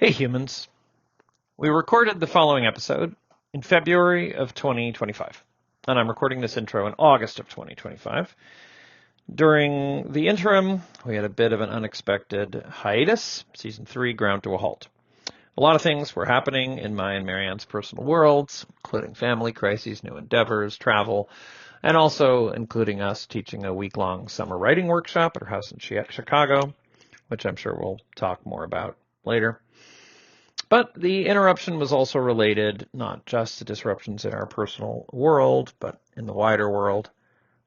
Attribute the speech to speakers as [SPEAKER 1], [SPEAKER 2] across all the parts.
[SPEAKER 1] Hey humans, we recorded the following episode in February of 2025, and I'm recording this intro in August of 2025. During the interim, we had a bit of an unexpected hiatus. Season 3 ground to a halt. A lot of things were happening in my and Marianne's personal worlds, including family crises, new endeavors, travel, and also including us teaching a week-long summer writing workshop at her house in Chicago, which I'm sure we'll talk more about later. But the interruption was also related not just to disruptions in our personal world, but in the wider world,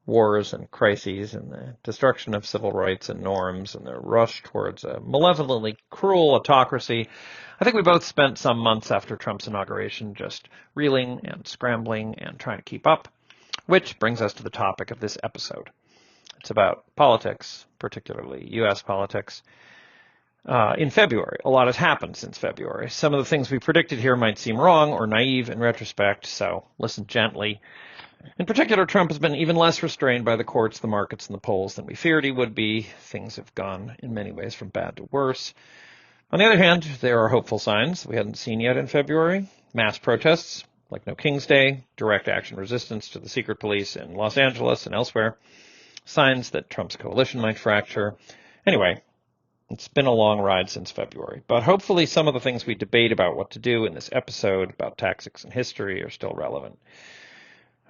[SPEAKER 1] wars and crises and the destruction of civil rights and norms and the rush towards a malevolently cruel autocracy. I think we both spent some months after Trump's inauguration just reeling and scrambling and trying to keep up, which brings us to the topic of this episode. It's about politics, particularly U.S. politics. In February. A lot has happened since February. Some of the things we predicted here might seem wrong or naive in retrospect, so listen gently. In particular, Trump has been even less restrained by the courts, the markets, and the polls than we feared he would be. Things have gone, in many ways, from bad to worse. On the other hand, there are hopeful signs we hadn't seen yet in February. Mass protests, like No King's Day, direct action resistance to the secret police in Los Angeles and elsewhere. Signs that Trump's coalition might fracture. Anyway, it's been a long ride since February, but hopefully some of the things we debate about what to do in this episode about tactics and history are still relevant.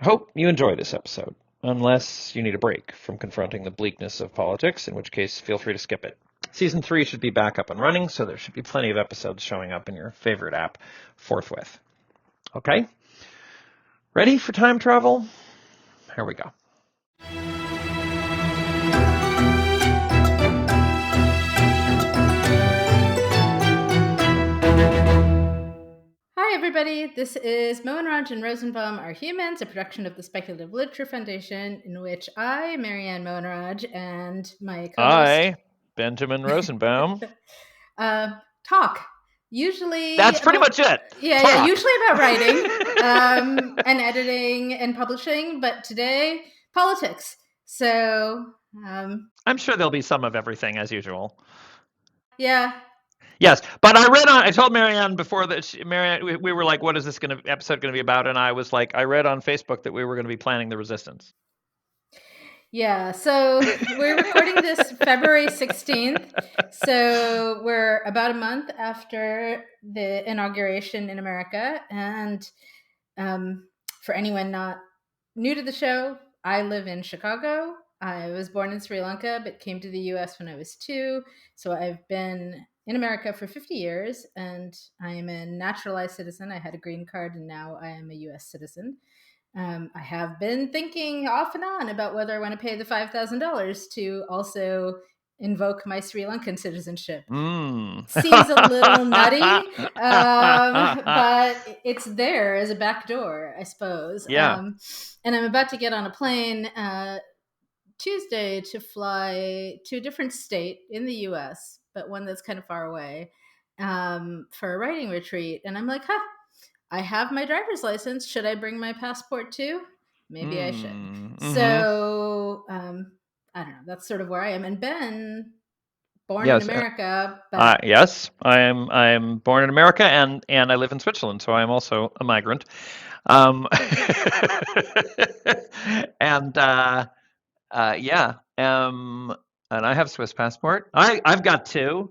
[SPEAKER 1] I hope you enjoy this episode, unless you need a break from confronting the bleakness of politics, in which case feel free to skip it. Season 3 should be back up and running, so there should be plenty of episodes showing up in your favorite app forthwith. Okay? Ready for time travel? Here we go.
[SPEAKER 2] Hi everybody, this is Mohanraj and Rosenbaum Are Humans, a production of the Speculative Literature Foundation, in which I, Marianne Mohanraj, and my co-host...
[SPEAKER 1] I, Benjamin Rosenbaum.
[SPEAKER 2] talk. Usually...
[SPEAKER 1] That's pretty much it.
[SPEAKER 2] Yeah, usually about writing and editing and publishing, but today, politics. So...
[SPEAKER 1] I'm sure there'll be some of everything, as usual.
[SPEAKER 2] Yeah.
[SPEAKER 1] Yes, but I told Marianne before that, Marianne, we were like, what is this episode going to be about? And I was like, I read on Facebook that we were going to be planning the resistance.
[SPEAKER 2] Yeah, so we're recording this February 16th. So we're about a month after the inauguration in America. And for anyone not new to the show, I live in Chicago. I was born in Sri Lanka, but came to the U.S. when I was 2. So I've been in America for 50 years, and I am a naturalized citizen. I had a green card, and now I am a U.S. citizen. I have been thinking off and on about whether I want to pay the $5,000 to also invoke my Sri Lankan citizenship. Seems a little nutty, but it's there as a backdoor, I suppose.
[SPEAKER 1] Yeah.
[SPEAKER 2] And I'm about to get on a plane Tuesday to fly to a different state in the U.S., but one that's kind of far away, for a writing retreat. And I'm like, I have my driver's license. Should I bring my passport too? Maybe I should. Mm-hmm. So, I don't know. That's sort of where I am. And Ben, born in America. But...
[SPEAKER 1] yes, I am born in America, and I live in Switzerland, so I am also a migrant. And and I have a Swiss passport. I've got 2.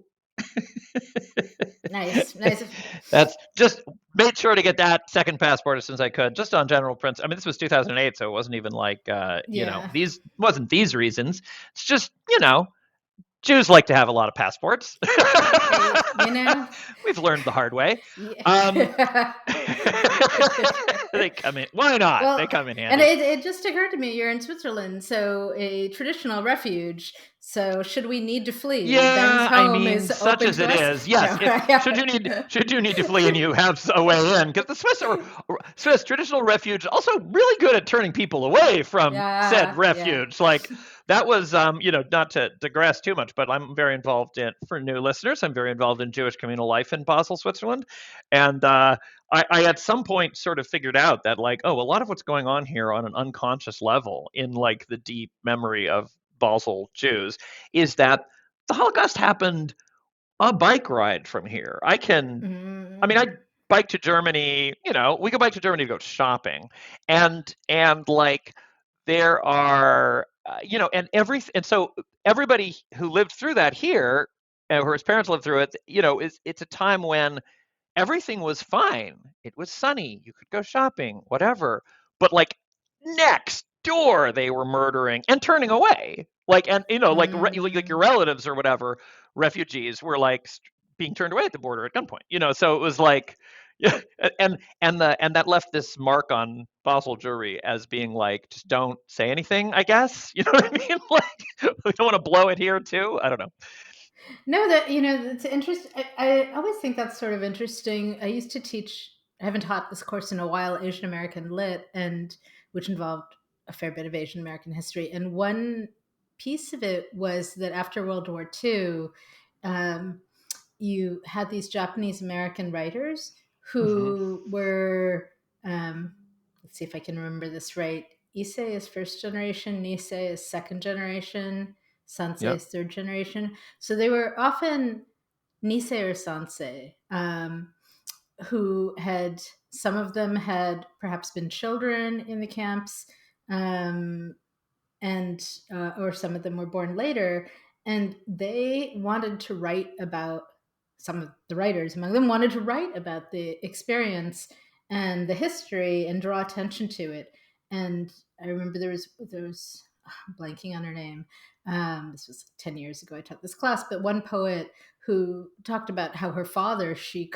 [SPEAKER 2] Nice.
[SPEAKER 1] That's just made sure to get that second passport as soon as I could, just on general principle. I mean, this was 2008, so it wasn't even like, these reasons. It's just, Jews like to have a lot of passports. We've learned the hard way. Yeah. They come in. Why not? Well, they come in handy.
[SPEAKER 2] And it just occurred to me, you're in Switzerland, so a traditional refuge. So should we need to flee?
[SPEAKER 1] Yeah, I mean, such as it is. Yes. Should you need to flee and you have a way in, because the Swiss traditional refuge also really good at turning people away from said refuge. Yeah. Like that was, not to digress too much, but I'm very involved for new listeners, I'm very involved in Jewish communal life in Basel, Switzerland. And I at some point sort of figured out that like, a lot of what's going on here on an unconscious level in like the deep memory of Basel Jews is that the Holocaust happened a bike ride from here. I mean, I bike to Germany, we go bike to Germany to go shopping. And like there are, and so everybody who lived through that here, or his parents lived through it, it's a time when everything was fine. It was sunny. You could go shopping, whatever. But like next door, they were murdering and turning away. Like, and like your relatives or whatever, refugees were like being turned away at the border at gunpoint. So it was like, yeah, and that left this mark on Basel jury as being like, just don't say anything. I guess you know what I mean. Like, we don't want to blow it here too. I don't know.
[SPEAKER 2] No, it's interesting. I always think that's sort of interesting. I used to teach. I haven't taught this course in a while, Asian American Lit, and which involved a fair bit of Asian American history. And one piece of it was that after World War II, um, you had these Japanese American writers
[SPEAKER 1] Mm-hmm.
[SPEAKER 2] who were, let's see if I can remember this right. Issei is first generation, Nisei is second generation, Sansei
[SPEAKER 1] Yep.
[SPEAKER 2] is third generation. So they were often Nisei or Sansei, who had, some of them had perhaps been children in the camps, um, and or some of them were born later, and they wanted to write about, some of the writers among them wanted to write about the experience and the history and draw attention to it. And I remember there was I'm blanking on her name. This was 10 years ago I taught this class, but one poet who talked about how her father, she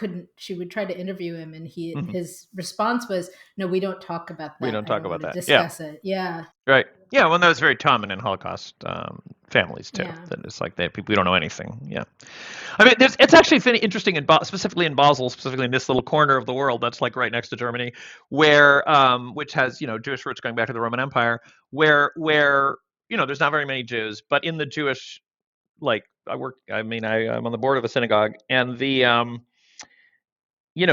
[SPEAKER 2] would try to interview him, and
[SPEAKER 1] Mm-hmm.
[SPEAKER 2] his response was, no, we don't talk about
[SPEAKER 1] We
[SPEAKER 2] that,
[SPEAKER 1] don't
[SPEAKER 2] I
[SPEAKER 1] talk
[SPEAKER 2] don't
[SPEAKER 1] about
[SPEAKER 2] want to
[SPEAKER 1] that. Yeah.
[SPEAKER 2] discuss it. Yeah.
[SPEAKER 1] Right. Yeah. Well, that was very common in Holocaust families too.
[SPEAKER 2] Yeah.
[SPEAKER 1] That it's like people we don't know anything. Yeah. I mean, it's actually interesting specifically in Basel, specifically in this little corner of the world that's like right next to Germany, where which has Jewish roots going back to the Roman Empire, where there's not very many Jews, but in the Jewish, like I'm on the board of a synagogue, and the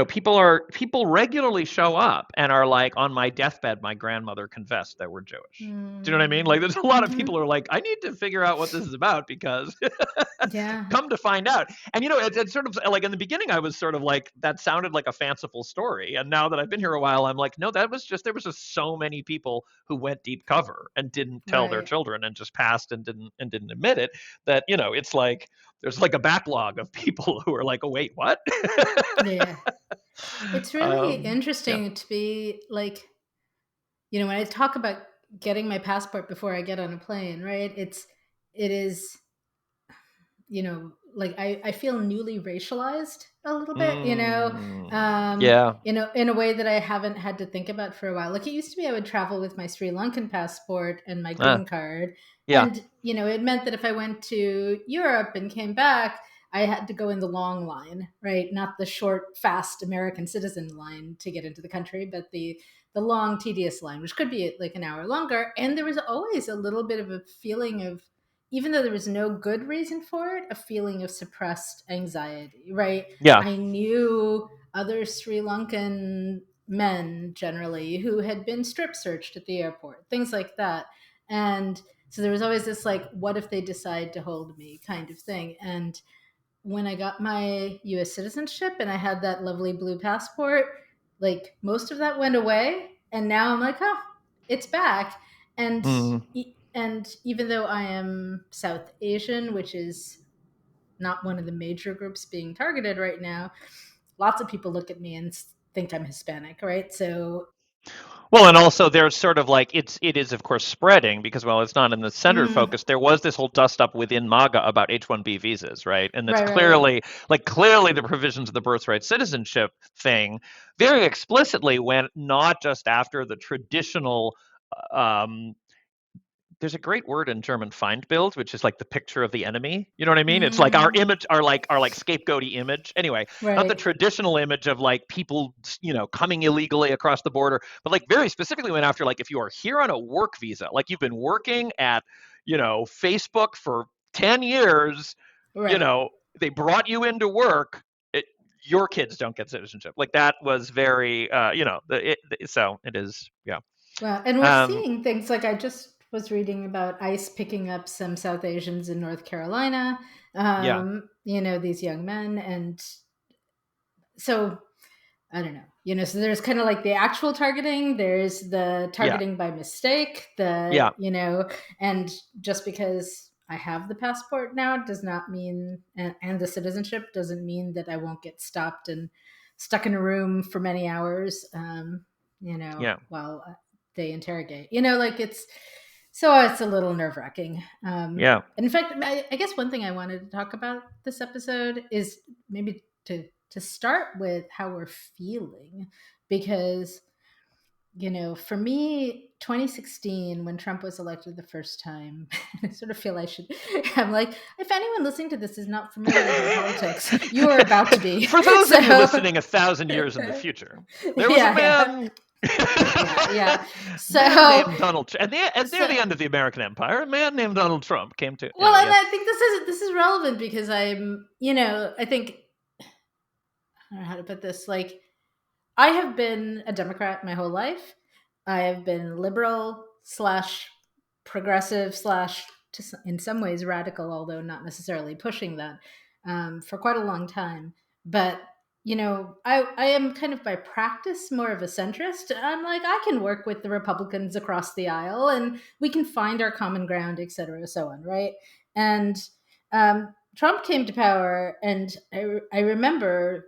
[SPEAKER 1] people regularly show up and are like, on my deathbed, my grandmother confessed that we're Jewish. Do you know what I mean? Like, there's a lot of people who are like, I need to figure out what this is about because
[SPEAKER 2] Yeah.
[SPEAKER 1] come to find out. And it's sort of like in the beginning, I was sort of like, that sounded like a fanciful story. And now that I've been here a while, I'm like, no, there was just so many people who went deep cover and didn't tell their
[SPEAKER 2] Right.
[SPEAKER 1] children and just passed and didn't admit it. That it's like there's like a backlog of people who are like, oh wait, what?
[SPEAKER 2] Yeah. It's really
[SPEAKER 1] Yeah.
[SPEAKER 2] interesting to be like, when I talk about getting my passport before I get on a plane, right? It is, like I feel newly racialized a little bit,
[SPEAKER 1] Yeah.
[SPEAKER 2] in a way that I haven't had to think about for a while. Like it used to be I would travel with my Sri Lankan passport and my
[SPEAKER 1] Uh,
[SPEAKER 2] green card.
[SPEAKER 1] yeah.
[SPEAKER 2] And, it meant that if I went to Europe and came back, I had to go in the long line, right? Not the short, fast American citizen line to get into the country, but the long, tedious line, which could be like an hour longer. And there was always a little bit of a feeling of, even though there was no good reason for it, a feeling of suppressed anxiety, right?
[SPEAKER 1] Yeah.
[SPEAKER 2] I knew other Sri Lankan men generally who had been strip searched at the airport, things like that. And so there was always this like, what if they decide to hold me kind of thing. And when I got my US citizenship and I had that lovely blue passport, like most of that went away. And now I'm like, oh, it's back. And
[SPEAKER 1] Mm.
[SPEAKER 2] and even though I am South Asian, which is not one of the major groups being targeted right now, lots of people look at me and think I'm Hispanic, right? So,
[SPEAKER 1] Well, and also there's sort of like it is of course spreading because while it's not in the centered
[SPEAKER 2] mm,
[SPEAKER 1] focus, there was this whole dust up within MAGA about H-1B visas, right? And that's
[SPEAKER 2] right.
[SPEAKER 1] clearly the provisions of the birthright citizenship thing very explicitly went not just after the traditional um, there's a great word in German, Feindbild, which is like the picture of the enemy. You know what I mean? It's like our
[SPEAKER 2] Mm,
[SPEAKER 1] image, our like scapegoaty image. Anyway, not the
[SPEAKER 2] right.
[SPEAKER 1] traditional image of like people, coming illegally across the border, but like very specifically went after like if you are here on a work visa, like you've been working at, Facebook for 10 years, you
[SPEAKER 2] Right.
[SPEAKER 1] know, they brought you into work. Your kids don't get citizenship. Like that was very, so it is, yeah.
[SPEAKER 2] Well, and we're
[SPEAKER 1] Um,
[SPEAKER 2] seeing things like I just was reading about ICE picking up some South Asians in North Carolina,
[SPEAKER 1] Yeah.
[SPEAKER 2] These young men. And so I don't know, so there's kind of like the actual targeting, there's the
[SPEAKER 1] Yeah.
[SPEAKER 2] targeting by mistake,
[SPEAKER 1] Yeah.
[SPEAKER 2] and just because I have the passport now does not mean, and the citizenship doesn't mean that I won't get stopped and stuck in a room for many hours,
[SPEAKER 1] Yeah.
[SPEAKER 2] while they interrogate, it's a little nerve wracking.
[SPEAKER 1] Yeah.
[SPEAKER 2] And in fact, I guess one thing I wanted to talk about this episode is maybe to start with how we're feeling, because for me, 2016, when Trump was elected the first time, I sort of feel I'm like, if anyone listening to this is not familiar with our politics, you are about to be.
[SPEAKER 1] For those of you listening 1,000 years in the future, there was a man.
[SPEAKER 2] Yeah. So,
[SPEAKER 1] man named Donald Trump. Near the end of the American Empire, a man named Donald Trump came to.
[SPEAKER 2] Well, and I think this is relevant because I think, I don't know how to put this. Like, I have been a Democrat my whole life. I have been liberal slash progressive slash, in some ways, radical, although not necessarily pushing that, for quite a long time. But I am kind of by practice more of a centrist. I'm like, I can work with the Republicans across the aisle, and we can find our common ground, et cetera, so on, right? And Trump came to power, and I remember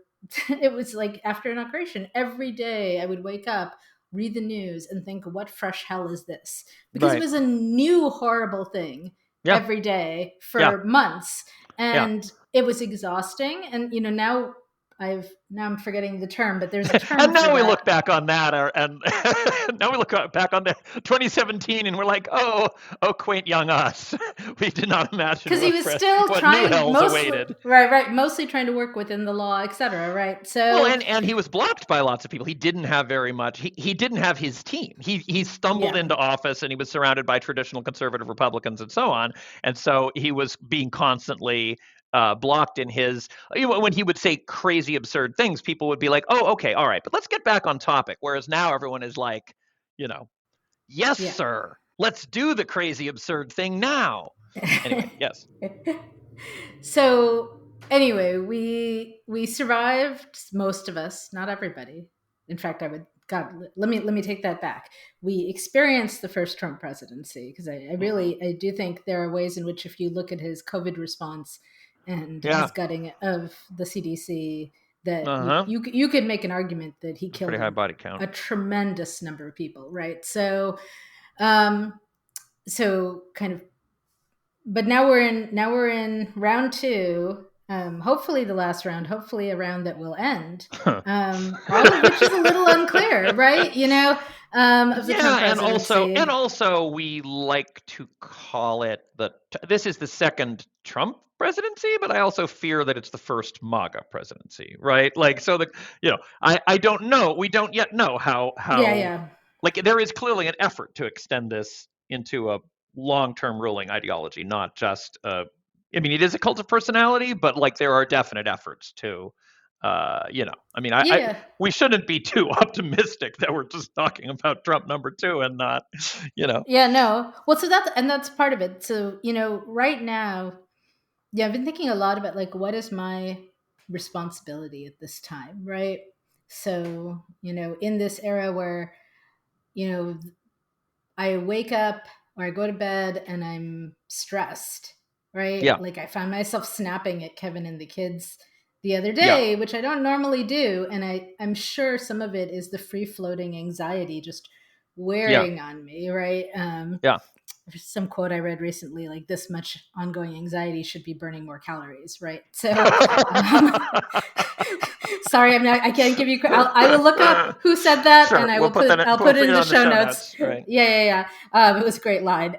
[SPEAKER 2] it was like after inauguration, every day I would wake up, read the news, and think, what fresh hell is this? Because it was a new horrible thing every day for months. And it was exhausting. And now I'm forgetting the term, but there's a term.
[SPEAKER 1] And now we look back on that, and now we look back on the 2017, and we're like, oh, quaint young us. We did not imagine
[SPEAKER 2] because he was still trying, mostly trying to work within the law, etc. Right. So
[SPEAKER 1] and he was blocked by lots of people. He didn't have very much. He didn't have his team. He stumbled into office, and he was surrounded by traditional conservative Republicans and so on. And so he was being constantly blocked in his, when he would say crazy, absurd things, people would be like, oh, okay, all right, but let's get back on topic. Whereas now everyone is like, yes, sir, let's do the crazy, absurd thing now. Anyway, yes.
[SPEAKER 2] So anyway, we survived, most of us, not everybody. In fact, let me take that back. We experienced the first Trump presidency, because I do think there are ways in which, if you look at his COVID response and his gutting of the CDC, that you could make an argument that he killed
[SPEAKER 1] pretty high body count.
[SPEAKER 2] A tremendous number of people, right? So kind of, but now we're in round two. Hopefully the last round, hopefully a round that will end, all of which is a little unclear, right? Of the Trump presidency.
[SPEAKER 1] And also we like to call it this is the second Trump presidency, but I also fear that it's the first MAGA presidency, right? Like, so I don't know. We don't yet know how. Like, there is clearly an effort to extend this into a long-term ruling ideology, not just it is a cult of personality, but like there are definite efforts to we shouldn't be too optimistic that we're just talking about Trump number 2 and not
[SPEAKER 2] well, so that's part of it. So right now, I've been thinking a lot about, like, what is my responsibility at this time, right? So in this era where I wake up or I go to bed and I'm stressed, right?
[SPEAKER 1] Yeah.
[SPEAKER 2] Like, I found myself snapping at Kevin and the kids the other day, which I don't normally do. And I'm sure some of it is the free-floating anxiety just wearing on me, right? There's some quote I read recently, like, this much ongoing anxiety should be burning more calories, right? So sorry, I can't give you. I will look up who said that,
[SPEAKER 1] sure,
[SPEAKER 2] and I'll put it in the show notes.
[SPEAKER 1] Right.
[SPEAKER 2] Yeah. It was a great line.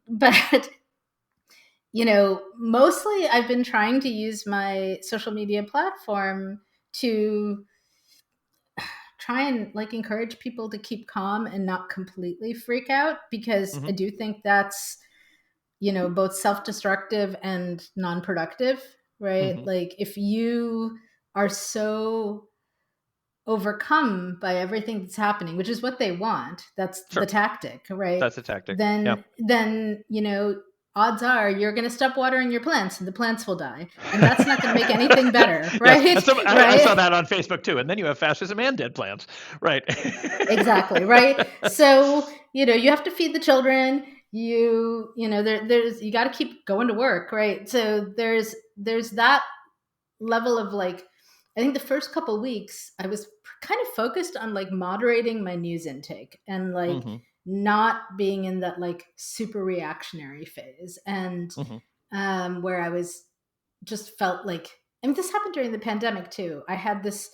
[SPEAKER 2] But mostly I've been trying to use my social media platform to try and, like, encourage people to keep calm and not completely freak out, because I do think that's both self-destructive and non-productive, right? Like, if you are so overcome by everything that's happening, which is what they want. That's
[SPEAKER 1] Sure.
[SPEAKER 2] the tactic, right?
[SPEAKER 1] That's a tactic. Yeah.
[SPEAKER 2] Then odds are you're going to stop watering your plants and the plants will die, and that's not going to make anything better, right?
[SPEAKER 1] Yes. I
[SPEAKER 2] right?
[SPEAKER 1] saw that on Facebook too. And then you have fascism and dead plants, right?
[SPEAKER 2] Exactly, right? So you have to feed the children. There's you got to keep going to work, right? So there's that level of like, I think the first couple of weeks I was kind of focused on like moderating my news intake and like not being in that like super reactionary phase, and where I was just felt like, I mean, this happened during the pandemic too. I had this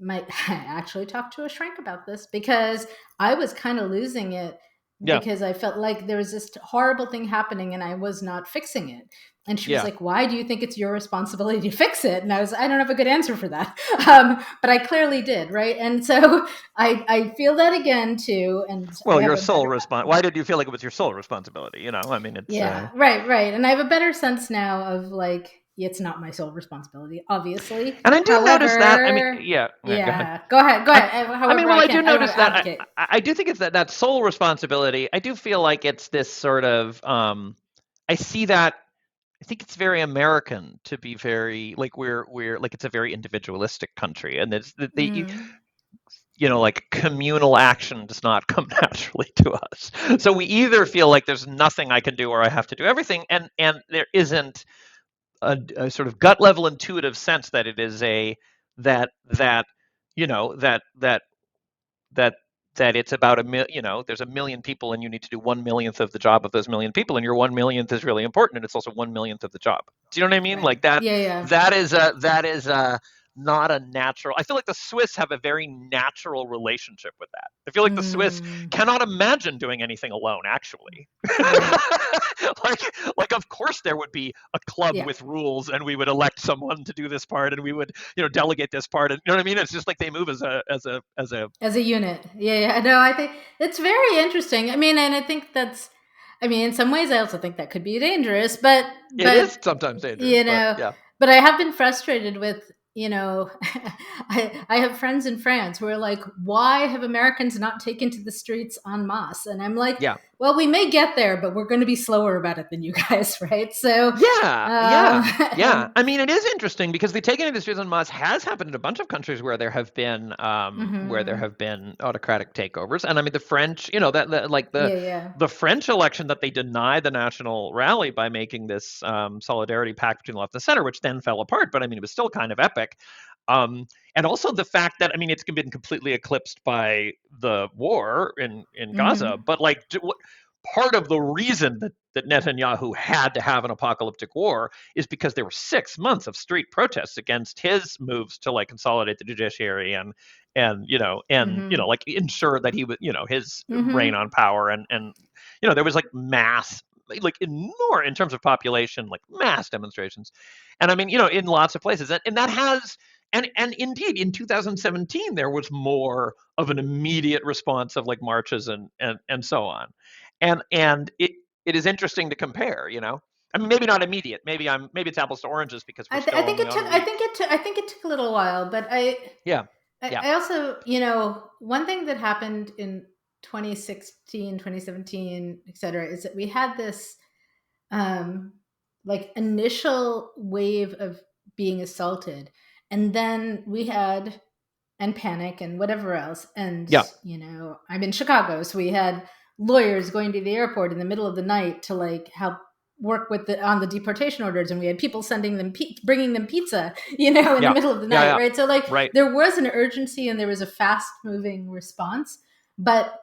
[SPEAKER 2] I actually talked to a shrink about this because I was kind of losing it because I felt like there was this horrible thing happening and I was not fixing it. And she was like, why do you think it's your responsibility to fix it? And I don't have a good answer for that. But I clearly did. Right. And so I feel that again too. And
[SPEAKER 1] well, your sole why did you feel like it was your sole responsibility? I mean, it's
[SPEAKER 2] right. And I have a better sense now of like, it's not my sole responsibility, obviously.
[SPEAKER 1] And I do notice that. I mean, yeah.
[SPEAKER 2] Go ahead.
[SPEAKER 1] I do notice that. I do think it's that sole responsibility. I do feel like it's this sort of. I see that. I think it's very American to be very like we're like it's a very individualistic country, and it's like communal action does not come naturally to us. So we either feel like there's nothing I can do or I have to do everything, and there isn't a sort of gut level intuitive sense that it is that it's about there's a million people and you need to do 1/millionth of the job of those million people, and your 1/millionth is really important, and it's also 1/millionth of the job. Do you know what I mean?
[SPEAKER 2] Right.
[SPEAKER 1] Like that.
[SPEAKER 2] Yeah.
[SPEAKER 1] That is not a natural. I feel like the Swiss have a very natural relationship with that. I feel like the Swiss cannot imagine doing anything alone, actually. Right. like of course there would be a club with rules, and we would elect someone to do this part, and we would delegate this part, and you know what I mean? It's just like they move as a
[SPEAKER 2] unit. Yeah. No, I think it's very interesting. I mean, and I think that's, I mean, in some ways I also think that could be dangerous, but
[SPEAKER 1] it is sometimes dangerous.
[SPEAKER 2] But I have been frustrated with, I have friends in France who are like, why have Americans not taken to the streets en masse? And I'm like, well, we may get there, but we're going to be slower about it than you guys, right? So
[SPEAKER 1] yeah. I mean, it is interesting because the taking to the streets en masse has happened in a bunch of countries where there have been autocratic takeovers, and I mean the French, the French election that they denied the national rally by making this solidarity pact between the left and the center, which then fell apart, but I mean it was still kind of epic. And also the fact that, I mean, it's been completely eclipsed by the war in Gaza, but like part of the reason that Netanyahu had to have an apocalyptic war is because there were 6 months of street protests against his moves to like consolidate the judiciary and like ensure that he would, his reign on power, and there was like mass, like in terms of population, like mass demonstrations, and I mean in lots of places, and that has. And indeed, in 2017, there was more of an immediate response of like marches and so on, and it is interesting to compare. I mean, maybe not immediate. Maybe it's apples to oranges because we're still.
[SPEAKER 2] I think it took a little while, but I also, one thing that happened in 2016, 2017, et cetera, is that we had this like initial wave of being assaulted, and then we had panic and whatever else, and I'm in Chicago, so we had lawyers going to the airport in the middle of the night to like help work with on the deportation orders, and we had people sending them bringing them pizza in the middle of the night, right? So like there was an urgency and there was a fast moving response, but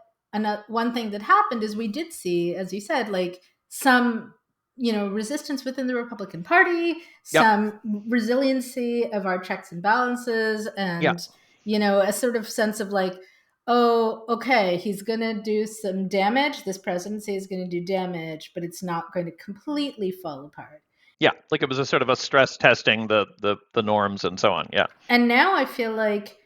[SPEAKER 2] one thing that happened is we did see, as you said, like some resistance within the Republican Party, some resiliency of our checks and balances, and a sort of sense of like, oh, okay, he's going to do some damage. This presidency is going to do damage, but it's not going to completely fall apart.
[SPEAKER 1] Yeah, like it was a sort of a stress testing the norms and so on. Yeah.
[SPEAKER 2] And now I feel like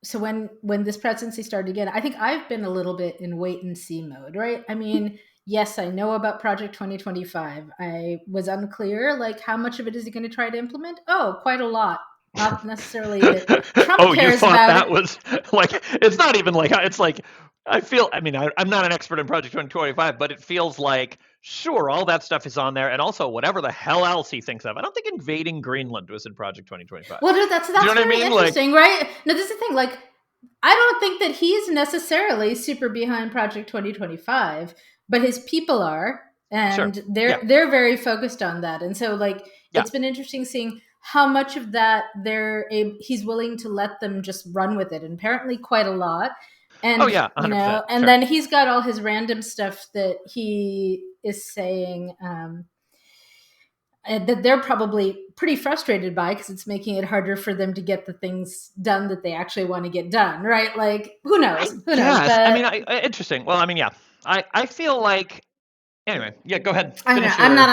[SPEAKER 2] so when this presidency started again, I think I've been a little bit in wait and see mode, right? I mean, yes, I know about Project 2025. I was unclear, like how much of it is he going to try to implement? Oh, quite a lot. not necessarily that Trump
[SPEAKER 1] Oh, you
[SPEAKER 2] cares
[SPEAKER 1] thought
[SPEAKER 2] about
[SPEAKER 1] that
[SPEAKER 2] it.
[SPEAKER 1] was like, it's not even like, it's like, I mean, I'm not an expert in Project 2025, but it feels like, sure, all that stuff is on there. And also, whatever the hell else he thinks of. I don't think invading Greenland was in Project 2025.
[SPEAKER 2] Well,
[SPEAKER 1] Do you know
[SPEAKER 2] that's
[SPEAKER 1] what I
[SPEAKER 2] very
[SPEAKER 1] mean? Like,
[SPEAKER 2] interesting, right? No, this is the thing. Like, I don't think that he's necessarily super behind Project 2025, but his people are,
[SPEAKER 1] sure.
[SPEAKER 2] and
[SPEAKER 1] Yeah.
[SPEAKER 2] they're very focused on that. And so, like,
[SPEAKER 1] Yeah.
[SPEAKER 2] it's been interesting seeing how much of that he's willing to let them just run with it, and apparently quite a lot.
[SPEAKER 1] Oh,
[SPEAKER 2] And
[SPEAKER 1] yeah. 100%.
[SPEAKER 2] and
[SPEAKER 1] Sure.
[SPEAKER 2] then he's got all his random stuff that he is saying. That they're probably pretty frustrated by, because it's making it harder for them to get the things done that they actually want to get done, right? Like, who knows? Who knows?
[SPEAKER 1] Yes. I
[SPEAKER 2] But
[SPEAKER 1] mean, interesting. Well, I mean, yeah. I feel like, anyway, yeah, go ahead.
[SPEAKER 2] I don't know.
[SPEAKER 1] Finish your
[SPEAKER 2] I'm not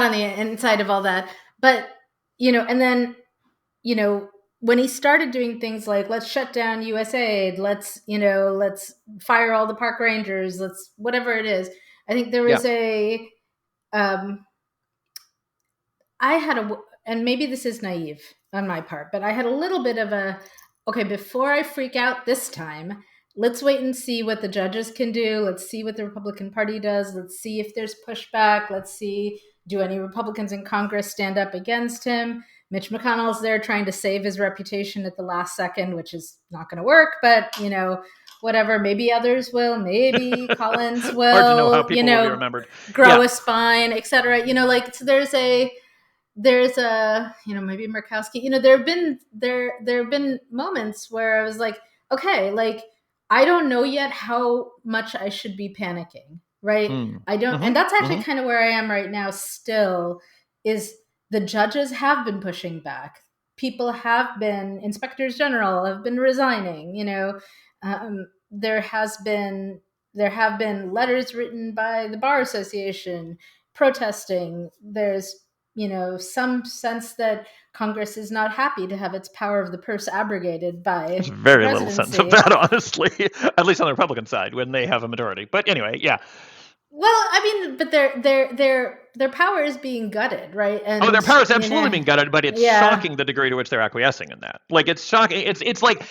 [SPEAKER 1] thought.
[SPEAKER 2] on the inside of all that. But and then when he started doing things like, let's shut down USAID, let's fire all the park rangers, let's whatever it is. I think there
[SPEAKER 1] Yeah.
[SPEAKER 2] was um, I had and maybe this is naive on my part, but I had a little bit of okay, before I freak out this time, let's wait and see what the judges can do. Let's see what the Republican Party does. Let's see if there's pushback. Let's see, do any Republicans in Congress stand up against him? Mitch McConnell's there trying to save his reputation at the last second, which is not going to work, but whatever. Maybe others will. Maybe Collins
[SPEAKER 1] Hard to know how
[SPEAKER 2] will,
[SPEAKER 1] people will be remembered.
[SPEAKER 2] grow
[SPEAKER 1] Yeah.
[SPEAKER 2] a spine, etc. Like, so there's a maybe Murkowski. There have been moments where I was like, okay, like, I don't know yet how much I should be panicking, right? I don't, and that's actually kind of where I am right now. Still, is the judges have been pushing back. People have been, inspectors general have been resigning. There have been letters written by the bar association protesting. There's some sense that Congress is not happy to have its power of the purse abrogated by
[SPEAKER 1] There's
[SPEAKER 2] the
[SPEAKER 1] very little sense of
[SPEAKER 2] presidency.
[SPEAKER 1] that, honestly, at least on the Republican side when they have a majority. But anyway, yeah.
[SPEAKER 2] Well, I mean, but their power is being gutted, right? And
[SPEAKER 1] their power is absolutely being gutted, but it's
[SPEAKER 2] yeah.
[SPEAKER 1] shocking the degree to which they're acquiescing in that. Like, it's shocking. It's like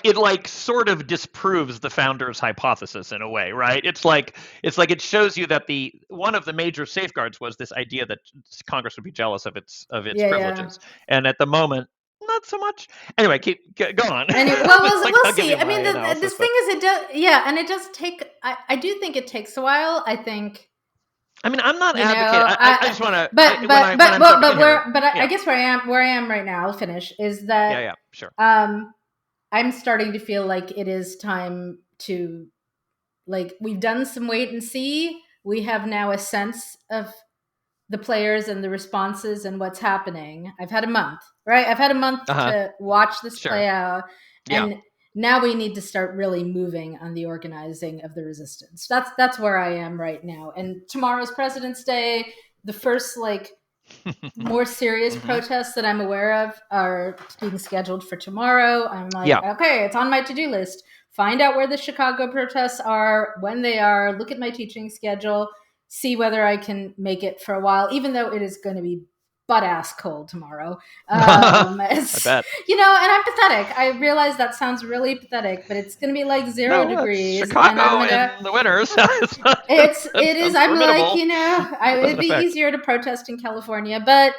[SPEAKER 1] it sort of disproves the founders' hypothesis in a way, right? It's like it shows you that one of the major safeguards was this idea that Congress would be jealous of its privileges, and at the moment, not so much. Anyway, go on.
[SPEAKER 2] Anyway, well, we'll see. I mean, this thing is, it does, and it does take. I do think it takes a while. I think.
[SPEAKER 1] I mean, I'm not advocating. I just want to.
[SPEAKER 2] I guess where I am right now, I'll finish. Is that
[SPEAKER 1] yeah, sure.
[SPEAKER 2] I'm starting to feel like it is time to, like, we've done some wait and see. We have now a sense of the players and the responses and what's happening. I've had a month, right? I've had a month to watch this play out, and now we need to start really moving on the organizing of the resistance. That's where I am right now. And tomorrow's President's Day. The first, like, more serious protests that I'm aware of are being scheduled for tomorrow. I'm like, okay, it's on my to-do list. Find out where the Chicago protests are, when they are, look at my teaching schedule, see whether I can make it for a while, even though it is going to be butt-ass cold tomorrow.
[SPEAKER 1] I bet.
[SPEAKER 2] And I'm pathetic. I realize that sounds really pathetic, but it's going to be like 0 degrees.
[SPEAKER 1] Chicago in the winters.
[SPEAKER 2] It is. I'm formidable. Like, it'd be easier to protest in California. But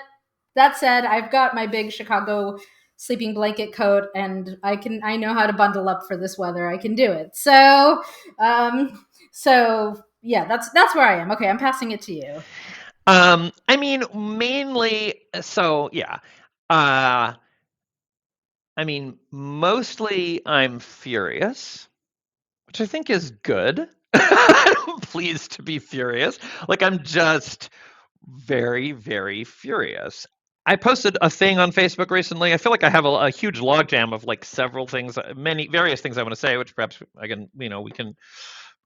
[SPEAKER 2] that said, I've got my big Chicago sleeping blanket coat, and I know how to bundle up for this weather. I can do it. So yeah, that's where I am. Okay, I'm passing it to you.
[SPEAKER 1] I mean, mainly, so yeah. I mean, mostly I'm furious, which I think is good. I'm pleased to be furious. Like, I'm just very, very furious. I posted a thing on Facebook recently. I feel like I have a huge logjam of, like, several things, various things I want to say, which perhaps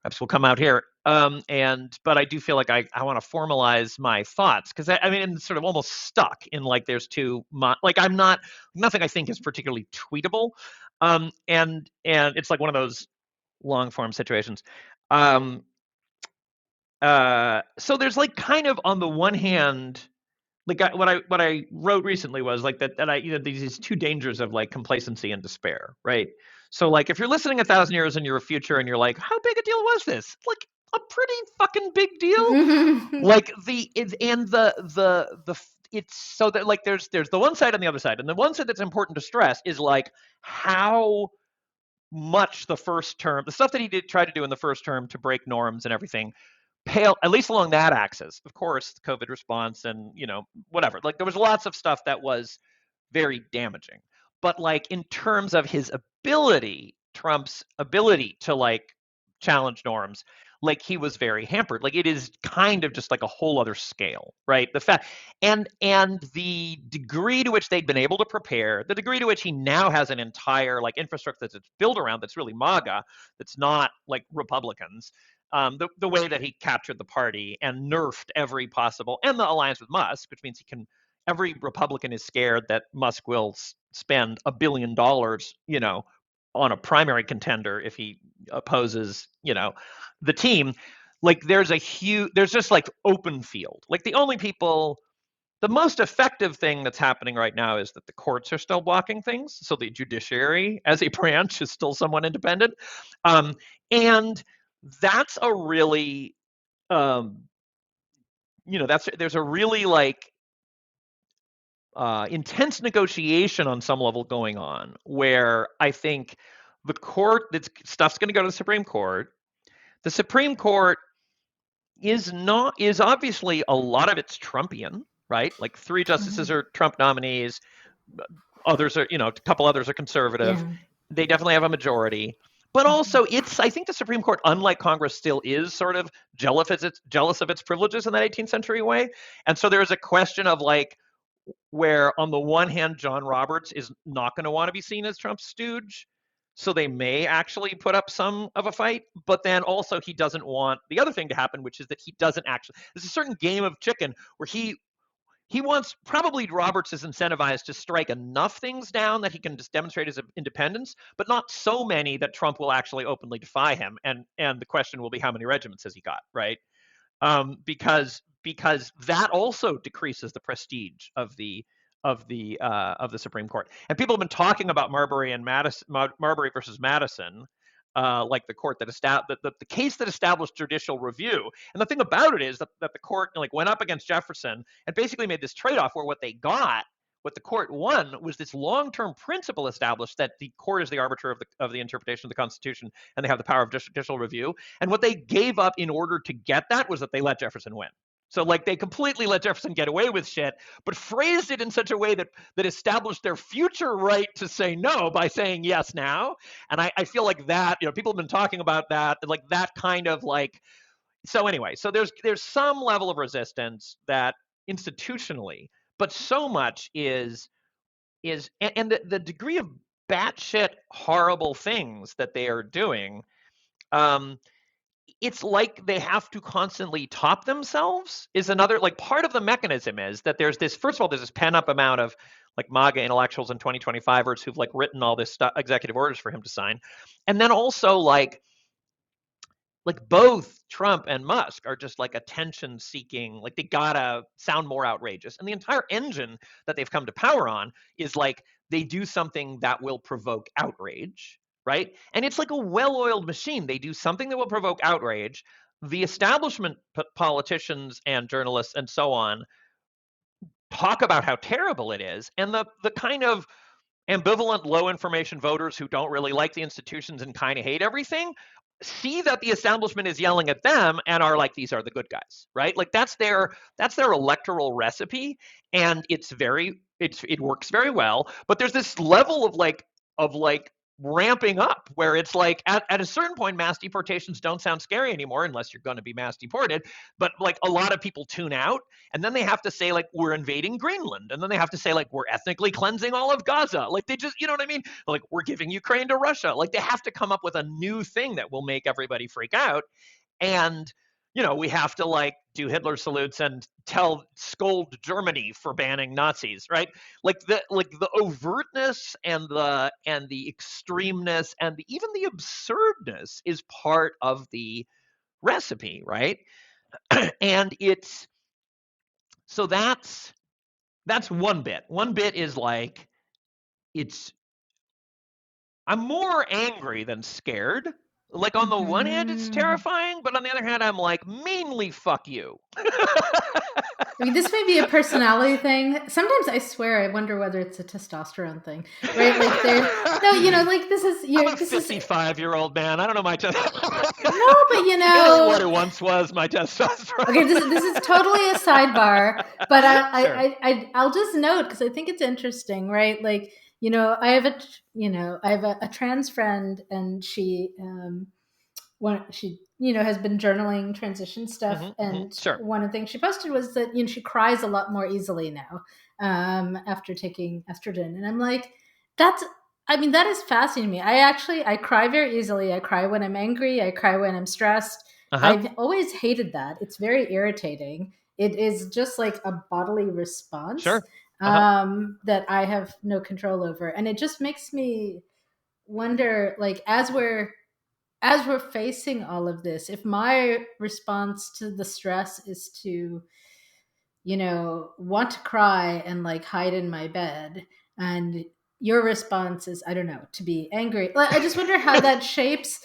[SPEAKER 1] perhaps will come out here. But I do feel like I want to formalize my thoughts, because I mean, I'm sort of almost stuck in, like, there's nothing I think is particularly tweetable. And it's like one of those long form situations. So there's, like, kind of, on the one hand, like what I wrote recently was like that I these two dangers of like complacency and despair, right? So like if you're listening 1,000 years in your future and you're like, how big a deal was this? Like a pretty fucking big deal. Like it's so that like there's the one side and the other side, and the one side that's important to stress is like how much the first term, the stuff that he did try to do in the first term to break norms and everything, pale at least along that axis. Of course, COVID response and whatever. Like there was lots of stuff that was very damaging. But like in terms of his ability, Trump's ability to like challenge norms, like he was very hampered. Like it is kind of just like a whole other scale, right? The fact and the degree to which they'd been able to prepare, the degree to which he now has an entire like infrastructure that's built around that's really MAGA, that's not like Republicans. The way that he captured the party and nerfed every possible, and the alliance with Musk, which means he can every Republican is scared that Musk will spend $1 billion, on a primary contender if he opposes, the team. Like there's just like open field. Like the most effective thing that's happening right now is that the courts are still blocking things. So the judiciary as a branch is still somewhat independent. And that's a really, there's a really like intense negotiation on some level going on where I think the court, that stuff's going to go to the Supreme Court. The Supreme Court is obviously a lot of it's Trumpian, right? Like 3 justices are Trump nominees, others are, a couple others are conservative.
[SPEAKER 2] Yeah.
[SPEAKER 1] They definitely have a majority. But also, I think the Supreme Court, unlike Congress, still is sort of jealous of its privileges in that 18th century way. And so there's a question of like, where on the one hand, John Roberts is not going to want to be seen as Trump's stooge. So they may actually put up some of a fight, but then also he doesn't want the other thing to happen, which is that he doesn't actually, there's a certain game of chicken where he wants, probably Roberts is incentivized to strike enough things down that he can just demonstrate his independence, but not so many that Trump will actually openly defy him. And the question will be, how many regiments has he got, right? Because that also decreases the prestige of the Supreme Court. And people have been talking about Marbury versus Madison, like the court that the case that established judicial review. And the thing about it is that the court like went up against Jefferson and basically made this trade-off where what the court won was this long-term principle established that the court is the arbiter of the interpretation of the Constitution, and they have the power of judicial review. And what they gave up in order to get that was that they let Jefferson win. So like they completely let Jefferson get away with shit, but phrased it in such a way that established their future right to say no by saying yes now. And I feel like that, people have been talking about that, like that kind of like, so anyway, so there's some level of resistance that institutionally, but so much is and the degree of batshit horrible things that they are doing, it's like they have to constantly top themselves is another, like part of the mechanism is that there's this, first of all, there's this pent up amount of like MAGA intellectuals and 2025ers who've like written all this executive orders for him to sign. And then also like both Trump and Musk are just like attention seeking, like they gotta sound more outrageous. And the entire engine that they've come to power on is like they do something that will provoke outrage, right? And it's like a well-oiled machine. They do something that will provoke outrage. The establishment politicians and journalists and so on talk about how terrible it is. And the kind of ambivalent, low information voters who don't really like the institutions and kind of hate everything see that the establishment is yelling at them and are like, these are the good guys, right? Like that's their electoral recipe, and it works very well. But there's this level of ramping up where it's like at a certain point, mass deportations don't sound scary anymore unless you're going to be mass deported. But like a lot of people tune out, and then they have to say like, we're invading Greenland, and then they have to say like, we're ethnically cleansing all of Gaza. Like they just, you know what I mean? Like we're giving Ukraine to Russia. Like they have to come up with a new thing that will make everybody freak out. And we have to like do Hitler salutes and scold Germany for banning Nazis, right? Like the overtness and the extremeness and even the absurdness is part of the recipe, right? And that's That's one bit. One bit is like, I'm more angry than scared. Like on the one hand, it's
[SPEAKER 2] Mm-hmm.
[SPEAKER 1] terrifying, but on the other hand, I'm like, mainly fuck you.
[SPEAKER 2] I mean, this may be a personality thing. Sometimes I swear I wonder whether it's a testosterone thing, right? Like there's no, like
[SPEAKER 1] I'm a
[SPEAKER 2] this is
[SPEAKER 1] 55-year-old man. I don't know my
[SPEAKER 2] no, but
[SPEAKER 1] it ain't what it once was, my testosterone.
[SPEAKER 2] okay, this is totally a sidebar, but
[SPEAKER 1] Sure.
[SPEAKER 2] I'll just note because I think it's interesting, right? Like I have a trans friend, and she has been journaling transition stuff, and
[SPEAKER 1] Sure.
[SPEAKER 2] one of the things she posted was that she cries a lot more easily now after taking estrogen, and I'm like, that's that is fascinating to me. I cry very easily. I cry when I'm angry. I cry when I'm stressed.
[SPEAKER 1] Uh-huh.
[SPEAKER 2] I've always hated that. It's very irritating. It is just like a bodily response
[SPEAKER 1] Sure. Uh-huh.
[SPEAKER 2] that I have no control over, and it just makes me wonder, like, as we're facing all of this, if my response to the stress is to want to cry and like hide in my bed, and your response is, I don't know, to be angry, I just wonder how that shapes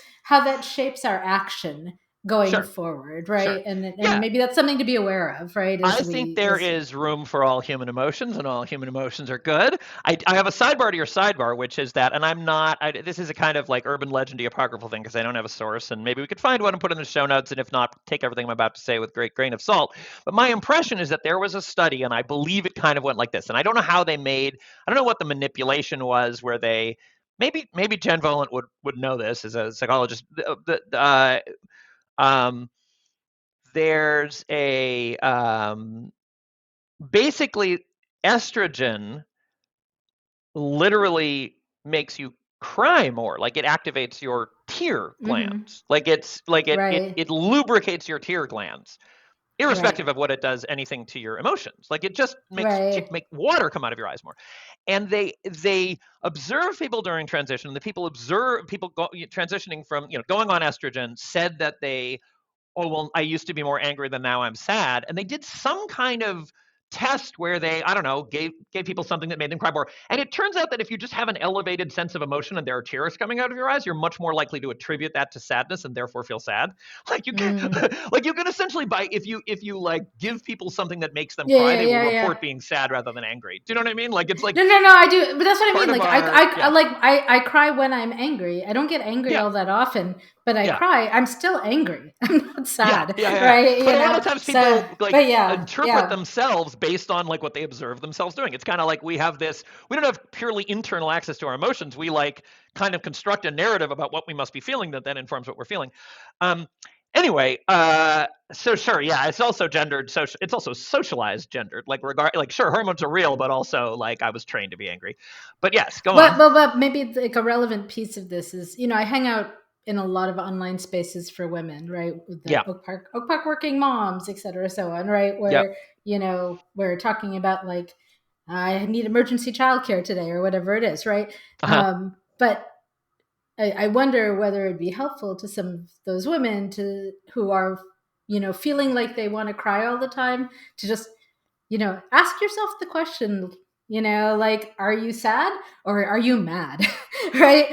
[SPEAKER 2] our action going
[SPEAKER 1] Sure.
[SPEAKER 2] forward,
[SPEAKER 1] Sure.
[SPEAKER 2] right? And
[SPEAKER 1] Yeah.
[SPEAKER 2] maybe that's something to be aware of, right?
[SPEAKER 1] I think there
[SPEAKER 2] As
[SPEAKER 1] is room for all human emotions, and all human emotions are good. I have a sidebar to your sidebar, which is that, and this is a kind of like urban legendy apocryphal thing because I don't have a source, and maybe we could find one and put it in the show notes, and if not, take everything I'm about to say with a great grain of salt. But my impression is that there was a study, and I believe it kind of went like this, and I don't know how I don't know what the manipulation was where they, maybe Jen Volant would know this as a psychologist. Um, there's a basically estrogen literally makes you cry more. Like it activates your tear
[SPEAKER 2] mm-hmm.
[SPEAKER 1] glands. Like it's like
[SPEAKER 2] Right,
[SPEAKER 1] it lubricates your tear glands,
[SPEAKER 2] right,
[SPEAKER 1] irrespective of what it does anything to your emotions. Like it just makes
[SPEAKER 2] right.
[SPEAKER 1] make water come out of your eyes more. And they observe people during transition. The people transitioning from going on estrogen said that they, oh, well, I used to be more angry than now I'm sad. And they did some kind of test where they, I don't know, gave people something that made them cry more. And it turns out that if you just have an elevated sense of emotion and there are tears coming out of your eyes, you're much more likely to attribute that to sadness and therefore feel sad. Like you can
[SPEAKER 2] Mm.
[SPEAKER 1] like you can essentially, by if you like give people something that makes them
[SPEAKER 2] Yeah,
[SPEAKER 1] cry,
[SPEAKER 2] yeah,
[SPEAKER 1] they will
[SPEAKER 2] yeah, yeah.
[SPEAKER 1] report being sad rather than angry. Do you know what I mean? Like it's like
[SPEAKER 2] No, no, no, I do, but that's what I
[SPEAKER 1] part
[SPEAKER 2] mean.
[SPEAKER 1] of
[SPEAKER 2] Like
[SPEAKER 1] our, yeah.
[SPEAKER 2] I cry when I'm angry. I don't get angry
[SPEAKER 1] Yeah.
[SPEAKER 2] all that often, but I
[SPEAKER 1] Yeah.
[SPEAKER 2] cry. I'm still angry. I'm not
[SPEAKER 1] Yeah,
[SPEAKER 2] sad,
[SPEAKER 1] yeah, yeah, yeah.
[SPEAKER 2] right?
[SPEAKER 1] But a lot of times
[SPEAKER 2] So,
[SPEAKER 1] people like
[SPEAKER 2] but yeah,
[SPEAKER 1] interpret
[SPEAKER 2] yeah.
[SPEAKER 1] themselves based on like what they observe themselves doing. It's kind of like we don't have purely internal access to our emotions. We like kind of construct a narrative about what we must be feeling that then informs what we're feeling. Um, anyway, so sure, yeah, it's also gendered. It's also socialized gendered. Like sure, hormones are real, but also like I was trained to be angry. But yes, go on.
[SPEAKER 2] But maybe like a relevant piece of this is, I hang out in a lot of online spaces for women, right? With the
[SPEAKER 1] Yeah.
[SPEAKER 2] Oak Park working moms, et cetera, so on, right?
[SPEAKER 1] Yep.
[SPEAKER 2] Where, we're talking about like, I need emergency childcare today or whatever it is, right?
[SPEAKER 1] Uh-huh.
[SPEAKER 2] But I wonder whether it'd be helpful to some of those women who are, feeling like they want to cry all the time, to just, ask yourself the question, like, are you sad or are you mad? Right?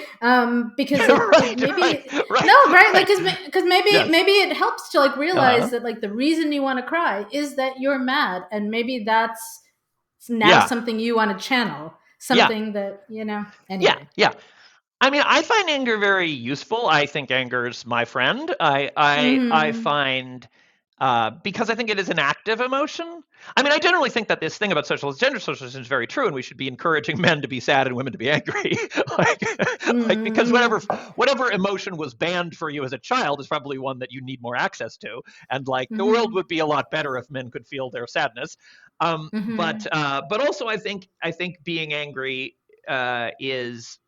[SPEAKER 2] Because it
[SPEAKER 1] Right, right,
[SPEAKER 2] maybe,
[SPEAKER 1] right,
[SPEAKER 2] no, right? Like,
[SPEAKER 1] right.
[SPEAKER 2] because maybe
[SPEAKER 1] Yes.
[SPEAKER 2] it helps to like
[SPEAKER 1] Uh-huh.
[SPEAKER 2] realize that like the reason you want to cry is that you're mad, and maybe that's now
[SPEAKER 1] Yeah.
[SPEAKER 2] something you want to channel,
[SPEAKER 1] Yeah.
[SPEAKER 2] something that
[SPEAKER 1] Yeah.
[SPEAKER 2] anyway.
[SPEAKER 1] Yeah. I mean, I find anger very useful. I think anger's my friend. I
[SPEAKER 2] Mm-hmm.
[SPEAKER 1] find because I think it is an active emotion. I mean, I generally think that this thing about gender socialization is very true, and we should be encouraging men to be sad and women to be angry. like, because
[SPEAKER 2] Mm-hmm.
[SPEAKER 1] whatever emotion was banned for you as a child is probably one that you need more access to, and like the world
[SPEAKER 2] Mm-hmm.
[SPEAKER 1] would be a lot better if men could feel their sadness.
[SPEAKER 2] Mm-hmm.
[SPEAKER 1] But also I think being angry is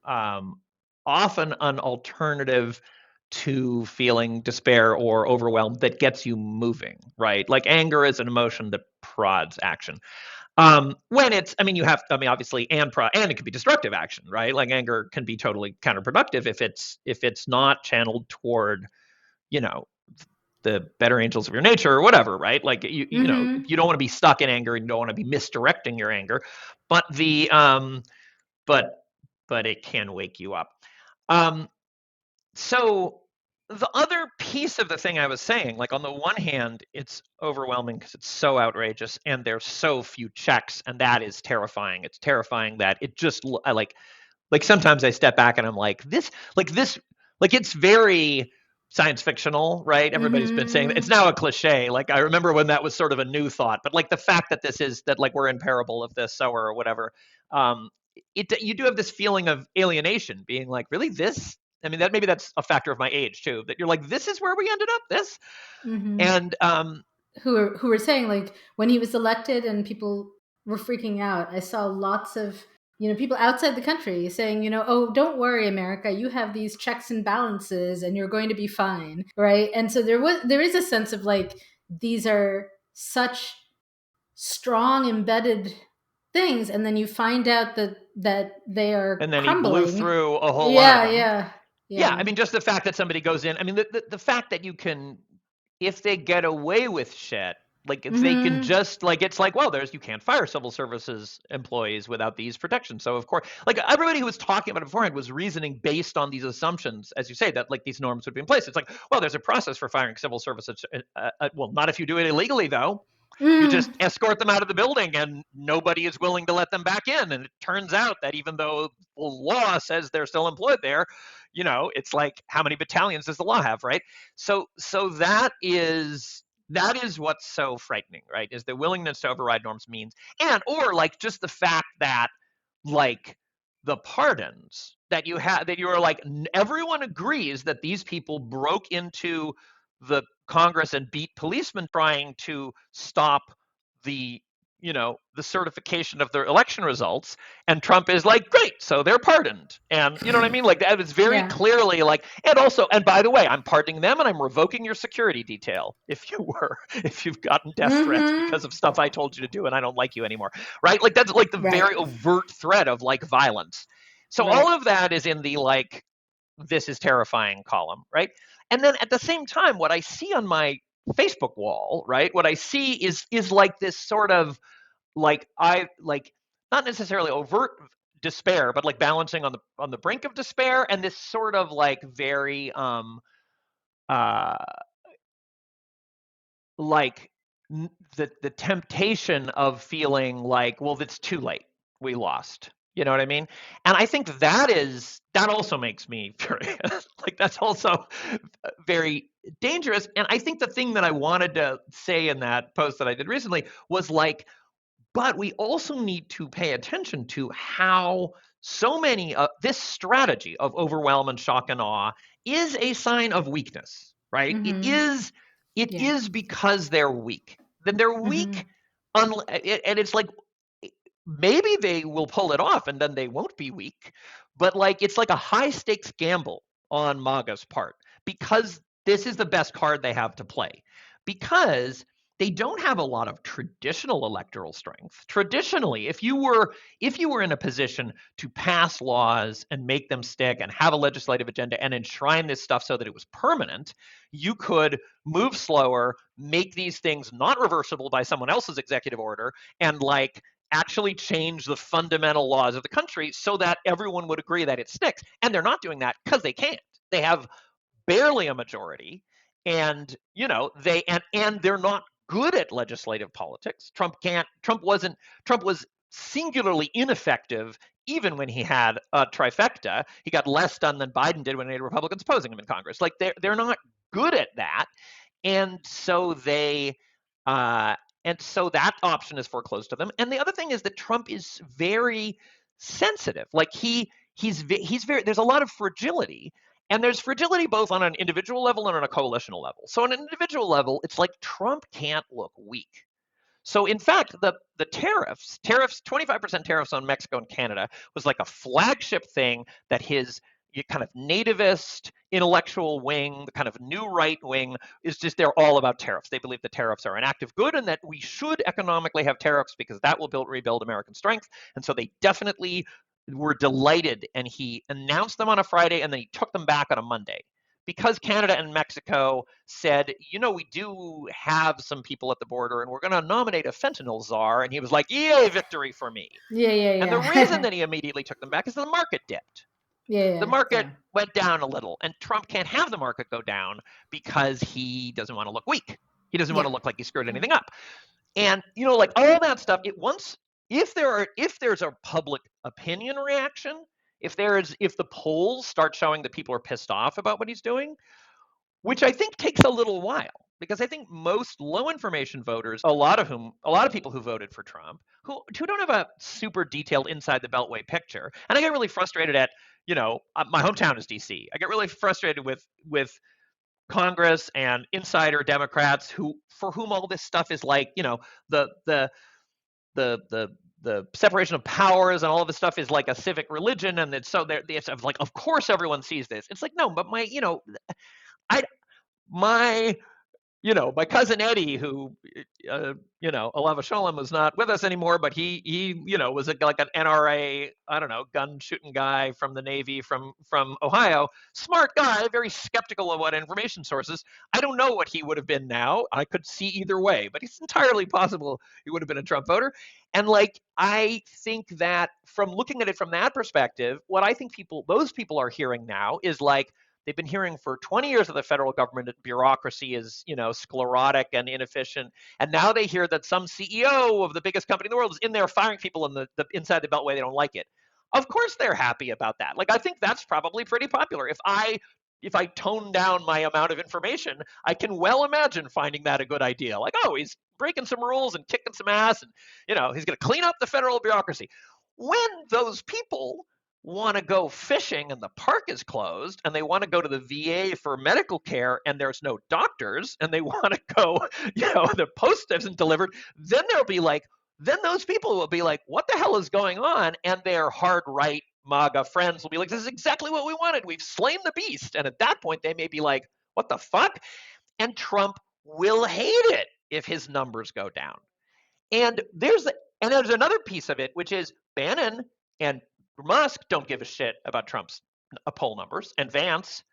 [SPEAKER 1] um, often an alternative to feeling despair or overwhelmed that gets you moving, right? Like anger is an emotion that prods action. When it's, I mean, obviously, and it can be destructive action, right? Like anger can be totally counterproductive if it's not channeled toward, you know, the better angels of your nature or whatever, right? Like you know,
[SPEAKER 2] Mm-hmm.
[SPEAKER 1] you don't want to be stuck in anger and you don't want to be misdirecting your anger, but the but it can wake you up. Um, so the other piece of the thing I was saying, like on the one hand, it's overwhelming because it's so outrageous and there's so few checks, and that is terrifying. It's terrifying that it just I like sometimes I step back and I'm like this like it's very science fictional, right? Everybody's been saying it's
[SPEAKER 2] Mm-hmm.
[SPEAKER 1] now a cliche. Like I remember when that was sort of a new thought, but like the fact that this is that like we're in parable of this sower or whatever, um, you do have this feeling of alienation, being like, really this? I mean, that maybe that's a factor of my age too. That you're like, this is where we ended up. This
[SPEAKER 2] Mm-hmm.
[SPEAKER 1] and
[SPEAKER 2] Who were saying, like, when he was elected and people were freaking out, I saw lots of, people outside the country saying, oh, don't worry, America, you have these checks and balances and you're going to be fine, right? And so there is a sense of like, these are such strong embedded things, and then you find out that they are
[SPEAKER 1] and then he blew
[SPEAKER 2] crumbling.
[SPEAKER 1] through a whole lot of
[SPEAKER 2] Yeah,
[SPEAKER 1] them.
[SPEAKER 2] yeah,
[SPEAKER 1] Yeah,
[SPEAKER 2] yeah.
[SPEAKER 1] I mean, just the fact that somebody goes in. I mean, the fact that you can, if they get away with shit, like if they can
[SPEAKER 2] Mm-hmm.
[SPEAKER 1] just like it's like, well, you can't fire civil services employees without these protections. So of course, like everybody who was talking about it beforehand was reasoning based on these assumptions, as you say, that like these norms would be in place. It's like, well, there's a process for firing civil services. Well, not if you do it illegally, though. You
[SPEAKER 2] Mm.
[SPEAKER 1] just escort them out of the building and nobody is willing to let them back in. And it turns out that even though the law says they're still employed there, it's like, how many battalions does the law have, right? So that is what's so frightening, right? Is the willingness to override norms means, and or like just the fact that like the pardons that you have, that you are like, everyone agrees that these people broke into the Congress and beat policemen trying to stop the the certification of their election results, and Trump is like, great, so they're pardoned. And you know what I mean, like that was very
[SPEAKER 2] Yeah.
[SPEAKER 1] clearly like, and also, and by the way, I'm pardoning them and I'm revoking your security detail if you've gotten death threats
[SPEAKER 2] Mm-hmm.
[SPEAKER 1] because of stuff I told you to do and I don't like you anymore, right? Like that's like the
[SPEAKER 2] Right.
[SPEAKER 1] very overt threat of like violence. So all
[SPEAKER 2] Right.
[SPEAKER 1] of that is in the like, this is terrifying column, right? And then at the same time, what I see on my Facebook wall, right? What I see is like this sort of like, I like, not necessarily overt despair, but like balancing on the brink of despair, and this sort of like very uh like the temptation of feeling like, well, it's too late, we lost, you know what I mean? And I think that also makes me furious. Like that's also very dangerous. And I think the thing that I wanted to say in that post that I did recently was like, but we also need to pay attention to how so many this strategy of overwhelm and shock and awe is a sign of weakness, right? It
[SPEAKER 2] Mm-hmm.
[SPEAKER 1] is it
[SPEAKER 2] Yeah.
[SPEAKER 1] is because they're weak. Then they're
[SPEAKER 2] Mm-hmm.
[SPEAKER 1] weak, and it's like, maybe they will pull it off and then they won't be weak, but like it's like a high stakes gamble on MAGA's part, because this is the best card they have to play, because they don't have a lot of traditional electoral strength. Traditionally, if you were in a position to pass laws and make them stick and have a legislative agenda and enshrine this stuff so that it was permanent, you could move slower, make these things not reversible by someone else's executive order, and like actually change the fundamental laws of the country so that everyone would agree that it sticks. And they're not doing that because they can't. They have barely a majority, and and they're not good at legislative politics. Trump was singularly ineffective even when he had a trifecta. He got less done than Biden did when he had Republicans opposing him in Congress. Like they're not good at that, and so they uh and so that option is foreclosed to them. And the other thing is that Trump is very sensitive. Like he's very, there's a lot of fragility, and there's fragility both on an individual level and on a coalitional level. So on an individual level, it's like Trump can't look weak. So in fact, the tariffs, 25% tariffs on Mexico and Canada was like a flagship thing that his kind of nativist intellectual wing, the kind of new right wing, is just, they're all about tariffs. They believe the tariffs are an active good and that we should economically have tariffs because that will rebuild American strength. And so they definitely were delighted, and he announced them on a Friday and then he took them back on a Monday because Canada and Mexico said, we do have some people at the border and we're going to nominate a fentanyl czar. And he was like, yay, victory for me.
[SPEAKER 2] Yeah.
[SPEAKER 1] And the reason that he immediately took them back is the market dipped.
[SPEAKER 2] Yeah.
[SPEAKER 1] The market went down a little, and Trump can't have the market go down because he doesn't want to look weak. He doesn't want to look like he screwed anything up. And like all that stuff, if there's a public opinion reaction, if the polls start showing that people are pissed off about what he's doing, which I think takes a little while, because I think most low information voters, a lot of people who voted for Trump, who don't have a super detailed inside the Beltway picture. And I get really frustrated at, my hometown is DC. I get really frustrated with Congress and insider Democrats for whom all this stuff is like, the separation of powers and all of this stuff is like a civic religion, and it's like, of course everyone sees this. It's like, no, but my cousin Eddie, who, Alava Shalom, was not with us anymore, but he was like an NRA, I don't know, gun shooting guy from the Navy from Ohio. Smart guy, very skeptical of what information sources. I don't know what he would have been now. I could see either way, but it's entirely possible he would have been a Trump voter. And I think that from looking at it from that perspective, what I think those people are hearing now is they've been hearing for 20 years that the federal government bureaucracy is, sclerotic and inefficient. And now they hear that some CEO of the biggest company in the world is in there firing people in the inside the Beltway. They don't like it. Of course they're happy about that. I think that's probably pretty popular. If I tone down my amount of information, I can well imagine finding that a good idea. He's breaking some rules and kicking some ass, and he's going to clean up the federal bureaucracy. When those people want to go fishing and the park is closed, and they want to go to the VA for medical care and there's no doctors, and they want to go, the post isn't delivered, then those people will be like, what the hell is going on? And their hard right MAGA friends will be like, this is exactly what we wanted. We've slain the beast. And at that point, they may be like, what the fuck? And Trump will hate it if his numbers go down. And there's another piece of it, which is Bannon and Musk don't give a shit about Trump's poll numbers, and Vance,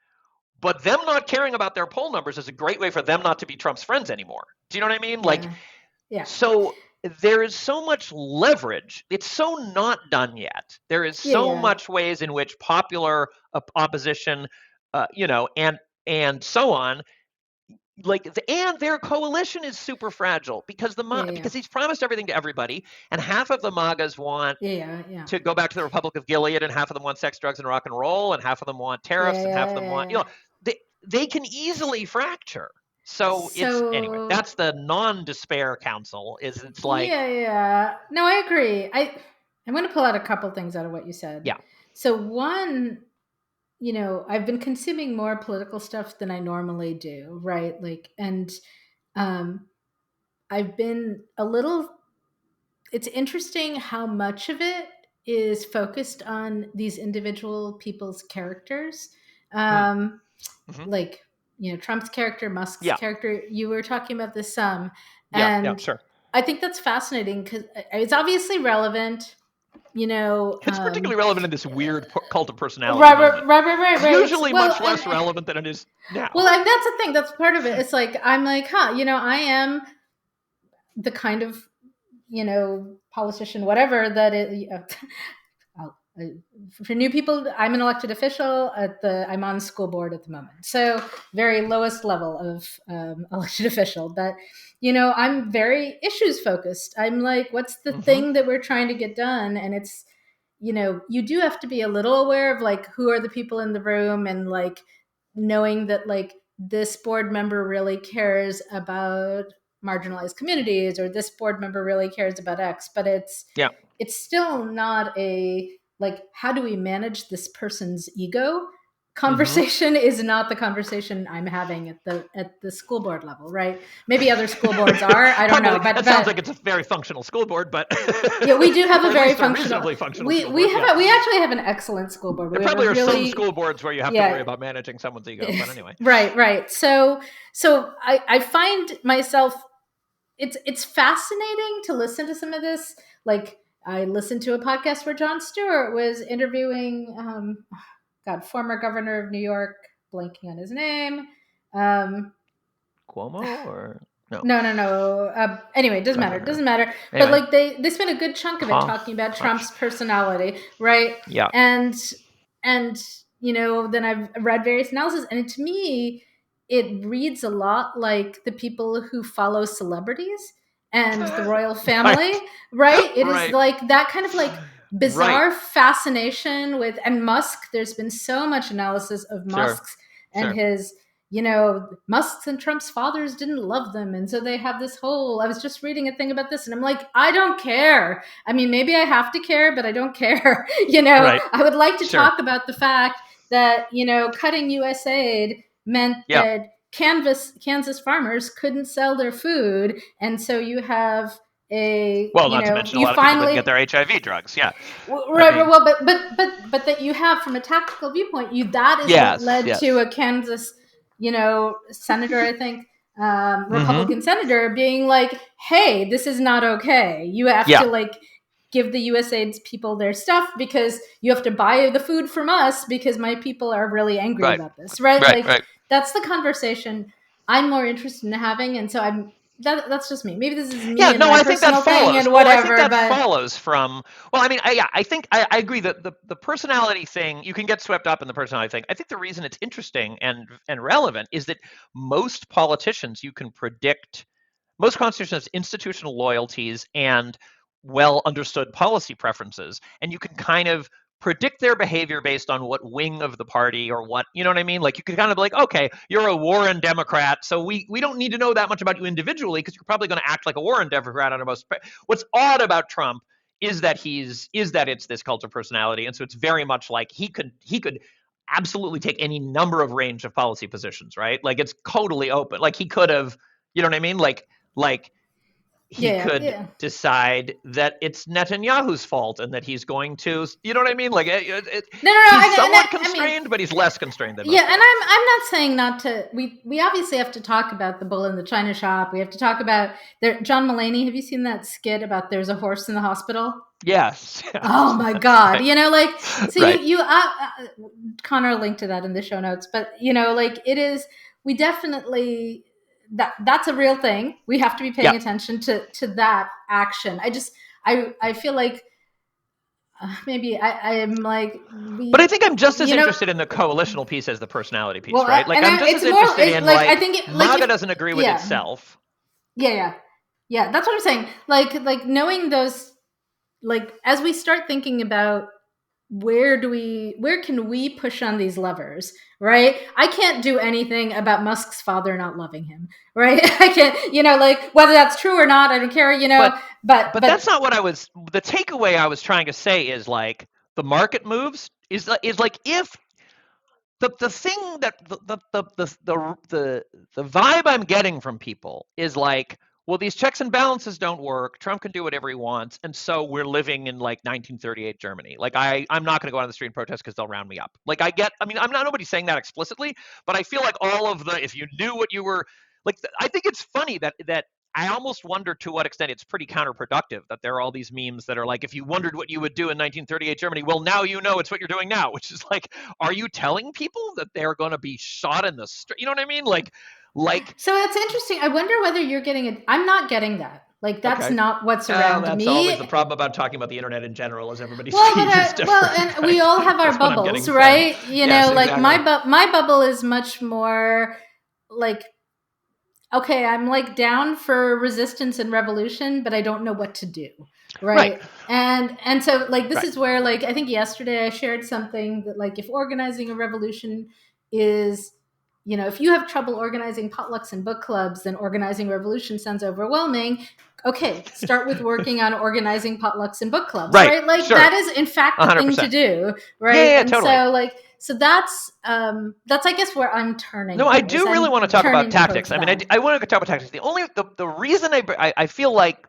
[SPEAKER 1] but them not caring about their poll numbers is a great way for them not to be Trump's friends anymore. Do you know what I mean?
[SPEAKER 2] Yeah.
[SPEAKER 1] So there is so much leverage. It's so not done yet. There is so much ways in which popular opposition, and so on, and their coalition is super fragile because because he's promised everything to everybody, and half of the MAGAs want to go back to the Republic of Gilead, and half of them want sex, drugs, and rock and roll, and half of them want tariffs, and half of them want they can easily fracture. So it's anyway. That's the non-despair council. It's like
[SPEAKER 2] No, I agree. I'm going to pull out a couple things out of what you said.
[SPEAKER 1] Yeah.
[SPEAKER 2] So one, I've been consuming more political stuff than I normally do, right? I've been it's interesting how much of it is focused on these individual people's characters. Trump's character, Musk's character. You were talking about this some. And
[SPEAKER 1] sure.
[SPEAKER 2] I think that's fascinating because it's obviously relevant.
[SPEAKER 1] It's particularly relevant in this weird cult of personality.
[SPEAKER 2] Right.
[SPEAKER 1] Usually much less relevant than it is now.
[SPEAKER 2] Well, and that's the thing. That's part of it. It's I'm like, I am the kind of, politician, whatever that it. For new people, I'm an elected official I'm on school board at the moment. So very lowest level of elected official, but I'm very issues focused. I'm like, what's the thing that we're trying to get done? And it's, you do have to be a little aware of who are the people in the room, and knowing that this board member really cares about marginalized communities, or this board member really cares about X, but it's still not a how do we manage this person's ego conversation is not the conversation I'm having at the school board level, right? Maybe other school boards are. I don't know. But
[SPEAKER 1] that sounds like it's a very functional school board, but
[SPEAKER 2] we do have a very
[SPEAKER 1] reasonably functional school board.
[SPEAKER 2] We actually have an excellent school board.
[SPEAKER 1] There probably are some school boards where you have to worry about managing someone's ego, but anyway.
[SPEAKER 2] Right. So I find myself, it's fascinating to listen to some of this. I listened to a podcast where Jon Stewart was interviewing, former governor of New York, blanking on his name.
[SPEAKER 1] Cuomo or no?
[SPEAKER 2] No. Anyway, it doesn't matter. It
[SPEAKER 1] Governor.
[SPEAKER 2] doesn't matter.
[SPEAKER 1] Anyway.
[SPEAKER 2] But like they spent a good chunk of it talking about Trump's personality, right?
[SPEAKER 1] Yeah.
[SPEAKER 2] And then I've read various analysis, and to me, it reads a lot like the people who follow celebrities and the royal family, right? It is like that kind of like bizarre fascination with, and Musk. There's been so much analysis of Musk's and his. Musk's and Trump's fathers didn't love them. And so they have this whole, I was just reading a thing about this and I'm like, I don't care. I mean, maybe I have to care, but I don't care. I would like to talk about the fact that, cutting U.S. aid meant that Kansas farmers couldn't sell their food. And so you have
[SPEAKER 1] not to mention a lot of people didn't get their HIV drugs. Yeah.
[SPEAKER 2] Right. Well, but that you have from a tactical viewpoint, that is what led to a Kansas senator, I think, Republican senator being like, hey, this is not okay. You have to like give the USAID's people their stuff because you have to buy the food from us because my people are really angry about this. Right. That's the conversation I'm more interested in having. And so that's just me. Maybe this is me and my personal thing and whatever.
[SPEAKER 1] I think that follows from. Well, I mean, I think I agree that the personality thing, you can get swept up in the personality thing. I think the reason it's interesting and relevant is that most politicians you can predict. Most constitutions have institutional loyalties and well understood policy preferences, and you can kind of predict their behavior based on what wing of the party or what, you know what I mean? Like you could kind of be like, okay, you're a Warren Democrat, so we don't need to know that much about you individually because you're probably going to act like a Warren Democrat on most. What's odd about Trump is that it's this cult of personality, and so it's very much like he could absolutely take any number of range of policy positions, right? Like it's totally open. Like he could have, you know what I mean? Like he could decide that it's Netanyahu's fault and that he's going to, you know what I mean? Like he's somewhat constrained, but he's less constrained than most.
[SPEAKER 2] And I'm not saying not to. We obviously have to talk about the bull in the china shop. We have to talk about John Mulaney. Have you seen that skit about there's a horse in the hospital?
[SPEAKER 1] Yes.
[SPEAKER 2] Oh my God! Connor linked to that in the show notes, but it is. We definitely. That's a real thing. We have to be paying attention to that action. I feel like maybe I am like.
[SPEAKER 1] But I think I'm just as interested in the coalitional piece as the personality piece, right? Like I'm just as interested in
[SPEAKER 2] I think
[SPEAKER 1] MAGA doesn't agree with itself.
[SPEAKER 2] Yeah. That's what I'm saying. Like knowing those, like as we start thinking about where can we push on these levers, right? I can't do anything about Musk's father not loving him, right? I can't, like whether that's true or not, I don't care, but
[SPEAKER 1] that's not what the takeaway I was trying to say is like the market moves is like if the thing that the vibe I'm getting from people is like, well, these checks and balances don't work. Trump can do whatever he wants. And so we're living in like 1938 Germany. Like I'm not going to go on the street and protest because they'll round me up. Like I'm not nobody saying that explicitly, but I feel like all of if you knew what you were like, I think it's funny that I almost wonder to what extent it's pretty counterproductive that there are all these memes that are like, if you wondered what you would do in 1938 Germany, well, now you know it's what you're doing now, which is like, are you telling people that they're going to be shot in the street? You know what I mean? Like,
[SPEAKER 2] so it's interesting. I wonder whether you're getting it. I'm not getting that. Like that's not what's around me.
[SPEAKER 1] That's always the problem about talking about the internet in general, is everybody's feed is different.
[SPEAKER 2] Well, and we all have our bubbles, right? Like my bubble is much more like, okay, I'm like down for resistance and revolution, but I don't know what to do, right? And so like this is where like I think yesterday I shared something that like if organizing a revolution is, if you have trouble organizing potlucks and book clubs, then organizing revolution sounds overwhelming. Okay, start with working on organizing potlucks and book clubs, right? Like that is in fact the 100%. Thing to do, right?
[SPEAKER 1] Yeah,
[SPEAKER 2] and
[SPEAKER 1] totally.
[SPEAKER 2] So that's I guess where I'm turning.
[SPEAKER 1] No, I do really want to talk about tactics. I mean, I want to talk about tactics. The reason I feel like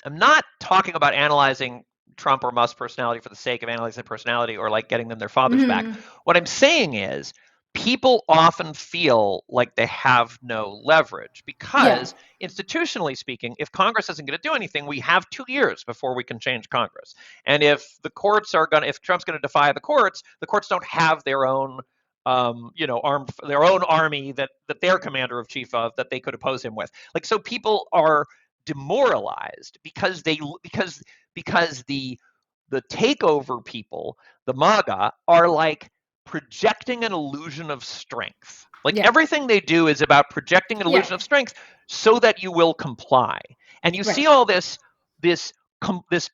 [SPEAKER 1] I'm not talking about analyzing Trump or Musk's personality for the sake of analyzing their personality or like getting them their fathers back. What I'm saying is people often feel like they have no leverage because institutionally speaking, if Congress isn't going to do anything, we have 2 years before we can change Congress. And if the courts if Trump's going to defy the courts don't have their own their own army that they're commander of chief of that they could oppose him with. Like, so people are demoralized because the takeover people, the MAGA, are like projecting an illusion of strength. Like
[SPEAKER 2] Yeah.
[SPEAKER 1] everything they do is about projecting an illusion
[SPEAKER 2] Yeah.
[SPEAKER 1] of strength so that you will comply. And you see
[SPEAKER 2] Right.
[SPEAKER 1] all this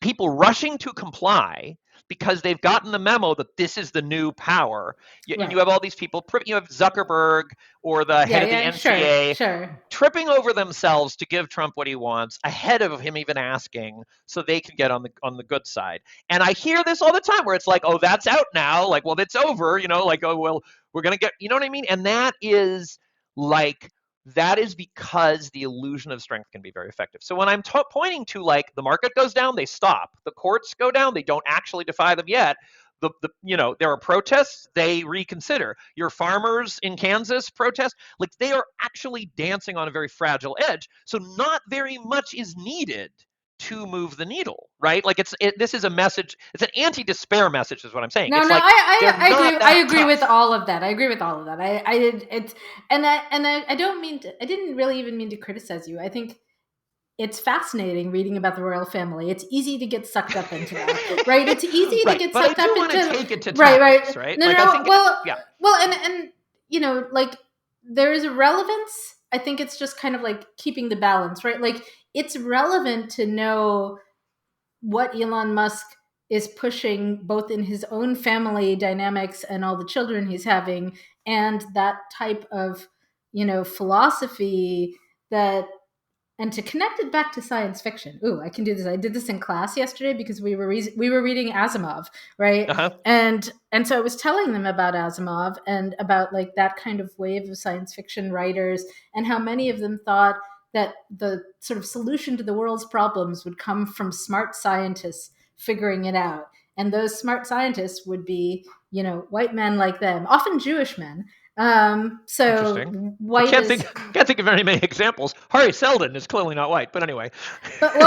[SPEAKER 1] people rushing to comply because they've gotten the memo that this is the new power. And
[SPEAKER 2] Right.
[SPEAKER 1] you have all these people, you have Zuckerberg or the head of the NCA
[SPEAKER 2] Sure.
[SPEAKER 1] tripping over themselves to give Trump what he wants ahead of him even asking, so they can get on the good side. And I hear this all the time where it's like, oh, that's out now. Like, well, it's over, like, oh, well, we're going to get, you know what I mean? And that is because the illusion of strength can be very effective. So when I'm pointing to like the market goes down, they stop. The courts go down, they don't actually defy them yet. There are protests, they reconsider. Your farmers in Kansas protest, like they are actually dancing on a very fragile edge. So not very much is needed to move the needle, right? Like this is a message. It's an anti-despair message, is what I'm saying.
[SPEAKER 2] No,
[SPEAKER 1] it's
[SPEAKER 2] no,
[SPEAKER 1] like
[SPEAKER 2] I agree
[SPEAKER 1] tough.
[SPEAKER 2] with all of that. I agree with all of that. I don't mean to, I didn't really even mean to criticize you. I think it's fascinating reading about the royal family. It's easy to get sucked up into that, right? It's easy
[SPEAKER 1] right,
[SPEAKER 2] to get
[SPEAKER 1] but
[SPEAKER 2] sucked
[SPEAKER 1] I do
[SPEAKER 2] up
[SPEAKER 1] want
[SPEAKER 2] into
[SPEAKER 1] to take it to
[SPEAKER 2] right.
[SPEAKER 1] tactics, right?
[SPEAKER 2] No,
[SPEAKER 1] like,
[SPEAKER 2] no,
[SPEAKER 1] I think, yeah.
[SPEAKER 2] Well, and like there is a relevance. I think it's just kind of like keeping the balance, right? Like it's relevant to know what Elon Musk is pushing both in his own family dynamics and all the children he's having, and that type of philosophy that, and to connect it back to science fiction. Ooh, I can do this. I did this in class yesterday because we were reading Asimov, right?
[SPEAKER 1] Uh-huh.
[SPEAKER 2] And so I was telling them about Asimov and about like that kind of wave of science fiction writers and how many of them thought that the sort of solution to the world's problems would come from smart scientists figuring it out. And those smart scientists would be, white men like them, often Jewish men. So white
[SPEAKER 1] can't think of very many examples. Hari Seldon is clearly not white, but anyway.
[SPEAKER 2] but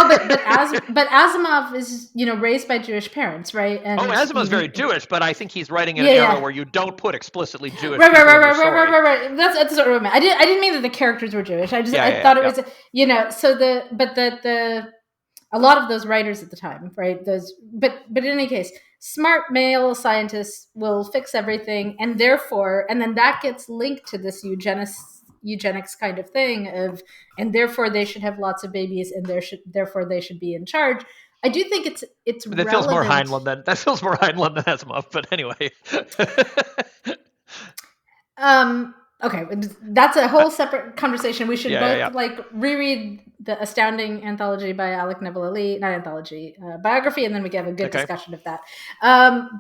[SPEAKER 2] Asimov is raised by Jewish parents, right? And
[SPEAKER 1] Asimov's very Jewish, but I think he's writing in an era where you don't put explicitly Jewish
[SPEAKER 2] right. That's what I meant. I didn't mean that the characters were Jewish. I thought it was so a lot of those writers at the time, right? But in any case, smart male scientists will fix everything, and then that gets linked to this eugenics kind of thing and therefore they should have lots of babies, and therefore they should be in charge. I do think it's
[SPEAKER 1] that feels more Heinlein than Asimov, but anyway.
[SPEAKER 2] Okay, that's a whole separate conversation. We should both reread the astounding anthology by Alec Neville-Lee, not anthology, biography, and then we can have a good discussion of that.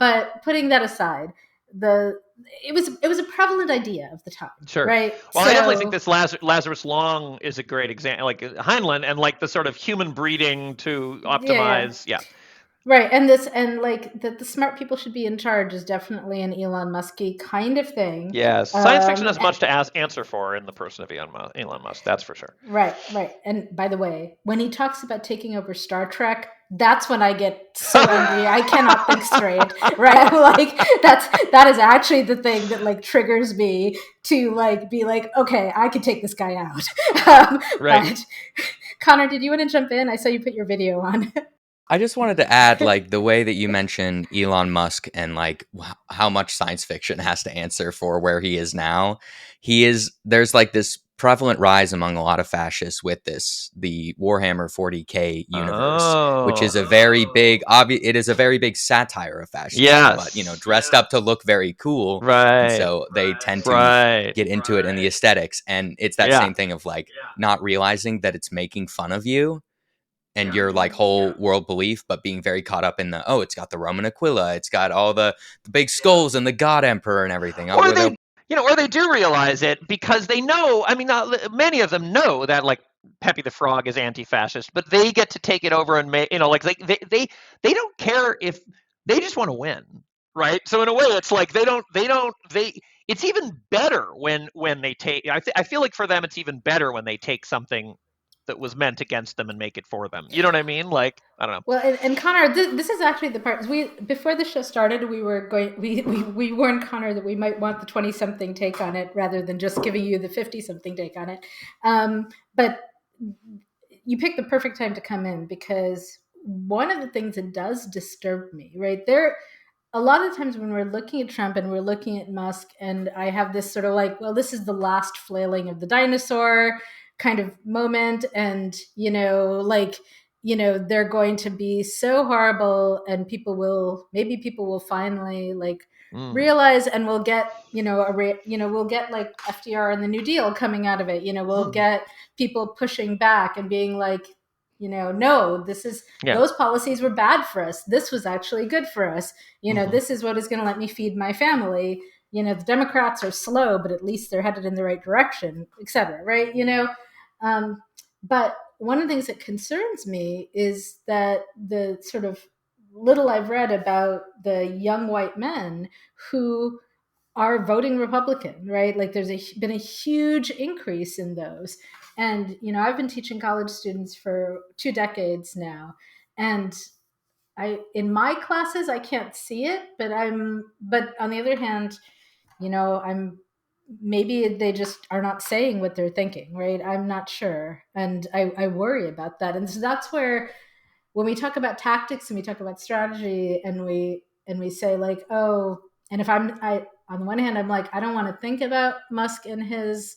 [SPEAKER 2] But putting that aside, it was a prevalent idea of the time,
[SPEAKER 1] sure,
[SPEAKER 2] right?
[SPEAKER 1] Well, I definitely think this Lazarus Long is a great example, like Heinlein, and like the sort of human breeding to optimize,
[SPEAKER 2] Right, and that the smart people should be in charge is definitely an Elon Musky kind of thing.
[SPEAKER 1] Yes, science fiction has much to answer for in the person of Elon Musk. That's for sure.
[SPEAKER 2] Right. And by the way, when he talks about taking over Star Trek, that's when I get so angry. I cannot think straight. Right? Like that is actually the thing that like triggers me to like be like, okay, I could take this guy out.
[SPEAKER 1] Right.
[SPEAKER 2] But, Connor, did you want to jump in? I saw you put your video on.
[SPEAKER 3] I just wanted to add, like, the way that you mentioned Elon Musk and like how much science fiction has to answer for where he is now. There's like this prevalent rise among a lot of fascists with the Warhammer 40K universe, which is a very big, it is a very big satire of fascism, but dressed up to look very cool.
[SPEAKER 1] Right.
[SPEAKER 3] And so they tend to get into it in the aesthetics. And it's that same thing of like not realizing that it's making fun of you and your like whole world belief, but being very caught up in it's got the Roman Aquila, it's got all the big skulls and the God Emperor and everything.
[SPEAKER 1] Or they do realize it because they know. I mean, many of them know that like Pepe the Frog is anti-fascist, but they get to take it over and make like they don't care if they just want to win, right? So in a way, it's like it's even better when they take. I feel like for them, it's even better when they take something that was meant against them and make it for them. You know what I mean? Like, I don't know.
[SPEAKER 2] Well, and Connor, this is actually the part. Before the show started, we warned Connor that we might want the 20-something take on it rather than just giving you the 50-something take on it. But you picked the perfect time to come in, because one of the things that does disturb me, right there, a lot of times when we're looking at Trump and we're looking at Musk, and I have this sort of like, well, this is the last flailing of the dinosaur kind of moment, and they're going to be so horrible, and people will finally like realize, and we'll get we'll get like FDR and the New Deal coming out of it. We'll get people pushing back and being like, no, those policies were bad for us. This was actually good for us. This is what is going to let me feed my family. The Democrats are slow, but at least they're headed in the right direction, et cetera. Right. But one of the things that concerns me is that the sort of little I've read about the young white men who are voting Republican, right? Like there's been a huge increase in those. And, I've been teaching college students for 2 decades now. And in my classes, I can't see it, but on the other hand, maybe they just are not saying what they're thinking, right? I'm not sure. And I worry about that. And so that's where, when we talk about tactics and we talk about strategy, and we say like, oh, and if on the one hand, I'm like, I don't want to think about Musk and his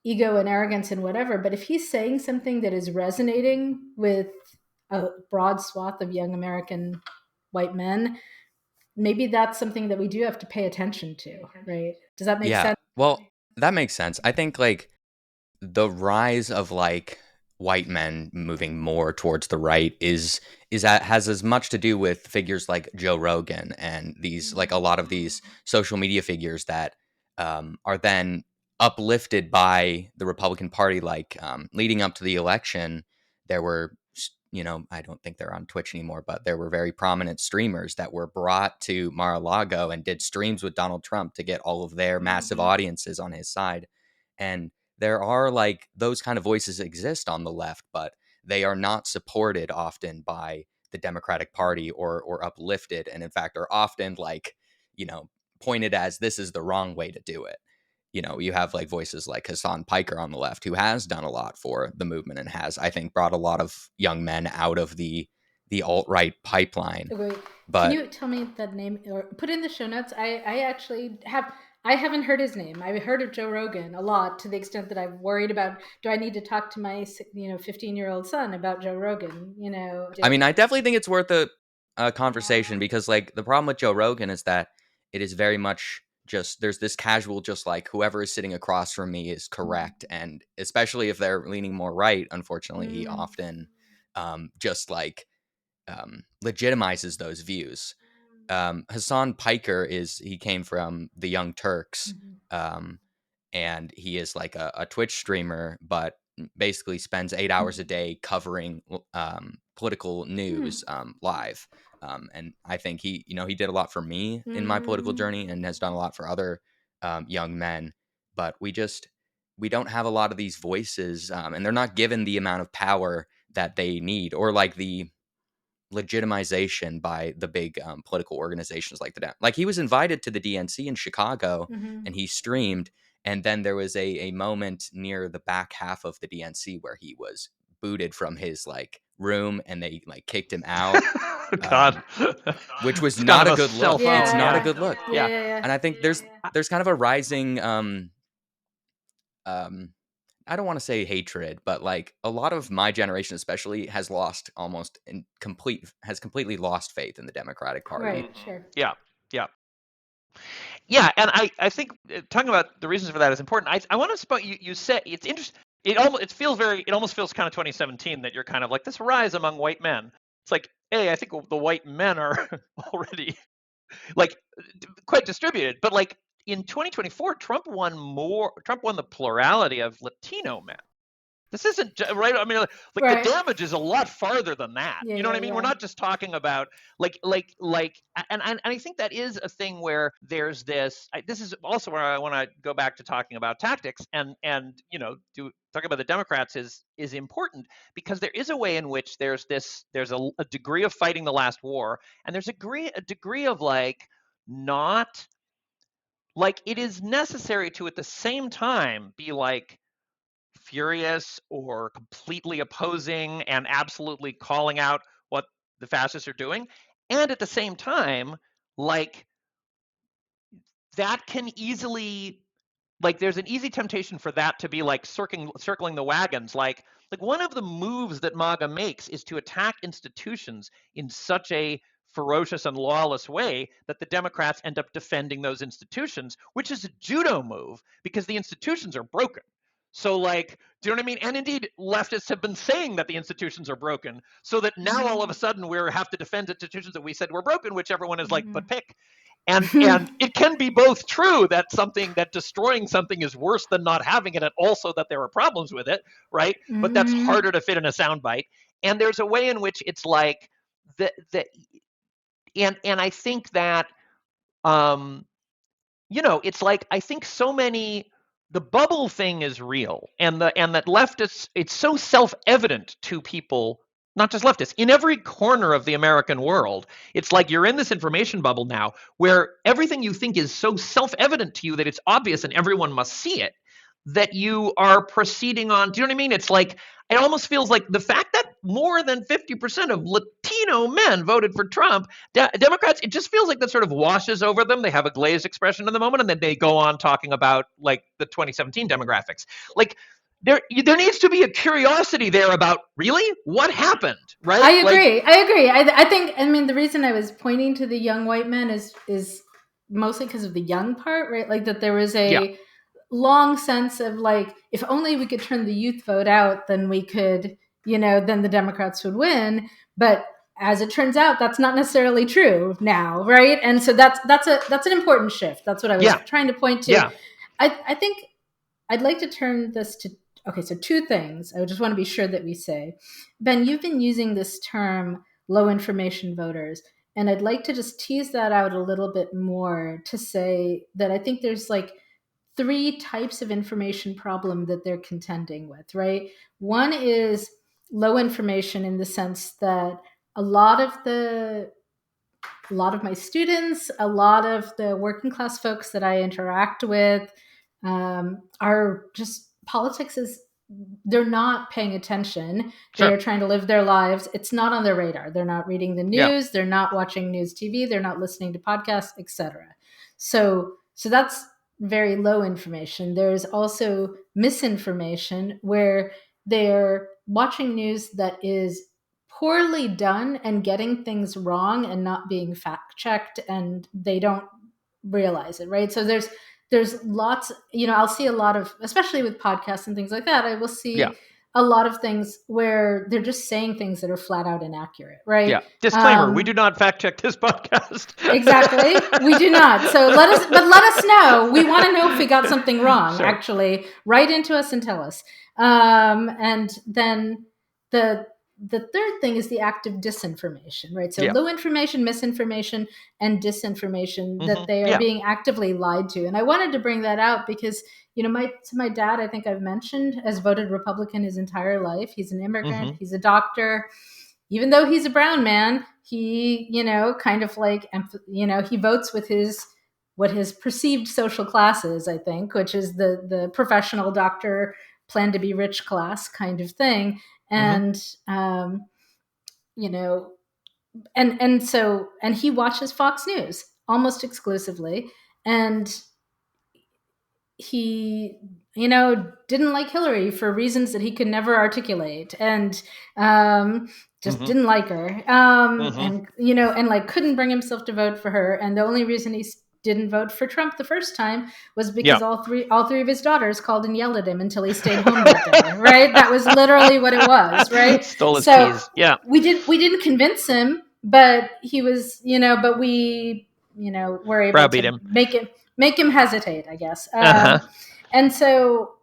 [SPEAKER 2] ego and arrogance and whatever, but if he's saying something that is resonating with a broad swath of young American white men, maybe that's something that we do have to pay attention to, right? Does that make sense?
[SPEAKER 3] Well, that makes sense. I think like the rise of like white men moving more towards the right is that has as much to do with figures like Joe Rogan and these, like a lot of these social media figures that are then uplifted by the Republican Party. Like leading up to the election, there were, I don't think they're on Twitch anymore, but there were very prominent streamers that were brought to Mar-a-Lago and did streams with Donald Trump to get all of their massive audiences on his side. And there are like those kind of voices exist on the left, but they are not supported often by the Democratic Party or uplifted, and in fact are often like, pointed as this is the wrong way to do it. You have like voices like Hassan Piker on the left, who has done a lot for the movement and has, I think, brought a lot of young men out of the alt-right pipeline.
[SPEAKER 2] Okay.
[SPEAKER 3] But
[SPEAKER 2] can you tell me that name or put in the show notes? I haven't heard his name. I've heard of Joe Rogan a lot, to the extent that I've worried about, do I need to talk to my 15-year-old son about Joe Rogan?
[SPEAKER 3] I mean, I definitely think it's worth a conversation, because like the problem with Joe Rogan is that it is very much just, there's this casual, just like whoever is sitting across from me is correct. And especially if they're leaning more right, unfortunately, he often just like legitimizes those views. Hassan Piker he came from the Young Turks, and he is like a Twitch streamer, but basically spends 8 hours a day covering political news live. And I think he did a lot for me in my political journey, and has done a lot for other young men. But we don't have a lot of these voices, and they're not given the amount of power that they need, or like the legitimization by the big political organizations like like he was invited to the DNC in Chicago, and he streamed, and then there was a moment near the back half of the DNC where he was booted from his like room, and they like kicked him out.
[SPEAKER 1] God,
[SPEAKER 3] which was not a good look.
[SPEAKER 2] Yeah,
[SPEAKER 3] it's not a good look.
[SPEAKER 2] Yeah.
[SPEAKER 3] And I think there's kind of a rising I don't want to say hatred, but like a lot of my generation especially has completely lost faith in the Democratic Party.
[SPEAKER 2] Right, sure.
[SPEAKER 1] Yeah. And I think talking about the reasons for that is important. I want to spot you said it's interesting. It almost feels kind of 2017, that you're kind of like this rise among white men. It's like, hey, I think the white men are already like quite distributed, but like in 2024, Trump won the plurality of Latino men. This isn't right. I mean, like
[SPEAKER 2] Right.
[SPEAKER 1] the damage is a lot farther than that.
[SPEAKER 2] Yeah,
[SPEAKER 1] You know what I
[SPEAKER 2] yeah,
[SPEAKER 1] mean?
[SPEAKER 2] yeah.
[SPEAKER 1] We're not just talking about and I think that is a thing where there's this. This is also where I want to go back to talking about tactics and talking about the Democrats is important because there is a way in which there's a degree of fighting the last war, and there's a degree of like not like it is necessary to at the same time be like furious or completely opposing and absolutely calling out what the fascists are doing. And at the same time, like that can easily like there's an easy temptation for that to be like circling the wagons. Like one of the moves that MAGA makes is to attack institutions in such a ferocious and lawless way that the Democrats end up defending those institutions, which is a judo move because the institutions are broken. So like, do you know what I mean? And indeed, leftists have been saying that the institutions are broken, so that now all of a sudden we have to defend institutions that we said were broken, which everyone is like, but pick. And it can be both true that destroying something is worse than not having it, and also that there are problems with it, right? But that's harder to fit in a soundbite. And there's a way in which it's like and I think that it's like I think so many the bubble thing is real, and that leftists, it's so self-evident to people, not just leftists, in every corner of the American world. It's like you're in this information bubble now where everything you think is so self-evident to you that it's obvious and everyone must see it, that you are proceeding on. Do you know what I mean? It's like it almost feels like the fact that more than 50% of Latino men voted for Trump, Democrats, it just feels like that sort of washes over them. They have a glazed expression in the moment, and then they go on talking about like the 2017 demographics. Like there needs to be a curiosity there about really what happened, right?
[SPEAKER 2] I agree. I think, I mean, the reason I was pointing to the young white men is mostly because of the young part, right? Like that there was a long sense of like, if only we could turn the youth vote out, then we could, then the Democrats would win. But as it turns out, that's not necessarily true now, right? And so that's an important shift. That's what I was trying to point to.
[SPEAKER 1] Yeah.
[SPEAKER 2] I think I'd like to turn this to, okay, so two things I just want to be sure that we say. Ben, you've been using this term low information voters, and I'd like to just tease that out a little bit more to say that I think there's like three types of information problem that they're contending with, right? One is low information in the sense that a lot of my students, a lot of the working class folks that I interact with are just, politics is, they're not paying attention.
[SPEAKER 1] Sure.
[SPEAKER 2] They're trying to live their lives. It's not on their radar. They're not reading the news.
[SPEAKER 1] Yeah.
[SPEAKER 2] They're not watching news TV. They're not listening to podcasts, etc. So that's very low information. There's also misinformation where they're watching news that is poorly done and getting things wrong and not being fact checked, and they don't realize it, right? So there's lots, I'll see a lot of, especially with podcasts and things like that, I will see a lot of things where they're just saying things that are flat out inaccurate, right?
[SPEAKER 1] Yeah. Disclaimer, we do not fact check this podcast.
[SPEAKER 2] Exactly. We do not. So let us know. We want to know if we got something wrong, sure. Actually. Write into us and tell us. And then the third thing is the active disinformation, right? So low information, misinformation, and disinformation that they are being actively lied to. And I wanted to bring that out because, my dad, I think I've mentioned, has voted Republican his entire life. He's an immigrant. He's a doctor. Even though he's a brown man, he, kind of like, he votes with what his perceived social class is, I think, which is the professional doctor, plan to be rich class kind of thing. And, and he watches Fox News almost exclusively. And he, didn't like Hillary for reasons that he could never articulate, and just didn't like her, and and like couldn't bring himself to vote for her. And the only reason he didn't vote for Trump the first time was because all three of his daughters called and yelled at him until he stayed home that day. Right? That was literally what it was. Right?
[SPEAKER 1] Stole his keys. Yeah.
[SPEAKER 2] We didn't convince him, but he was, but we, were able
[SPEAKER 1] browbeat
[SPEAKER 2] to
[SPEAKER 1] him.
[SPEAKER 2] make him hesitate, I guess. And so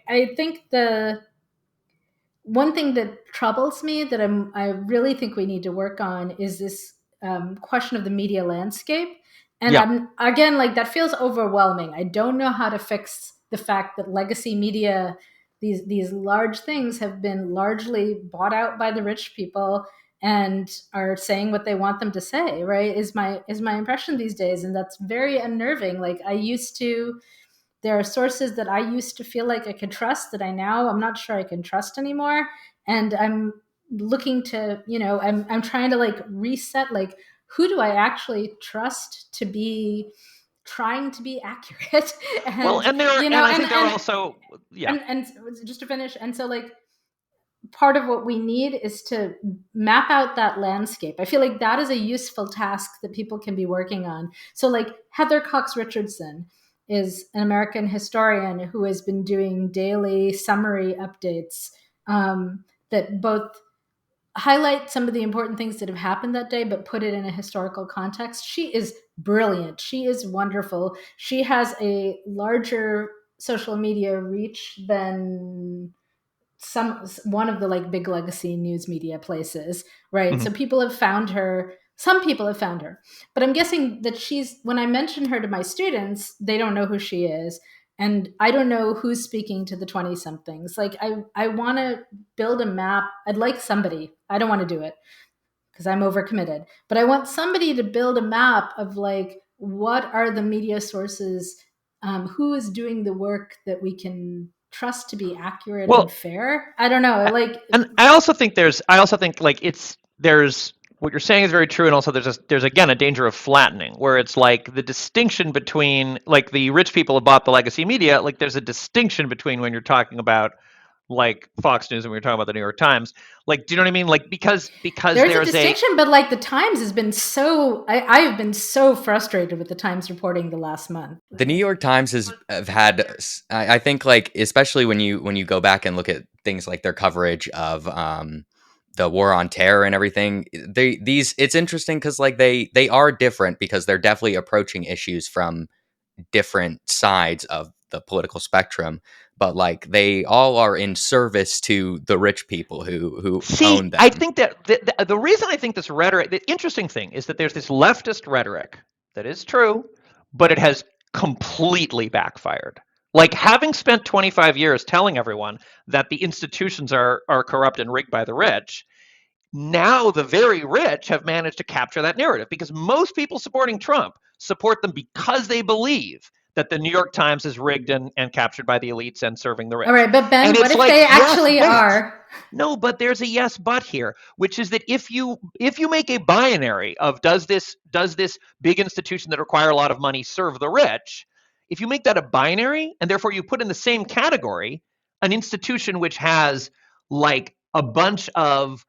[SPEAKER 2] I think the one thing that troubles me that I really think we need to work on is this question of the media landscape. And I'm again, like, that feels overwhelming. I don't know how to fix the fact that legacy media, these large things, have been largely bought out by the rich people and are saying what they want them to say, right? Is my impression these days. And that's very unnerving. Like, there are sources that I used to feel like I could trust that I'm not sure I can trust anymore. And I'm looking to, I'm trying to like reset, like, who do I actually trust to be trying to be accurate? And,
[SPEAKER 1] I think there are also,
[SPEAKER 2] and just to finish. And so, like, part of what we need is to map out that landscape. I feel like that is a useful task that people can be working on. So, like, Heather Cox Richardson is an American historian who has been doing daily summary updates that both highlight some of the important things that have happened that day, but put it in a historical context. She is brilliant. She is wonderful. She has a larger social media reach than one of the like big legacy news media places, right?
[SPEAKER 1] Mm-hmm.
[SPEAKER 2] So people have found her. Some people have found her, but I'm guessing that when I mention her to my students, they don't know who she is. And I don't know who's speaking to the 20 somethings. Like, I want to build a map. I'd like somebody, I don't want to do it because I'm overcommitted, but I want somebody to build a map of, like, what are the media sources, who is doing the work that we can trust to be accurate and fair. I don't know.
[SPEAKER 1] And I also think like there's what you're saying is very true, and also there's again a danger of flattening, where it's like the distinction between, like, the rich people have bought the legacy media. Like, there's a distinction between when you're talking about, like, Fox News and when you're talking about the New York Times. Like, do you know what I mean? Like, because
[SPEAKER 2] there's a distinction, but like the Times has been I have been so frustrated with the Times reporting the last month.
[SPEAKER 3] The New York Times have had, I think, like, especially when you go back and look at things like their coverage of the war on terror and everything. It's interesting because, like, they are different because they're definitely approaching issues from different sides of the political spectrum, but, like, they all are in service to the rich people who own them.
[SPEAKER 1] I think that the reason I think this rhetoric, the interesting thing is that there's this leftist rhetoric that is true, but it has completely backfired. Like, having spent 25 years telling everyone that the institutions are corrupt and rigged by the rich, now the very rich have managed to capture that narrative, because most people supporting Trump support them because they believe that the New York Times is rigged and captured by the elites and serving the rich.
[SPEAKER 2] All right, but Ben, what if they actually are?
[SPEAKER 1] No, but there's a yes but here, which is that if you make a binary of does this big institution that require a lot of money serve the rich, if you make that a binary, and therefore you put in the same category an institution which has, like, a bunch of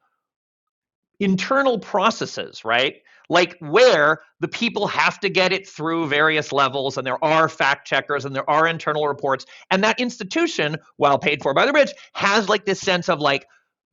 [SPEAKER 1] internal processes, right? Like, where the people have to get it through various levels, and there are fact checkers and there are internal reports, and that institution, while paid for by the rich, has, like, this sense of, like,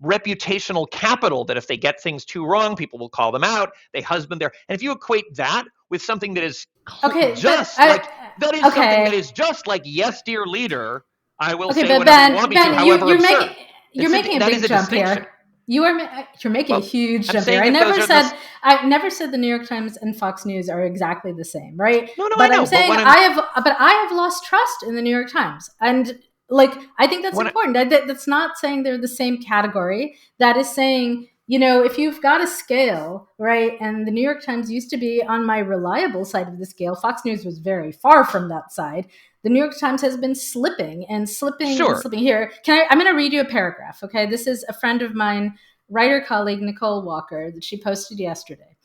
[SPEAKER 1] reputational capital that if they get things too wrong, people will call them out. They husband their, and if you equate that with something that is something that is just like, yes, dear leader, I will say whatever you want me to, however absurd.
[SPEAKER 2] You're making a big jump here. You're making a huge jump here. I never said the New York Times and Fox News are exactly the same, right?
[SPEAKER 1] No,
[SPEAKER 2] but
[SPEAKER 1] I know.
[SPEAKER 2] I'm saying I have lost trust in the New York Times, and, like, I think that's important. That's not saying they're the same category. That is saying, if you've got a scale, right, and the New York Times used to be on my reliable side of the scale, Fox News was very far from that side. The New York Times has been slipping and slipping and slipping here. I'm going to read you a paragraph, okay? This is a friend of mine, writer colleague Nicole Walker, that she posted yesterday.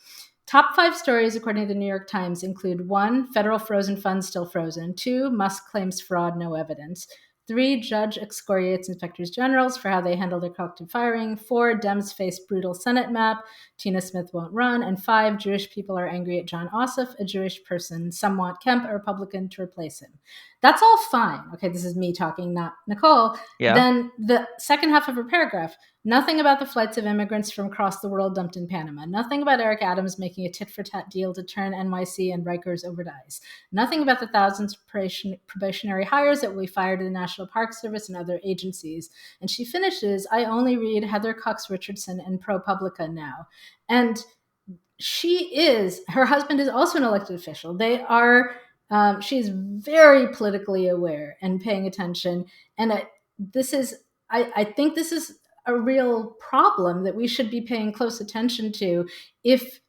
[SPEAKER 2] Top 5 stories, according to the New York Times, include 1, federal frozen funds still frozen. 2, Musk claims fraud, no evidence. 3, judge excoriates inspectors generals for how they handle their collective firing. 4, Dems face brutal Senate map. Tina Smith won't run. And 5, Jewish people are angry at John Ossoff, a Jewish person. Some want Kemp, a Republican, to replace him. that's all fine. Okay, this is me talking, not Nicole.
[SPEAKER 1] Yeah.
[SPEAKER 2] Then the second half of her paragraph, nothing about the flights of immigrants from across the world dumped in Panama. Nothing about Eric Adams making a tit-for-tat deal to turn NYC and Rikers over to ICE. Nothing about the thousands of probationary hires that we fired in the National Park Service and other agencies. And she finishes, I only read Heather Cox Richardson and ProPublica now. And her husband is also an elected official. They are, she's very politically aware and paying attention. And I think this is a real problem that we should be paying close attention to if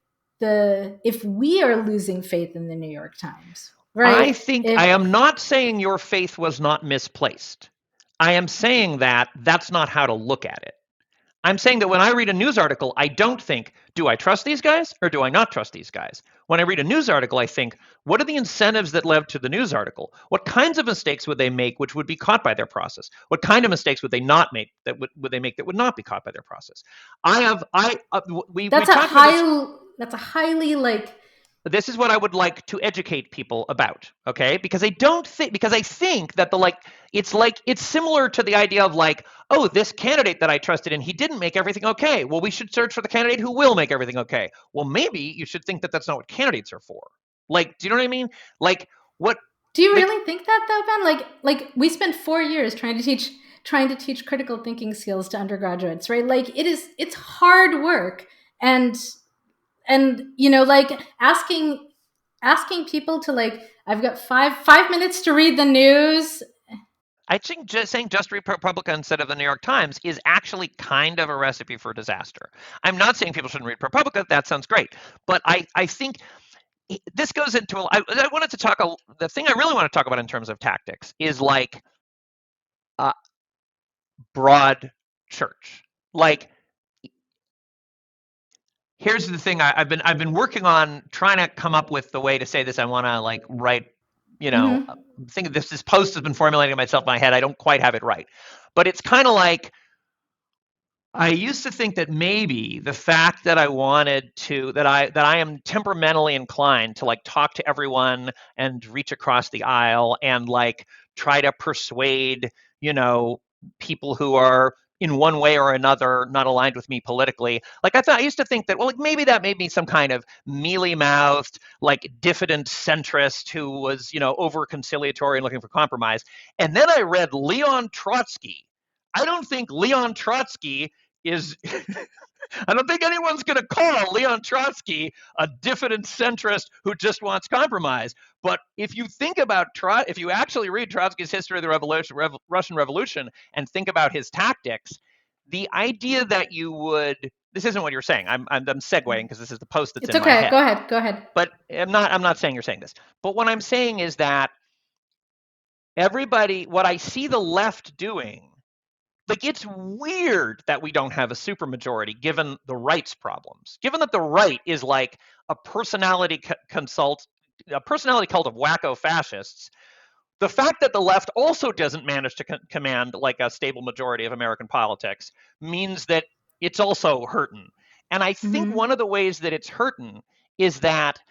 [SPEAKER 2] we are losing faith in the New York Times. Right?
[SPEAKER 1] I am not saying your faith was not misplaced. I am saying that that's not how to look at it. I'm saying that when I read a news article, I don't think, do I trust these guys or do I not trust these guys? When I read a news article, I think, what are the incentives that led to the news article? What kinds of mistakes would they make which would be caught by their process? What kind of mistakes would they not make that would they make that would not be caught by their process?
[SPEAKER 2] That's a highly like.
[SPEAKER 1] This is what I would like to educate people about, okay? Because I think that it's similar to the idea of like, oh, this candidate that I trusted in, he didn't make everything okay. Well, we should search for the candidate who will make everything okay. Well, maybe you should think that that's not what candidates are for. Like, do you know what I mean? Like, what?
[SPEAKER 2] Do you really think that though, Ben? Like we spent 4 years trying to teach critical thinking skills to undergraduates, right? Like it's hard work and like asking people to like, I've got five minutes to read the news.
[SPEAKER 1] I think saying just read ProPublica instead of the New York Times is actually kind of a recipe for disaster. I'm not saying people shouldn't read ProPublica. That sounds great. But I think this goes into, I wanted to talk, the thing I really want to talk about in terms of tactics is like broad church. Like, here's the thing I've been working on trying to come up with the way to say this. I want to like write, think this post has been formulating myself in my head. I don't quite have it right, but it's kind of like, I used to think that maybe the fact that I am temperamentally inclined to like talk to everyone and reach across the aisle and like try to persuade, people who are in one way or another not aligned with me politically. Like I used to think that, well, like maybe that made me some kind of mealy-mouthed, like diffident centrist who was, over conciliatory and looking for compromise. And then I read Leon Trotsky. I don't think Leon Trotsky is I don't think anyone's going to call Leon Trotsky a diffident centrist who just wants compromise. But if you think about if you actually read Trotsky's History of the Russian Revolution and think about his tactics, the idea that you would, this isn't what you're saying. I'm segueing because this is the post that's in my head.
[SPEAKER 2] Go ahead.
[SPEAKER 1] But I'm not saying you're saying this. But what I'm saying is that what I see the left doing, like, it's weird that we don't have a supermajority given the right's problems. Given that the right is like a personality cult of wacko fascists, the fact that the left also doesn't manage to command like a stable majority of American politics means that it's also hurting. And I think one of the ways that it's hurting is this,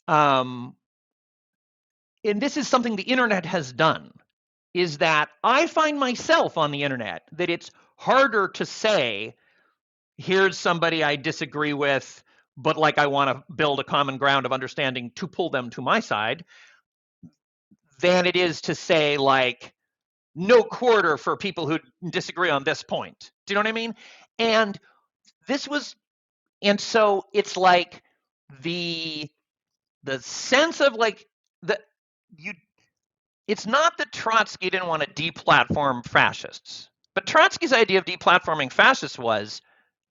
[SPEAKER 1] and this is something the internet has done, is that I find myself on the internet that it's harder to say, here's somebody I disagree with, but like I want to build a common ground of understanding to pull them to my side, than it is to say like, no quarter for people who disagree on this point. Do you know what I mean? And so it's like the sense of like, it's not that Trotsky didn't want to deplatform fascists, but Trotsky's idea of deplatforming fascists was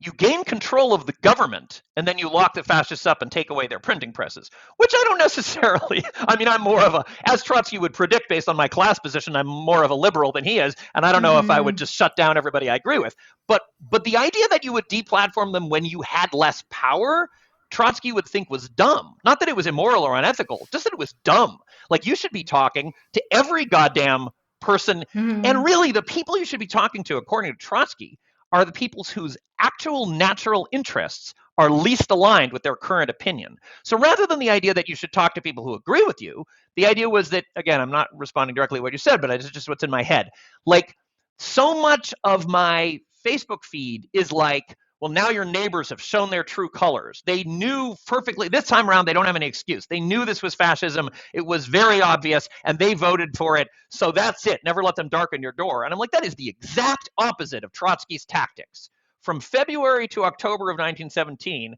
[SPEAKER 1] you gain control of the government and then you lock the fascists up and take away their printing presses, which I don't necessarily, I'm more of as Trotsky would predict based on my class position, I'm more of a liberal than he is, and I don't know if I would just shut down everybody I agree with. But the idea that you would deplatform them when you had less power, Trotsky would think was dumb. Not that it was immoral or unethical, just that it was dumb. Like, you should be talking to every goddamn person. And really, the people you should be talking to, according to Trotsky, are the people whose actual natural interests are least aligned with their current opinion. So rather than the idea that you should talk to people who agree with you, the idea was that, again, I'm not responding directly to what you said, but it's just what's in my head. Like, so much of my Facebook feed is like, well, now your neighbors have shown their true colors. They knew perfectly. This time around, they don't have any excuse. They knew this was fascism. It was very obvious, and they voted for it. So that's it. Never let them darken your door. And I'm like, that is the exact opposite of Trotsky's tactics. From February to October of 1917,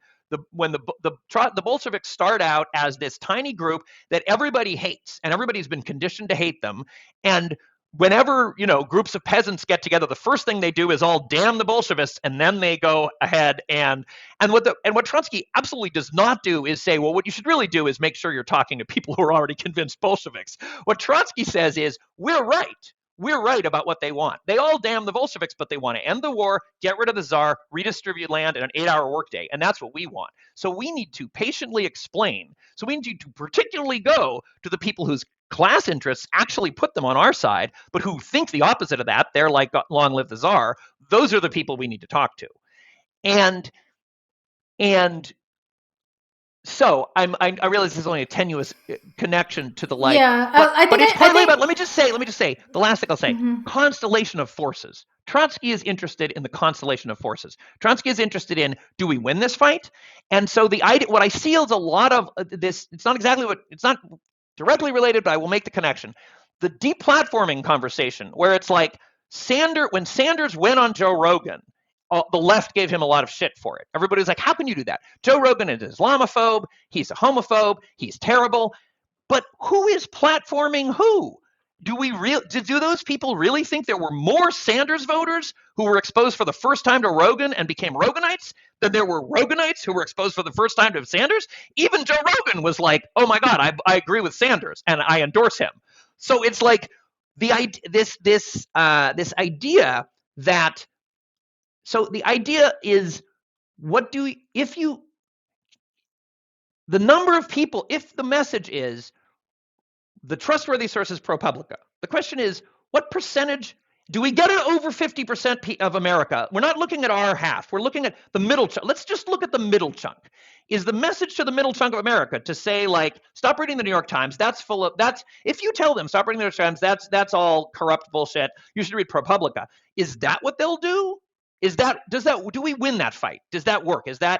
[SPEAKER 1] when the Bolsheviks start out as this tiny group that everybody hates, and everybody's been conditioned to hate them, and whenever groups of peasants get together, the first thing they do is all damn the Bolshevists, and then they go ahead and what Trotsky absolutely does not do is say, well, what you should really do is make sure you're talking to people who are already convinced Bolsheviks. What Trotsky says is, we're right. We're right about what they want. They all damn the Bolsheviks, but they want to end the war, get rid of the Tsar, redistribute land in an 8-hour workday, and that's what we want. So we need to patiently explain. So we need to particularly go to the people whose class interests actually put them on our side, but who think the opposite of that. They're like, long live the Tsar. Those are the people we need to talk to. And so I realize this is only a tenuous connection to the like,
[SPEAKER 2] Yeah,
[SPEAKER 1] but it's partly about. Let me just say the last thing I'll say.
[SPEAKER 2] Mm-hmm.
[SPEAKER 1] Constellation of forces. Trotsky is interested in the constellation of forces. Trotsky is interested in, do we win this fight? And so the idea, what I see is a lot of this. It's not directly related, but I will make the connection. The deplatforming conversation, where it's like when Sanders went on Joe Rogan, the left gave him a lot of shit for it. Everybody was like, how can you do that? Joe Rogan is Islamophobe. He's a homophobe. He's terrible. But who is platforming who? Do those people really think there were more Sanders voters who were exposed for the first time to Rogan and became Roganites than there were Roganites who were exposed for the first time to Sanders? Even Joe Rogan was like, oh my God, I agree with Sanders and I endorse him. So it's like this idea that. So the idea is, the number of people, if the message is the trustworthy source is ProPublica, the question is, what percentage do we get? It over 50% of America. We're not looking at our half. We're looking at the middle chunk. Let's just look at the middle chunk. Is the message to the middle chunk of America to say, like, stop reading the New York Times? If you tell them stop reading the New York Times, that's all corrupt bullshit. You should read ProPublica. Is that what they'll do? Do we win that fight? Does that work?
[SPEAKER 2] So can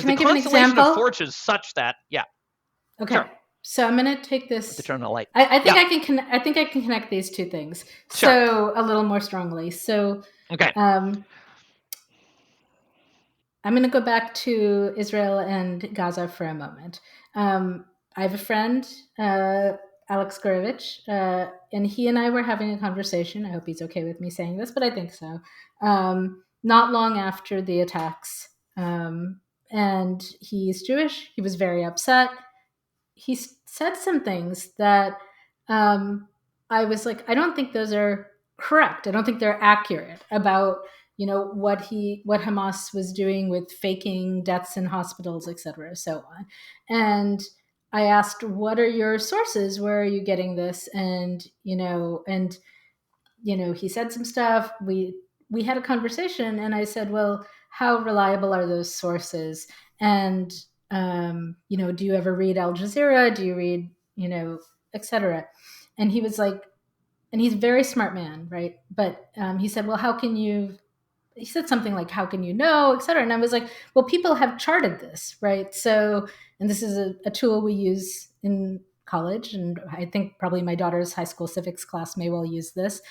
[SPEAKER 2] I give an
[SPEAKER 1] constellation
[SPEAKER 2] example?
[SPEAKER 1] of fortunes such that, yeah.
[SPEAKER 2] Okay.
[SPEAKER 1] Sure.
[SPEAKER 2] So I'm going to take this.
[SPEAKER 1] To turn the light.
[SPEAKER 2] I think I can connect these two things.
[SPEAKER 1] Sure.
[SPEAKER 2] So a little more strongly. So
[SPEAKER 1] okay.
[SPEAKER 2] I'm going to go back to Israel and Gaza for a moment. I have a friend, Alex Gurevich, and he and I were having a conversation. I hope he's okay with me saying this, but I think so. Not long after the attacks. And he's Jewish. He was very upset. He said some things that I was like, I don't think those are correct. I don't think they're accurate about what Hamas was doing with faking deaths in hospitals, et cetera, so on. And I asked, what are your sources? Where are you getting this? And he said some stuff. We had a conversation, and I said, well, how reliable are those sources? And do you ever read Al Jazeera? Do you read, et cetera? And he was like, and he's a very smart man, right? But he said, well, he said something like, how can you know, et cetera. And I was like, well, people have charted this, right? So, and this is a tool we use in college. And I think probably my daughter's high school civics class may well use this.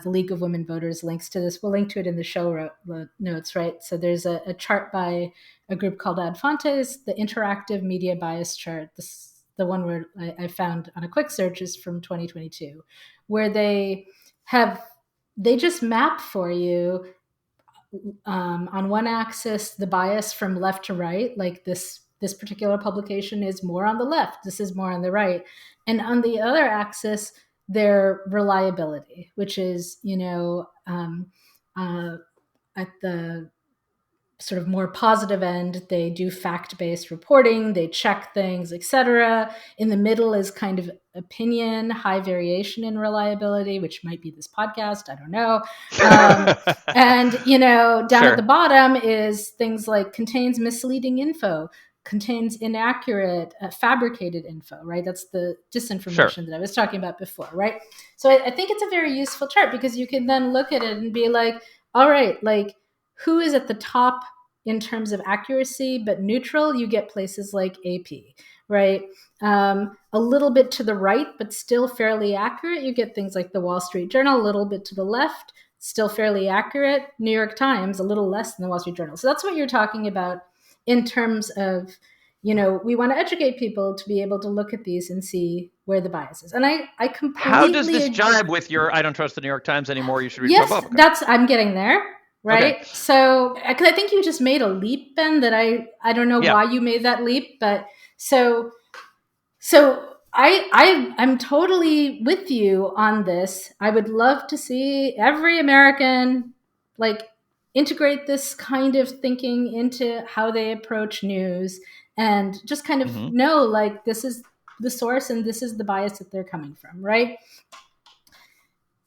[SPEAKER 2] The League of Women Voters links to this. We'll link to it in the show notes, right? So there's a chart by a group called Ad Fontes, the interactive media bias chart. The one where I found on a quick search is from 2022, where they just map for you on one axis the bias from left to right, like this particular publication is more on the left, this is more on the right, and on the other axis their reliability, which is at the sort of more positive end, they do fact-based reporting, they check things, etc. In the middle is kind of opinion, high variation in reliability, which might be this podcast, I don't know. And, down
[SPEAKER 1] Sure.
[SPEAKER 2] at the bottom is things like contains misleading info, contains inaccurate, fabricated info, right? That's the disinformation that I was talking about before, right? So I think it's a very useful chart because you can then look at it and be like, all right, like who is at the top in terms of accuracy, but neutral? You get places like AP, right? A little bit to the right, but still fairly accurate. You get things like the Wall Street Journal, a little bit to the left, still fairly accurate. New York Times, a little less than the Wall Street Journal. So that's what you're talking about in terms of, we want to educate people to be able to look at these and see where the bias is. And I completely
[SPEAKER 1] How does this jibe with your I don't trust the New York Times anymore, you should read
[SPEAKER 2] Yes,
[SPEAKER 1] ProPublica?
[SPEAKER 2] I'm getting there, right?
[SPEAKER 1] Okay.
[SPEAKER 2] So, because I think you just made a leap, Ben, that I don't know why you made that leap, but so I'm totally with you on this. I would love to see every American like integrate this kind of thinking into how they approach news and just kind of know like this is the source and this is the bias that they're coming from, right?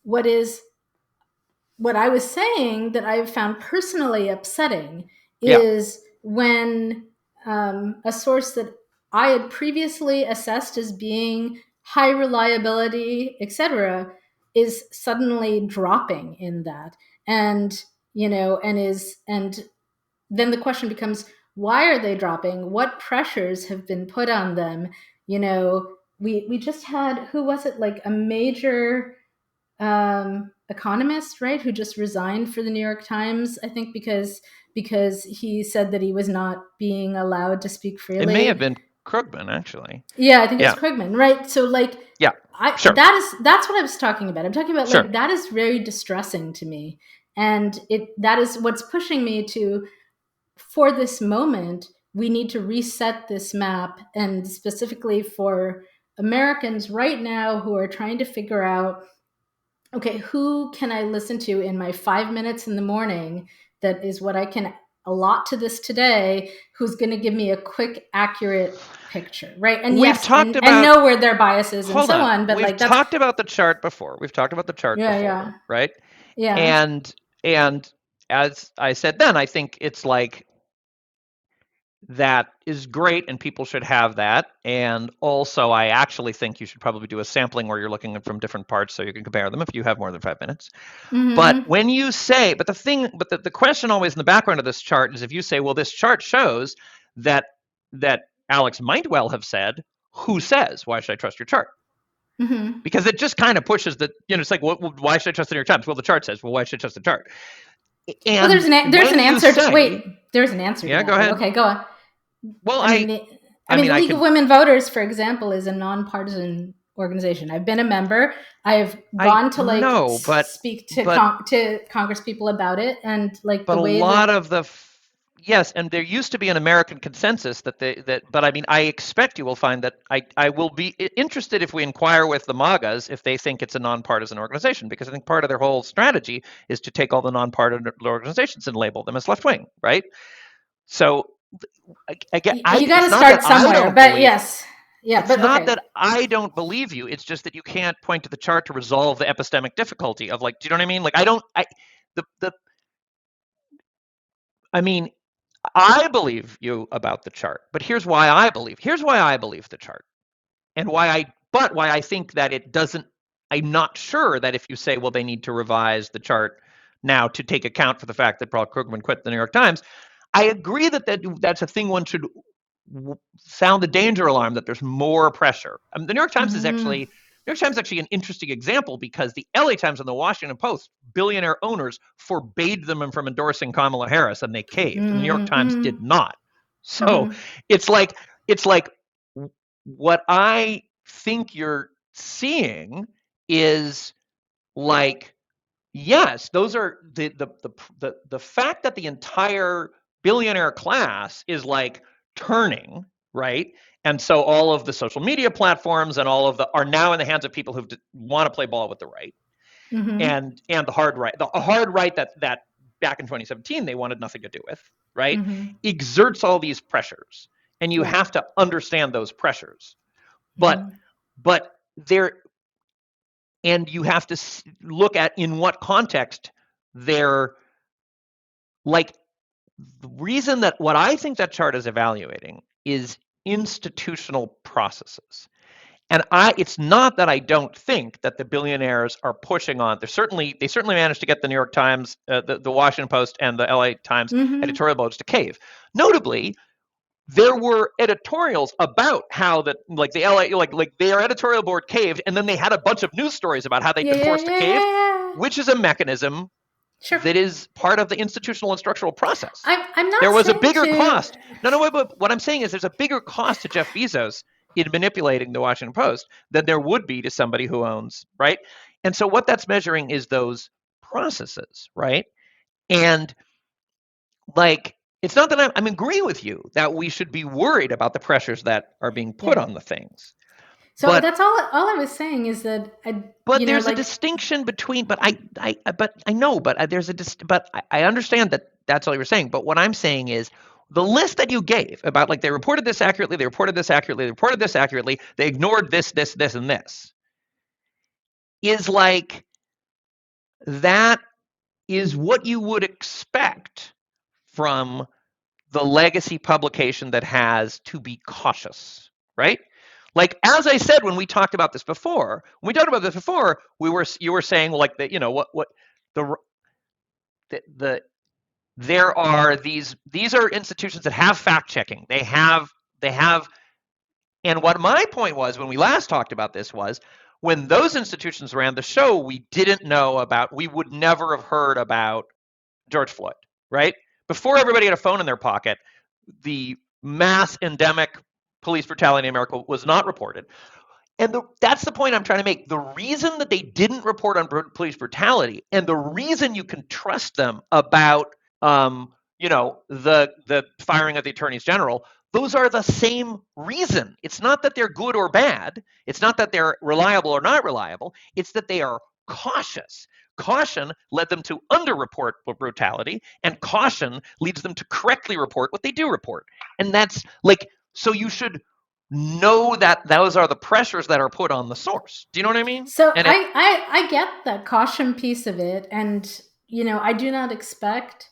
[SPEAKER 2] What I was saying that I've found personally upsetting is when a source that I had previously assessed as being high reliability, etc., is suddenly dropping in that. And, and then the question becomes, why are they dropping? What pressures have been put on them? We just had, who was it, like a major economist, right, who just resigned for the New York Times, I think because he said that he was not being allowed to speak freely.
[SPEAKER 1] It may have been Krugman, actually.
[SPEAKER 2] Yeah, I think it's Krugman, right? So like,
[SPEAKER 1] sure.
[SPEAKER 2] That's what I was talking about. I'm talking about like that is very distressing to me, and that is what's pushing me to, for this moment, we need to reset this map, and specifically for Americans right now who are trying to figure out, okay, who can I listen to in my 5 minutes in the morning? That is what I can allot to this today, who's going to give me a quick, accurate picture, right? And
[SPEAKER 1] we've talked about,
[SPEAKER 2] and know where their biases and so on. But
[SPEAKER 1] we've talked about the chart before. Right?
[SPEAKER 2] Yeah.
[SPEAKER 1] And as I said then, I think it's like that is great and people should have that. And also, I actually think you should probably do a sampling where you're looking from different parts so you can compare them if you have more than 5 minutes. But when you say, the question always in the background of this chart is if you say, well, this chart shows that Alex might well have said, who says, why should I trust your chart? Because it just kind of pushes the, it's like, why should I trust the New York Times? Well, the chart says, well, why should I trust the chart? And
[SPEAKER 2] well, there's an answer. There's an answer.
[SPEAKER 1] Yeah, go ahead.
[SPEAKER 2] Okay, go on.
[SPEAKER 1] Well,
[SPEAKER 2] I mean, the League of Women Voters, for example, is a nonpartisan organization. I've been a member. I've gone to speak to Congress people about it, and like
[SPEAKER 1] but
[SPEAKER 2] the way
[SPEAKER 1] a lot of the yes, and there used to be an American consensus but I mean, I expect you will find that I will be interested if we inquire with the MAGAs if they think it's a nonpartisan organization, because I think part of their whole strategy is to take all the nonpartisan organizations and label them as left wing, right? So again,
[SPEAKER 2] you got to start somewhere, but yes. Yeah,
[SPEAKER 1] it's not that I don't believe you. It's just that you can't point to the chart to resolve the epistemic difficulty of, like, do you know what I mean? Like, I believe you about the chart, but here's why I believe the chart, and why I think that it doesn't. I'm not sure that if you say, well, they need to revise the chart now to take account for the fact that Paul Krugman quit the New York Times. I agree that's a thing one should sound the danger alarm, that there's more pressure. The New York Times is actually an interesting example, because the LA Times and the Washington Post, billionaire owners, forbade them from endorsing Kamala Harris, and they caved. And the New York Times did not. So it's like what I think you're seeing is like, yes, those are the fact that the entire billionaire class is like turning, right? And so all of the social media platforms and all of are now in the hands of people who want to play ball with the right, and the hard right, that back in 2017 they wanted nothing to do with, right? Exerts all these pressures, and you have to understand those pressures. But there, and you have to look at in what context they're like. The reason that what I think that chart is evaluating is institutional processes. And it's not that I don't think that the billionaires are pushing on. They certainly managed to get the New York Times, the Washington Post, and the LA Times editorial boards to cave. Notably, there were editorials about how that, like the LA, like their editorial board caved, and then they had a bunch of news stories about how they'd been forced to cave, which is a mechanism that is part of the institutional and structural process.
[SPEAKER 2] I'm not.
[SPEAKER 1] There was a bigger cost. No. But what I'm saying is, there's a bigger cost to Jeff Bezos in manipulating the Washington Post than there would be to somebody who owns, right? And so what that's measuring is those processes, right? And like, it's not that I'm agreeing with you that we should be worried about the pressures that are being put on the things.
[SPEAKER 2] So that's all I was saying is that
[SPEAKER 1] there's a distinction between, but I understand that that's all you were saying. But what I'm saying is the list that you gave about, like, they reported this accurately, they reported this accurately, they reported this accurately, they ignored this, and this, is like, that is what you would expect from the legacy publication that has to be cautious, right? Like, as I said when we talked about this before, you were saying, like, that, there are these are institutions that have fact checking. They have, and what my point was when we last talked about this was, when those institutions ran the show, we would never have heard about George Floyd, right? Before everybody had a phone in their pocket, the mass endemic police brutality in America was not reported. And that's the point I'm trying to make. The reason that they didn't report on police brutality, and the reason you can trust them about, the firing of the attorneys general, those are the same reason. It's not that they're good or bad. It's not that they're reliable or not reliable. It's that they are cautious. Caution led them to underreport brutality, and caution leads them to correctly report what they do report. And that's like, so you should know that those are the pressures that are put on the source. Do you know what I mean?
[SPEAKER 2] So I get that caution piece of it. And, I do not expect,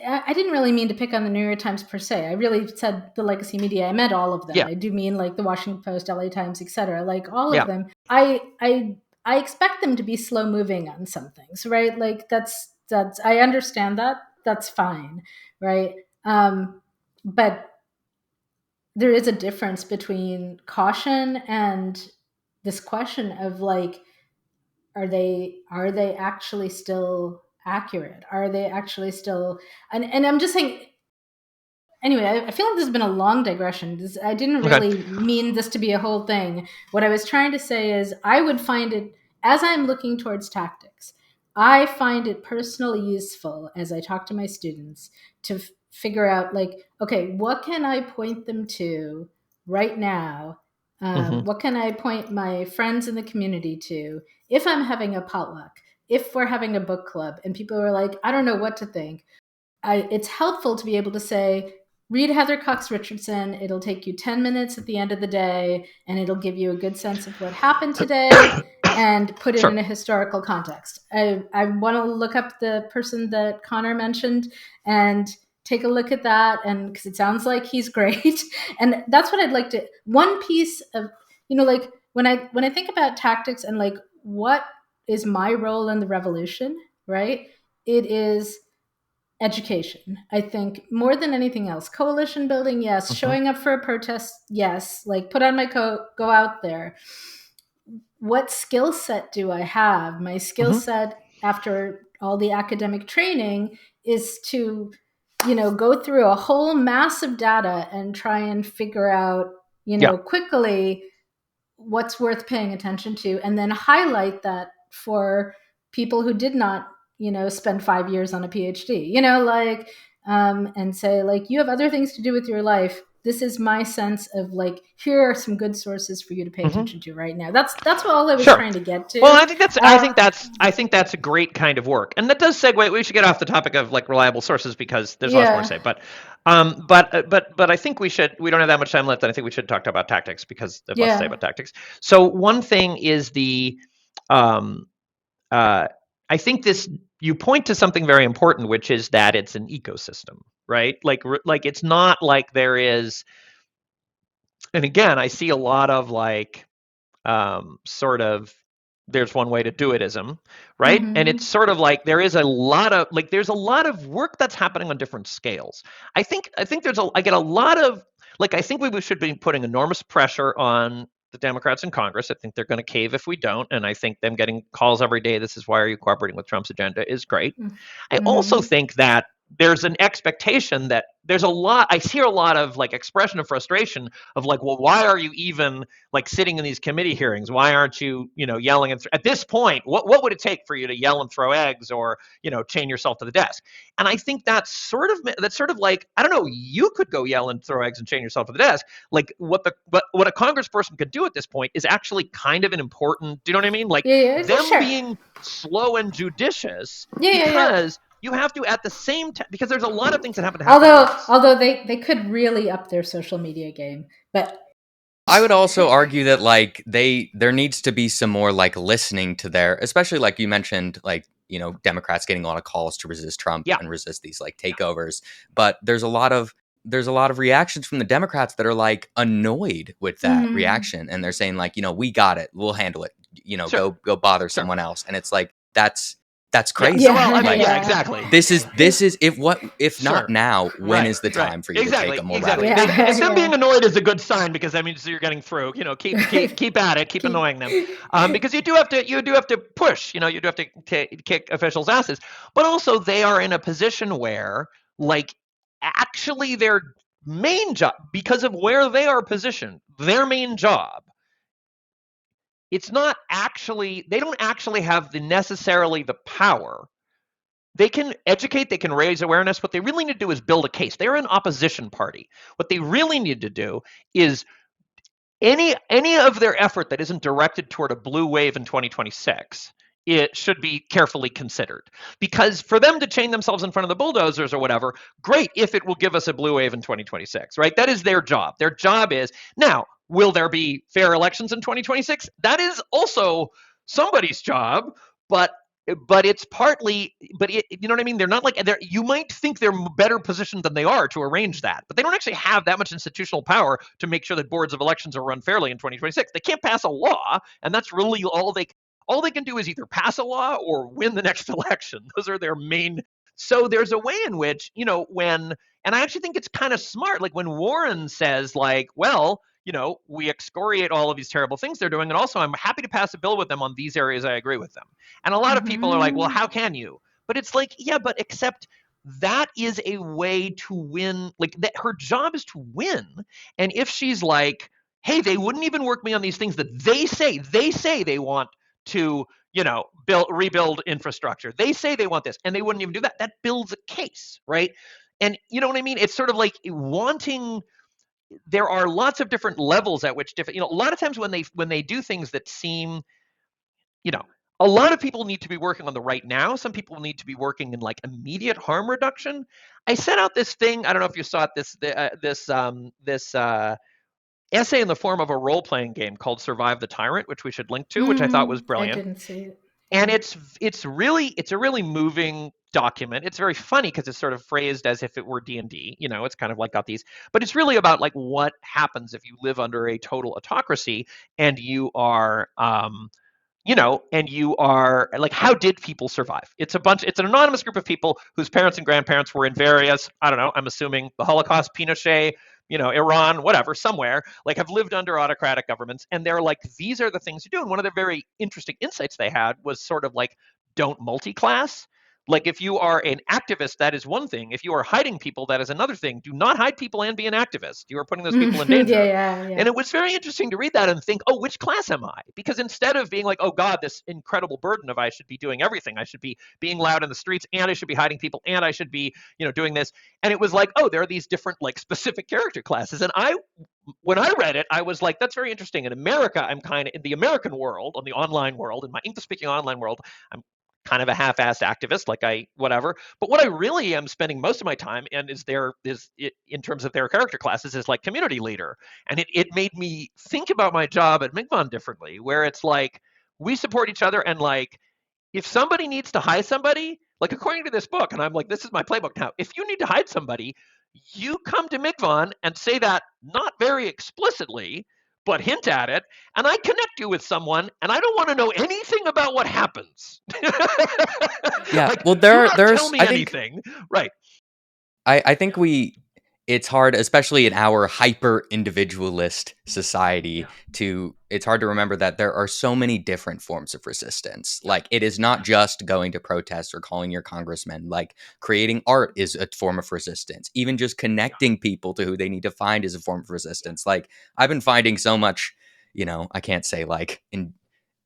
[SPEAKER 2] I didn't really mean to pick on the New York Times per se. I really said the legacy media. I meant all of them. Yeah. I do mean like the Washington Post, LA Times, etc. Like all of them. I expect them to be slow moving on some things, right? Like that's I understand that. That's fine, right? But there is a difference between caution and this question of, like, are they actually still accurate? Are they actually still, and I'm just saying, anyway, I feel like this has been a long digression. I didn't really mean this to be a whole thing. What I was trying to say is, I would find it, as I'm looking towards tactics, I find it personally useful as I talk to my students to figure out, like, okay, what can I point them to right now? What can I point my friends in the community to if I'm having a potluck, if we're having a book club and people are like, I don't know what to think? It's helpful to be able to say, read Heather Cox Richardson. It'll take you 10 minutes at the end of the day, and it'll give you a good sense of what happened today and put it in a historical context. I want to look up the person that Connor mentioned and take a look at that, and because it sounds like he's great. And that's what I'd like to, one piece of, like, when I think about tactics and, like, what is my role in the revolution, right? It is education. I think more than anything else. Coalition building, yes. Showing up for a protest, yes. Like, put on my coat, go out there. What skill set do I have? My skill set after all the academic training is to, go through a whole mass of data and try and figure out, quickly what's worth paying attention to, and then highlight that for people who did not, spend 5 years on a PhD, and say, like, you have other things to do with your life. this is my sense of like, here are some good sources for you to pay attention to right now. That's what all I was trying to get to.
[SPEAKER 1] Well, I think that's a great kind of work, and that does segue. We should get off the topic of like reliable sources because there's lots more to say. But I think we should. We don't have that much time left, and I think we should talk about tactics because there's less to say about tactics. So one thing is I think you point to something very important, which is that it's an ecosystem, right? Like it's not like there is. And again, I see a lot of like sort of there's one way to do itism, right? And it's sort of like there's a lot of work that's happening on different scales. I think I get a lot of I think we should be putting enormous pressure on the Democrats in Congress. I think they're going to cave if we don't, and I think them getting calls every day, this is why are you cooperating with Trump's agenda, is great. I also think that there's an expectation that there's a lot, I hear a lot of like expression of frustration of like, well, why are you even like sitting in these committee hearings? Why aren't you, yelling at this point, what would it take for you to yell and throw eggs or, chain yourself to the desk? And I think that's sort of like, I don't know, you could go yell and throw eggs and chain yourself to the desk. Like what a congressperson could do at this point is actually kind of an important, do you know what I mean? Like being slow and judicious because you have to at the same time, because there's a lot of things that happen to happen.
[SPEAKER 2] Although they could really up their social media game, but
[SPEAKER 3] I would also argue that like there needs to be some more like listening to their, especially like you mentioned, like, Democrats getting a lot of calls to resist Trump and resist these like takeovers. But there's a lot of reactions from the Democrats that are like annoyed with that reaction. And they're saying like, we got it. We'll handle it. Go bother someone else. And it's like, that's crazy.
[SPEAKER 1] Exactly.
[SPEAKER 3] This is if not now, when is the time for you to take a more radical?
[SPEAKER 1] And them being annoyed is a good sign because that means you're getting through. Keep at it, keep annoying them, because you do have to push. You do have to kick officials' asses, but also they are in a position where, like, actually their main job, because of where they are positioned, their main job. It's not actually, they don't actually have necessarily the power. They can educate, they can raise awareness. What they really need to do is build a case. They're an opposition party. What they really need to do is any of their effort that isn't directed toward a blue wave in 2026, it should be carefully considered. Because for them to chain themselves in front of the bulldozers or whatever, great if it will give us a blue wave in 2026, right? That is their job. Their job is, now, will there be fair elections in 2026? That is also somebody's job, but it's partly, you know what I mean? They're not like, you might think they're better positioned than they are to arrange that, but they don't actually have that much institutional power to make sure that boards of elections are run fairly in 2026. They can't pass a law, and that's really all they can do is either pass a law or win the next election. Those are their main. So there's a way in which, and I actually think it's kind of smart, like when Warren says like, well, we excoriate all of these terrible things they're doing. And also I'm happy to pass a bill with them on these areas. I agree with them. And a lot of people are like, well, how can you? But it's like, yeah, but except that is a way to win. Like that, her job is to win. And if she's like, hey, they wouldn't even work me on these things that they say they want to, rebuild infrastructure. They say they want this and they wouldn't even do that. That builds a case, right? And you know what I mean? It's sort of like wanting. There are lots of different levels at which different, a lot of times when they do things that seem, a lot of people need to be working on the right now. Some people need to be working in like immediate harm reduction. I sent out this thing. I don't know if you saw it, this essay in the form of a role-playing game called Survive the Tyrant, which we should link to, which I thought was brilliant.
[SPEAKER 2] I didn't see it.
[SPEAKER 1] And it's a really moving document. It's very funny because it's sort of phrased as if it were D&D. It's kind of like got these, but it's really about like what happens if you live under a total autocracy and you are, and you are like, how did people survive? It's an anonymous group of people whose parents and grandparents were in various, I don't know, I'm assuming the Holocaust, Pinochet, Iran, whatever, somewhere, like have lived under autocratic governments. And they're like, these are the things you do. And one of the very interesting insights they had was sort of like, don't multi-class. Like if you are an activist, that is one thing. If you are hiding people, that is another thing. Do not hide people and be an activist. You are putting those people in danger.
[SPEAKER 2] Yeah.
[SPEAKER 1] And it was very interesting to read that and think, oh, which class am I? Because instead of being like, oh God, this incredible burden of I should be doing everything. I should be being loud in the streets, and I should be hiding people, and I should be, doing this. And it was like, oh, there are these different like specific character classes. And when I read it, I was like, that's very interesting. In America, I'm kind of in the American world, on the online world, in my English-speaking online world, I'm kind of a half-assed activist, whatever. But what I really am spending most of my time in in terms of their character classes is like community leader. And it made me think about my job at MIGVON differently, where it's like we support each other, and like if somebody needs to hide somebody, like according to this book, and I'm like, this is my playbook now, if you need to hide somebody, you come to MIGVON and say that not very explicitly, but hint at it, and I connect you with someone, and I don't want to know anything about what happens.
[SPEAKER 3] Yeah,
[SPEAKER 1] like,
[SPEAKER 3] well,
[SPEAKER 1] there's
[SPEAKER 3] tell
[SPEAKER 1] me anything. Right.
[SPEAKER 3] I think it's hard, especially in our hyper individualist society, it's hard to remember that there are so many different forms of resistance. Like, it is not just going to protest or calling your congressman. Like, creating art is a form of resistance. Even just connecting people to who they need to find is a form of resistance. Like, I've been finding so much, I can't say like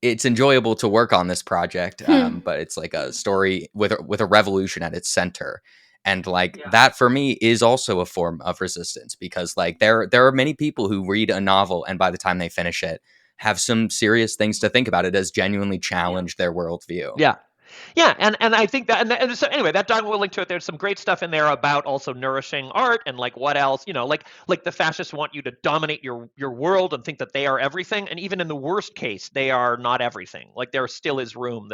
[SPEAKER 3] it's enjoyable to work on this project, but it's like a story with a revolution at its center. And like that for me is also a form of resistance, because like there are many people who read a novel and by the time they finish it have some serious things to think about. It has genuinely challenged their worldview.
[SPEAKER 1] Yeah, and I think that, and so anyway, that document will link to it. There's some great stuff in there about also nourishing art and like what else, like the fascists want you to dominate your world and think that they are everything, and even in the worst case, they are not everything. Like there still is room.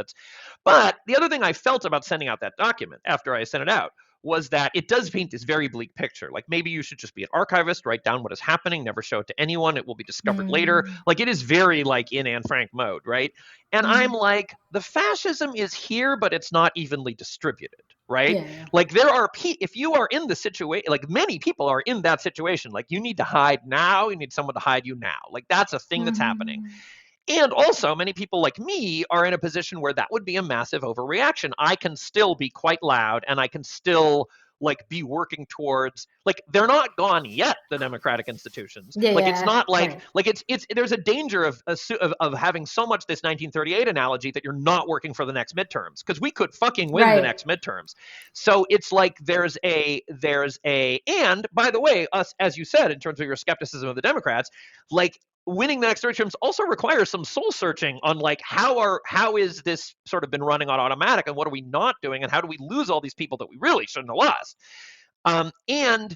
[SPEAKER 1] But the other thing I felt about sending out that document after I sent it out was that it does paint this very bleak picture. Like maybe you should just be an archivist, write down what is happening, never show it to anyone. It will be discovered later. Like it is very like in Anne Frank mode, right? And I'm like, the fascism is here, but it's not evenly distributed, right?
[SPEAKER 2] Yeah.
[SPEAKER 1] Like if you are in the situation, like many people are in that situation, like you need to hide now, you need someone to hide you now. Like that's a thing that's happening. And also, many people like me are in a position where that would be a massive overreaction. I can still be quite loud, and I can still like be working towards, like they're not gone yet, the democratic institutions. It's not like it's there's a danger of having so much this 1938 analogy that you're not working for the next midterms, because we could fucking win the next midterms. So it's like there's a and by the way, us, as you said, in terms of your skepticism of the Democrats, like winning the next midterms also requires some soul searching on like how is this sort of been running on automatic, and what are we not doing, and how do we lose all these people that we really shouldn't have lost. And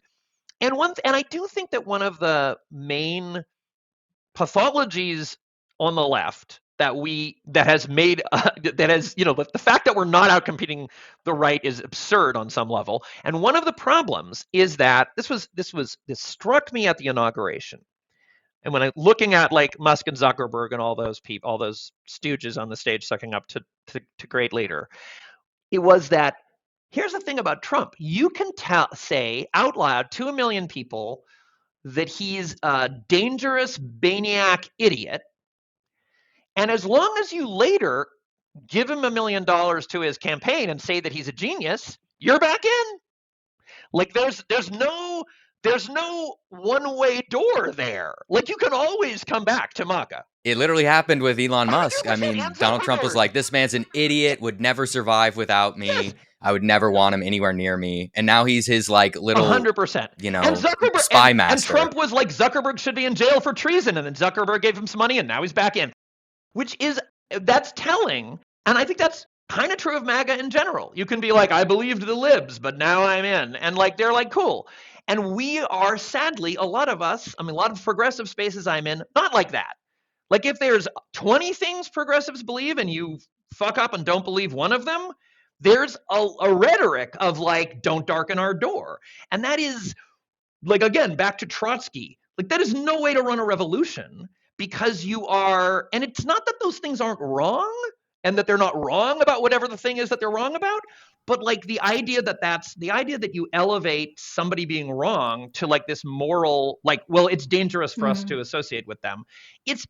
[SPEAKER 1] I do think that one of the main pathologies on the left that has made the fact that we're not out competing the right is absurd on some level. And one of the problems is that this struck me at the inauguration. And when I'm looking at like Musk and Zuckerberg and all those people, all those stooges on the stage sucking up to great leader, it was that here's the thing about Trump. You can say out loud to 1 million people that he's a dangerous maniac idiot. And as long as you later give him $1 million to his campaign and say that he's a genius, you're back in. Like there's no one-way door there. Like you can always come back to MAGA.
[SPEAKER 3] It literally happened with Elon Musk. I mean, Donald Trump was like, this man's an idiot, would never survive without me. Yes. I would never want him anywhere near me. And now he's his like little 100%, and Zuckerberg, spy master.
[SPEAKER 1] And Trump was like, Zuckerberg should be in jail for treason. And then Zuckerberg gave him some money and now he's back in, that's telling. And I think that's kind of true of MAGA in general. You can be like, I believed the libs, but now I'm in. And like, they're like, cool. And we are sadly, a lot of us, a lot of progressive spaces I'm in, not like that. Like if there's 20 things progressives believe and you fuck up and don't believe one of them, there's a rhetoric of like, don't darken our door. And that is like, again, back to Trotsky, like that is no way to run a revolution, because you are, and it's not that those things aren't wrong and that they're not wrong about whatever the thing is that they're wrong about, but like the idea that you elevate somebody being wrong to like this moral, like, well, it's dangerous for us to associate with them. Is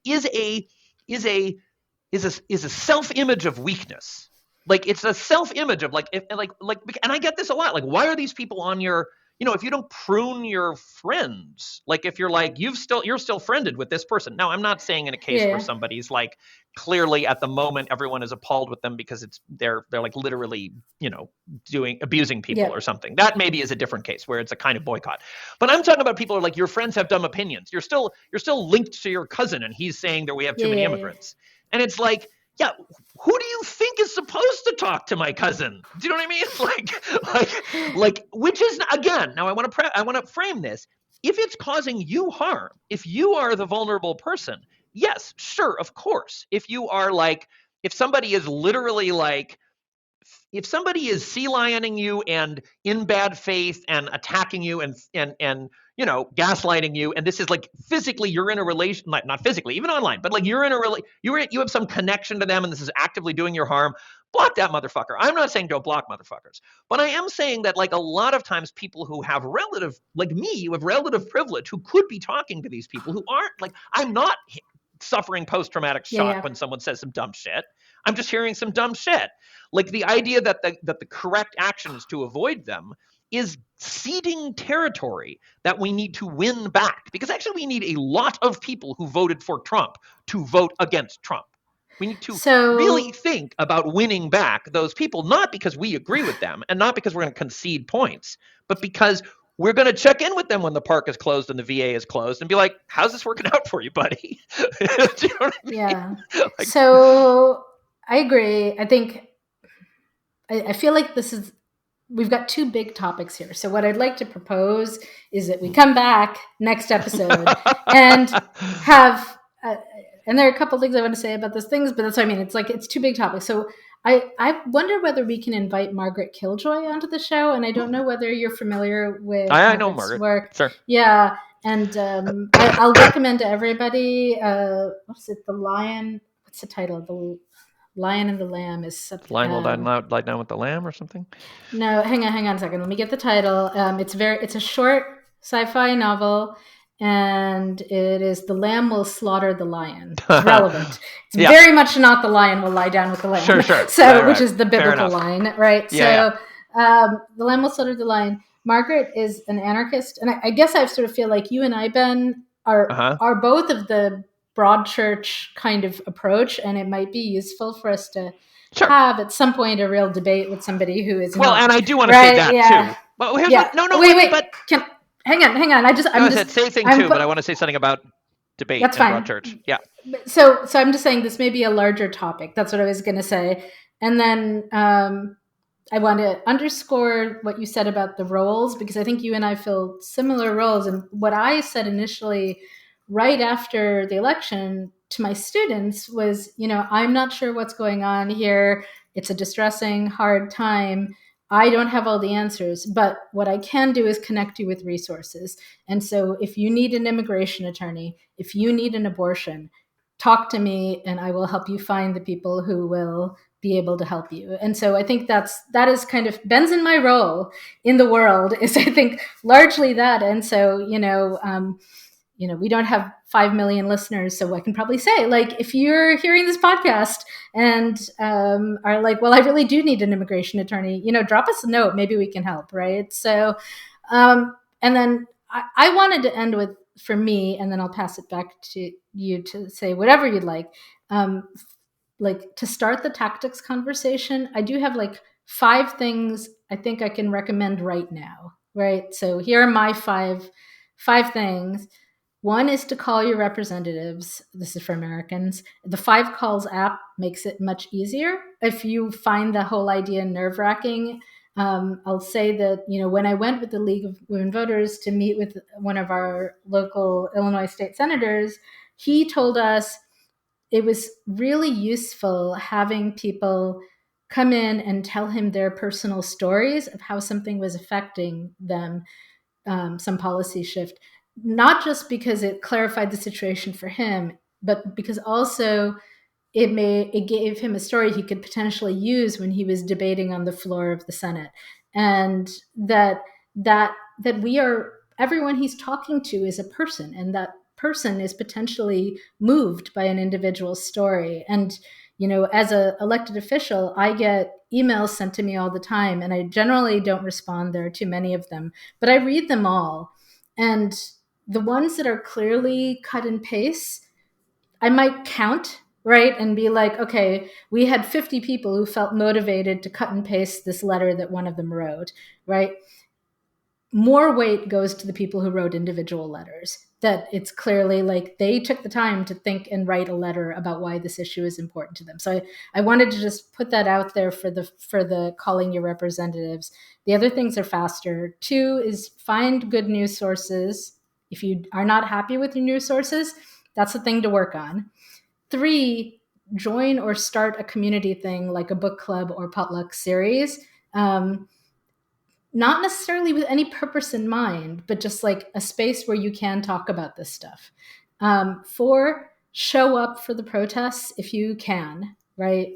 [SPEAKER 1] a self-image of weakness. Like it's a self-image of like, and I get this a lot. Like, why are these people on your, if you don't prune your friends, like if you're like, you're still friended with this person. Now, I'm not saying in a case where somebody's like clearly at the moment everyone is appalled with them because they're like literally, abusing people or something. That maybe is a different case where it's a kind of boycott. But I'm talking about people who are like, your friends have dumb opinions. You're still linked to your cousin and he's saying that we have too many immigrants. And it's like, yeah, who do you think is supposed to talk to my cousin? Do you know what I mean? Like, which is, again, now I want to frame this. If it's causing you harm, if you are the vulnerable person, yes, sure, of course. If somebody is literally like, if somebody is sea lioning you and in bad faith and attacking you and gaslighting you, and this is like physically you're in a relation, not physically, even online, but like you're in a you have some connection to them and this is actively doing your harm, block that motherfucker. I'm not saying don't block motherfuckers, but I am saying that like a lot of times people who have like me, who have relative privilege, who could be talking to these people who aren't, like, I'm not suffering post-traumatic shock when someone says some dumb shit. I'm just hearing some dumb shit. Like the idea that the correct action is to avoid them is ceding territory that we need to win back. Because actually we need a lot of people who voted for Trump to vote against Trump. We need to really think about winning back those people, not because we agree with them and not because we're going to concede points, but because we're going to check in with them when the park is closed and the VA is closed and be like, how's this working out for you, buddy? Do you know what I mean?
[SPEAKER 2] Yeah. So I agree. I think, I feel like we've got two big topics here. So what I'd like to propose is that we come back next episode and have, and there are a couple things I want to say about those things, but that's what I mean. It's like, it's two big topics. So I wonder whether we can invite Margaret Killjoy onto the show. And I don't know whether you're familiar with
[SPEAKER 1] I know Margaret
[SPEAKER 2] work.
[SPEAKER 1] Sure.
[SPEAKER 2] Yeah. And I'll recommend to everybody, what's it? The Lion, what's the title? The Lion and the Lamb is something.
[SPEAKER 1] Lion will lie down with the lamb or something?
[SPEAKER 2] No, hang on a second. Let me get the title. It's a short sci-fi novel, and it is The Lamb Will Slaughter the Lion. It's relevant. It's very much not The Lion Will Lie Down with the Lamb.
[SPEAKER 1] Sure.
[SPEAKER 2] So,
[SPEAKER 1] right.
[SPEAKER 2] Which is the biblical line, right?
[SPEAKER 1] Yeah,
[SPEAKER 2] The Lamb Will Slaughter the Lion. Margaret is an anarchist, and I guess I sort of feel like you and I, Ben, are both of the broad church kind of approach, and it might be useful for us to have at some point a real debate with somebody who is
[SPEAKER 1] well, and I do want to say that too. But here's
[SPEAKER 2] wait. But hang on. I'm just
[SPEAKER 1] say thing too, but I want to say something about debate and broad church. Yeah.
[SPEAKER 2] So I'm just saying this may be a larger topic. That's what I was going to say, and then I want to underscore what you said about the roles, because I think you and I fill similar roles. And what I said initially, right after the election, to my students was, I'm not sure what's going on here. It's a distressing, hard time. I don't have all the answers, but what I can do is connect you with resources. And so if you need an immigration attorney, if you need an abortion, talk to me and I will help you find the people who will be able to help you. And so I think that is kind of Ben's and my role in the world is, I think, largely that. And so, we don't have 5 million listeners, so I can probably say, like, if you're hearing this podcast and are like, well, I really do need an immigration attorney, drop us a note. Maybe we can help, right? So, and then I wanted to end with, for me, and then I'll pass it back to you to say whatever you'd like. Like to start the tactics conversation, I do have like 5 things I think I can recommend right now, right? So here are my five things. One is to call your representatives. This is for Americans. The 5 Calls app makes it much easier. If you find the whole idea nerve-wracking, I'll say that, when I went with the League of Women Voters to meet with one of our local Illinois state senators, he told us it was really useful having people come in and tell him their personal stories of how something was affecting them, some policy shift, not just because it clarified the situation for him, but because also it gave him a story he could potentially use when he was debating on the floor of the Senate. And that everyone he's talking to is a person, and that person is potentially moved by an individual story. And, as an elected official, I get emails sent to me all the time, and I generally don't respond. There are too many of them, but I read them all. And the ones that are clearly cut and paste, I might count, right? And be like, okay, we had 50 people who felt motivated to cut and paste this letter that one of them wrote, right? More weight goes to the people who wrote individual letters, that it's clearly like they took the time to think and write a letter about why this issue is important to them. So I wanted to just put that out there for the calling your representatives. The other things are faster. 2 is find good news sources. If you are not happy with your news sources, that's the thing to work on. 3, join or start a community thing like a book club or potluck series. Not necessarily with any purpose in mind, but just like a space where you can talk about this stuff. 4, show up for the protests if you can, right?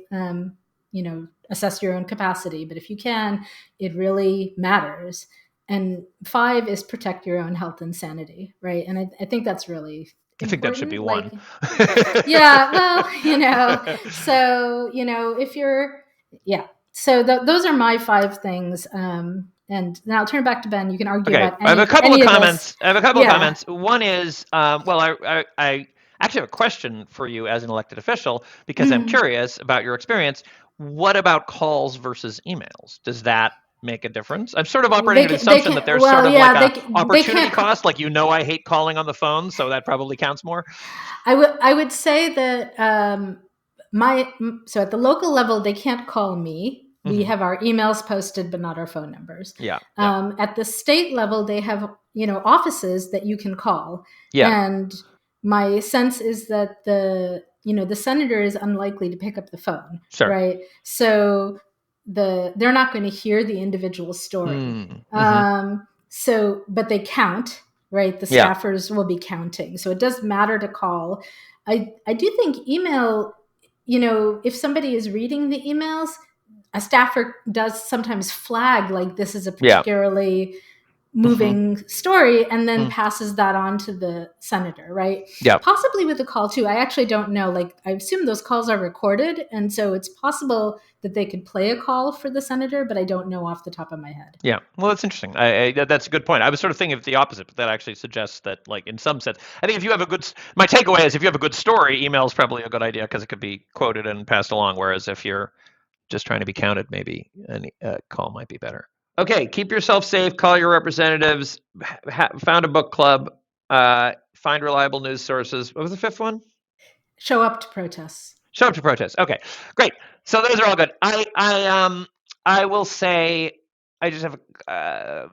[SPEAKER 2] Assess your own capacity, but if you can, it really matters. And 5 is protect your own health and sanity, right? And I think that's really
[SPEAKER 1] I think that should be
[SPEAKER 2] important.
[SPEAKER 1] 1.
[SPEAKER 2] Yeah, well, so, if you're, yeah. So those are my 5 things. And then I'll turn it back to Ben. You can argue about any,
[SPEAKER 1] I have a couple of comments.
[SPEAKER 2] Yeah.
[SPEAKER 1] One is, I actually have a question for you as an elected official, because I'm curious about your experience. What about calls versus emails? Does that make a difference? I'm sort of operating under the assumption that there's sort of like an opportunity cost. Like, I hate calling on the phone, so that probably counts more.
[SPEAKER 2] I would say that so at the local level, they can't call me. We have our emails posted, but not our phone numbers.
[SPEAKER 1] Yeah.
[SPEAKER 2] At the state level, they have, offices that you can call.
[SPEAKER 1] Yeah.
[SPEAKER 2] And my sense is that the senator is unlikely to pick up the phone.
[SPEAKER 1] Sure.
[SPEAKER 2] Right. So they're not going to hear the individual story. But they count, right? The staffers will be counting. So it does matter to call. I do think email, if somebody is reading the emails, a staffer does sometimes flag like this is a particularly moving story, and then passes that on to the senator, right?
[SPEAKER 1] Yeah.
[SPEAKER 2] Possibly with a call too. I actually don't know. Like, I assume those calls are recorded, and so it's possible that they could play a call for the senator, but I don't know off the top of my head.
[SPEAKER 1] Yeah. Well, that's interesting. That's a good point. I was sort of thinking of the opposite, but that actually suggests that, like, in some sense, I think my takeaway is if you have a good story, email is probably a good idea because it could be quoted and passed along. Whereas if you're just trying to be counted, maybe a call might be better. Okay, keep yourself safe, call your representatives, found a book club, find reliable news sources. What was the 5th one?
[SPEAKER 2] Show up to protests.
[SPEAKER 1] Show up to protests. Okay, great. So those are all good. I will say I just have a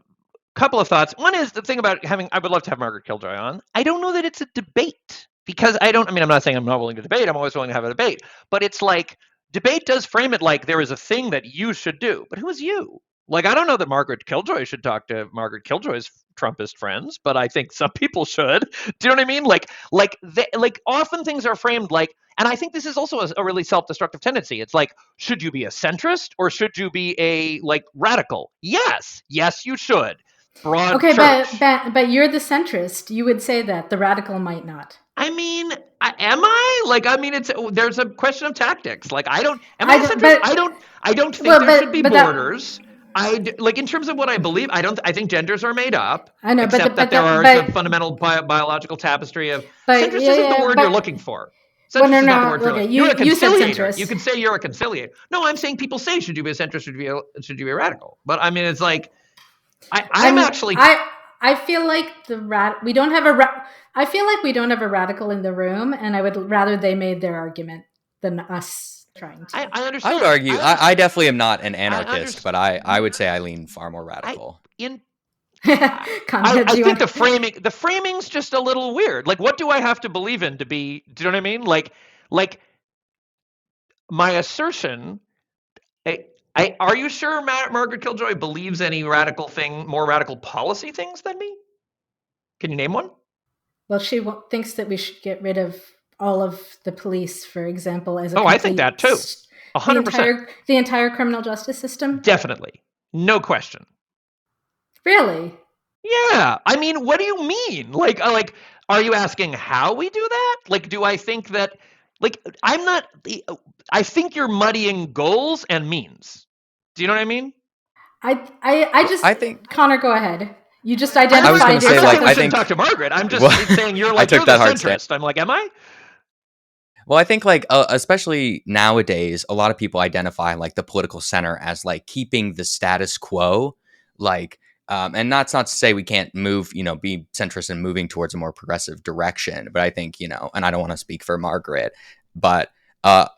[SPEAKER 1] couple of thoughts. One is the thing about I would love to have Margaret Killjoy on. I don't know that it's a debate because I'm not saying I'm not willing to debate. I'm always willing to have a debate. But it's like, debate does frame it like there is a thing that you should do. But who is you? Like, I don't know that Margaret Killjoy should talk to Margaret Killjoy's Trumpist friends, but I think some people should. Do you know what I mean? Like often things are framed like, and I think this is also a really self-destructive tendency. It's like, should you be a centrist or should you be a radical? Yes, you should. Broad church.
[SPEAKER 2] but you're the centrist. You would say that the radical might not.
[SPEAKER 1] I mean, am I? There's a question of tactics. Like, I don't think there should be borders. In terms of what I believe, I think genders are made up.
[SPEAKER 2] I know,
[SPEAKER 1] except that there are the fundamental biological tapestry of centrist isn't the word you're looking for. Centrist is not the word you're looking for. You're a conciliator. You can say you're a conciliator. No, I'm saying people say, should you be a centrist, should you be a radical? But I mean, it's like,
[SPEAKER 2] I feel like we don't have I feel like we don't have a radical in the room, and I would rather they made their argument than us trying to.
[SPEAKER 1] I understand.
[SPEAKER 3] I would argue. I definitely am not an anarchist, but I would say I lean far more radical.
[SPEAKER 1] I think the framing's just a little weird. Like, what do I have to believe in to be? Do you know what I mean? Like my assertion. Are you sure Margaret Killjoy believes any more radical policy things than me? Can you name one?
[SPEAKER 2] Well, she thinks that we should get rid of all of the police, for example, as
[SPEAKER 1] I think that too. 100%.
[SPEAKER 2] The entire criminal justice system?
[SPEAKER 1] Definitely. No question.
[SPEAKER 2] Really?
[SPEAKER 1] Yeah. I mean, what do you mean? Like, are you asking how we do that? Like, do I think that, I think you're muddying goals and means. Do you know what I mean?
[SPEAKER 2] I think Connor, go ahead. You just identified
[SPEAKER 3] I was going to say,
[SPEAKER 2] yourself.
[SPEAKER 3] like, I think
[SPEAKER 1] talk to Margaret. I'm just saying you're like, you're the centrist. I'm like, am I?
[SPEAKER 3] Well, I think like especially nowadays, a lot of people identify like the political center as like keeping the status quo, like, and that's not to say we can't move, be centrist and moving towards a more progressive direction. But I think, and I don't want to speak for Margaret, but a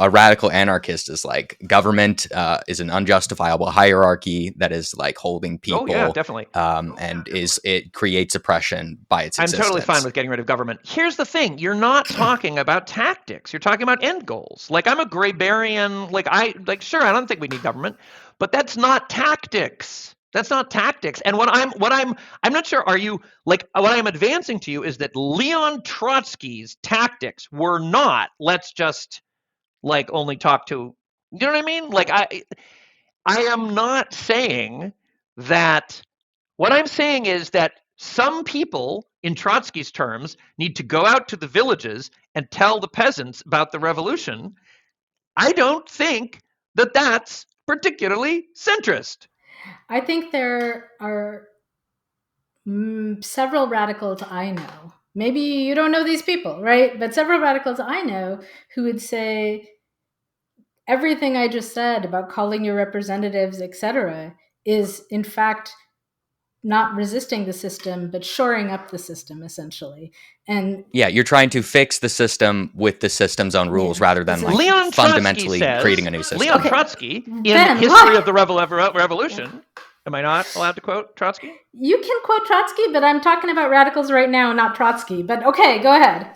[SPEAKER 3] radical anarchist is like government is an unjustifiable hierarchy that is like holding people.
[SPEAKER 1] Oh, yeah, definitely.
[SPEAKER 3] And it creates oppression by its existence.
[SPEAKER 1] I'm totally fine with getting rid of government. Here's the thing. You're not talking about tactics. You're talking about end goals. Like, I'm a Grabarian. Sure, I don't think we need government, but that's not tactics. That's not tactics. And I'm not sure, are you, like, what I'm advancing to you is that Leon Trotsky's tactics were not, let's just, like, only talk to, you know what I mean? Like, I am not saying that, what I'm saying is that some people, in Trotsky's terms, need to go out to the villages and tell the peasants about the revolution. I don't think that that's particularly centrist.
[SPEAKER 2] I think there are several radicals I know. Maybe you don't know these people, right? But several radicals I know who would say everything I just said about calling your representatives, etc., is in fact not resisting the system, but shoring up the system, essentially. And
[SPEAKER 3] yeah, you're trying to fix the system with the system's own rules rather than like
[SPEAKER 1] Leon
[SPEAKER 3] fundamentally
[SPEAKER 1] says,
[SPEAKER 3] creating a new system.
[SPEAKER 1] Leon Trotsky, in History of the Revolution, am I not allowed to quote Trotsky?
[SPEAKER 2] You can quote Trotsky, but I'm talking about radicals right now, not Trotsky. But okay, go ahead.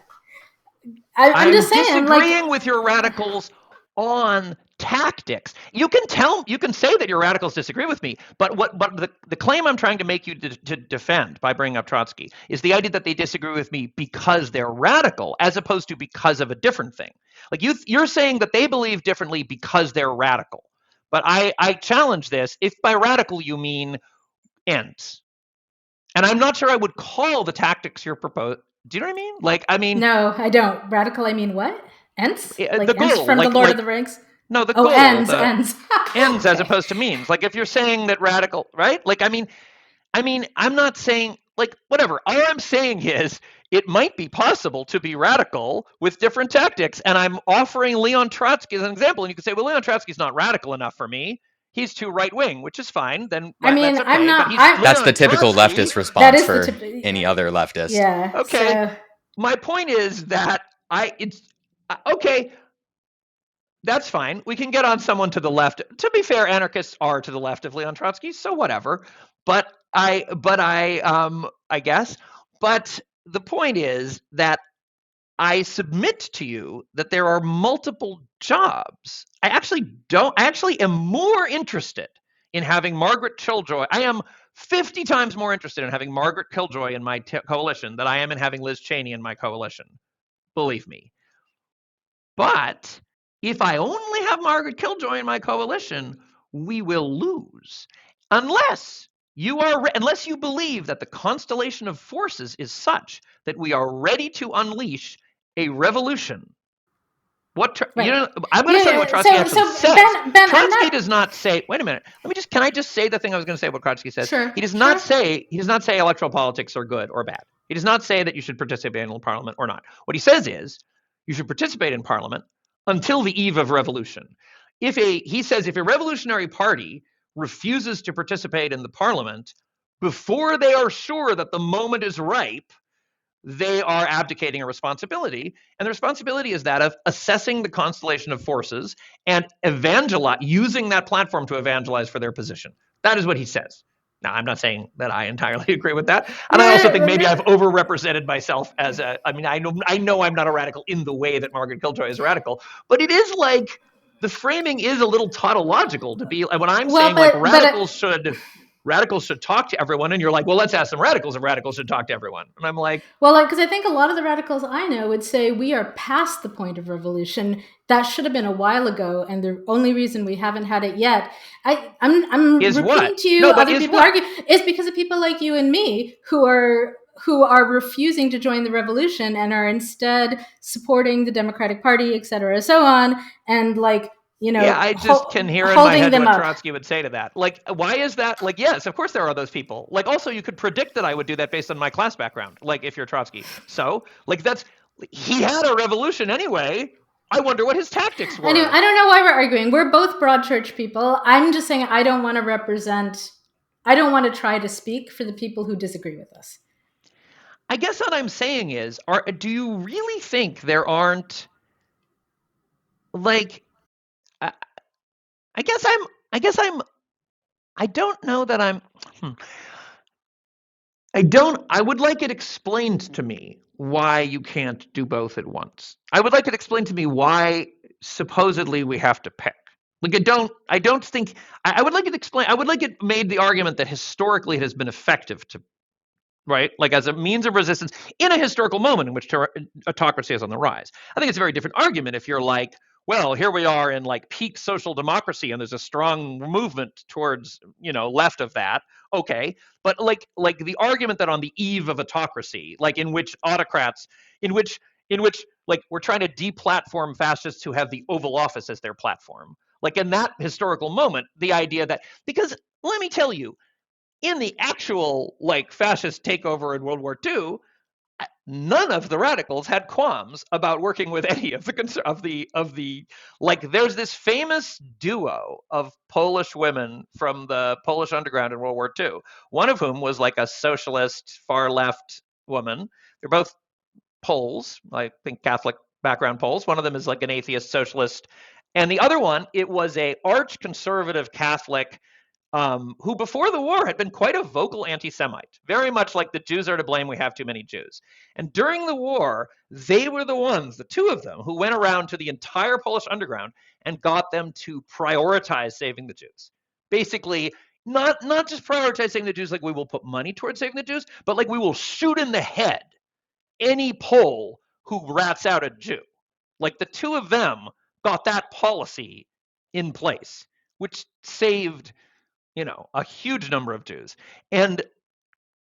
[SPEAKER 2] I'm just saying,
[SPEAKER 1] disagreeing with your radicals on tactics. You can say that your radicals disagree with me, but the claim I'm trying to make you to defend by bringing up Trotsky is the idea that they disagree with me because they're radical, as opposed to because of a different thing. Like you're saying that they believe differently because they're radical, but I challenge this if by radical you mean ends, and I'm not sure I would call the tactics you're proposing. Do you know what I mean? Like, I mean,
[SPEAKER 2] no, I don't. Radical, I mean what? Ends? Like
[SPEAKER 1] the goal,
[SPEAKER 2] ends from the Lord of the Rings?
[SPEAKER 1] No, the goal.
[SPEAKER 2] Ends.
[SPEAKER 1] Ends
[SPEAKER 2] okay.
[SPEAKER 1] As opposed to means. Like if you're saying that radical, right? Like, I mean, I'm not saying, like, whatever. All I'm saying is it might be possible to be radical with different tactics. And I'm offering Leon Trotsky as an example. And you could say, well, Leon Trotsky's not radical enough for me. He's too right wing, which is fine. Then
[SPEAKER 2] I mean,
[SPEAKER 1] that's okay,
[SPEAKER 2] I'm not.
[SPEAKER 3] That's the typical leftist response for any other leftist.
[SPEAKER 2] Yeah.
[SPEAKER 1] Okay.
[SPEAKER 2] So.
[SPEAKER 1] My point is that okay. That's fine. We can get on someone to the left. To be fair, anarchists are to the left of Leon Trotsky, so whatever. But I guess. But the point is that I submit to you that there are multiple jobs. I actually am more interested in having Margaret Killjoy. I am 50 times more interested in having Margaret Killjoy in my coalition than I am in having Liz Cheney in my coalition. Believe me. But if I only have Margaret Killjoy in my coalition, we will lose. Unless you believe that the constellation of forces is such that we are ready to unleash a revolution. I'm going to tell you what Trotsky actually says.
[SPEAKER 2] Ben,
[SPEAKER 1] Trotsky does not say. Wait a minute. Can I just say the thing I was going to say? What Trotsky says.
[SPEAKER 2] Sure.
[SPEAKER 1] He does not say electoral politics are good or bad. He does not say that you should participate in parliament or not. What he says is you should participate in parliament until the eve of revolution. He says if a revolutionary party refuses to participate in the parliament before they are sure that the moment is ripe, they are abdicating a responsibility. And the responsibility is that of assessing the constellation of forces and using that platform to evangelize for their position. That is what he says. Now, I'm not saying that I entirely agree with that. And I also think maybe I've overrepresented myself I know I'm not a radical in the way that Margaret Killjoy is radical, but it is like the framing is a little tautological to be, when I'm saying radicals should talk to everyone, and you're like, well, let's ask some radicals if radicals should talk to everyone. And I'm like,
[SPEAKER 2] well, because I think a lot of the radicals I know would say we are past the point of revolution. That should have been a while ago, and the only reason we haven't had it yet, I'm repeating to you, other people argue, is because of people like you and me who are refusing to join the revolution and are instead supporting the Democratic Party, et cetera, so on, and like
[SPEAKER 1] Yeah, I just can hear in my head what Trotsky would say to that. Like, why is that? Like, yes, of course there are those people. Like, also, you could predict that I would do that based on my class background. Like, if you're Trotsky. So, like, he had a revolution anyway. I wonder what his tactics were.
[SPEAKER 2] Anyway, I don't know why we're arguing. We're both broad church people. I'm just saying I don't want to try to speak for the people who disagree with us.
[SPEAKER 1] I guess what I'm saying is, do you really think there aren't, like, I don't know that I would like it explained to me why you can't do both at once. I would like it explained to me why supposedly we have to pick. Like, I don't think, I would like it explained, I would like it made the argument that historically it has been effective to, right? Like, as a means of resistance in a historical moment in which autocracy is on the rise. I think it's a very different argument if you're like, well, here we are in like peak social democracy and there's a strong movement towards, left of that. Okay. But like the argument that on the eve of autocracy, like in which autocrats, in which like we're trying to deplatform fascists who have the Oval Office as their platform. Like in that historical moment, the idea that, because let me tell you, in the actual like fascist takeover in World War II, none of the radicals had qualms about working with any of the like. There's this famous duo of Polish women from the Polish underground in World War II. One of whom was like a socialist far left woman. They're both Poles, I think Catholic background Poles. One of them is like an atheist socialist, and the other one, it was a arch conservative Catholic. Who before the war had been quite a vocal anti-Semite, very much like the Jews are to blame, we have too many Jews. And during the war, they were the ones, the two of them, who went around to the entire Polish underground and got them to prioritize saving the Jews. Basically, not just prioritize saving the Jews like we will put money towards saving the Jews, but like we will shoot in the head any Pole who rats out a Jew. Like the two of them got that policy in place, which saved a huge number of Jews. And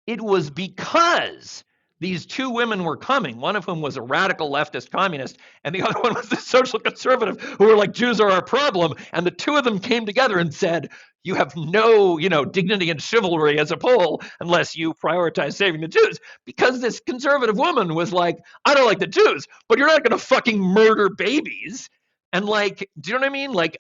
[SPEAKER 1] it was because these two women were coming, one of whom was a radical leftist communist, and the other one was the social conservative who were like, Jews are our problem. And the two of them came together and said, you have no, dignity and chivalry as a Pole unless you prioritize saving the Jews. Because this conservative woman was like, I don't like the Jews, but you're not going to fucking murder babies. And like, do you know what I mean? Like,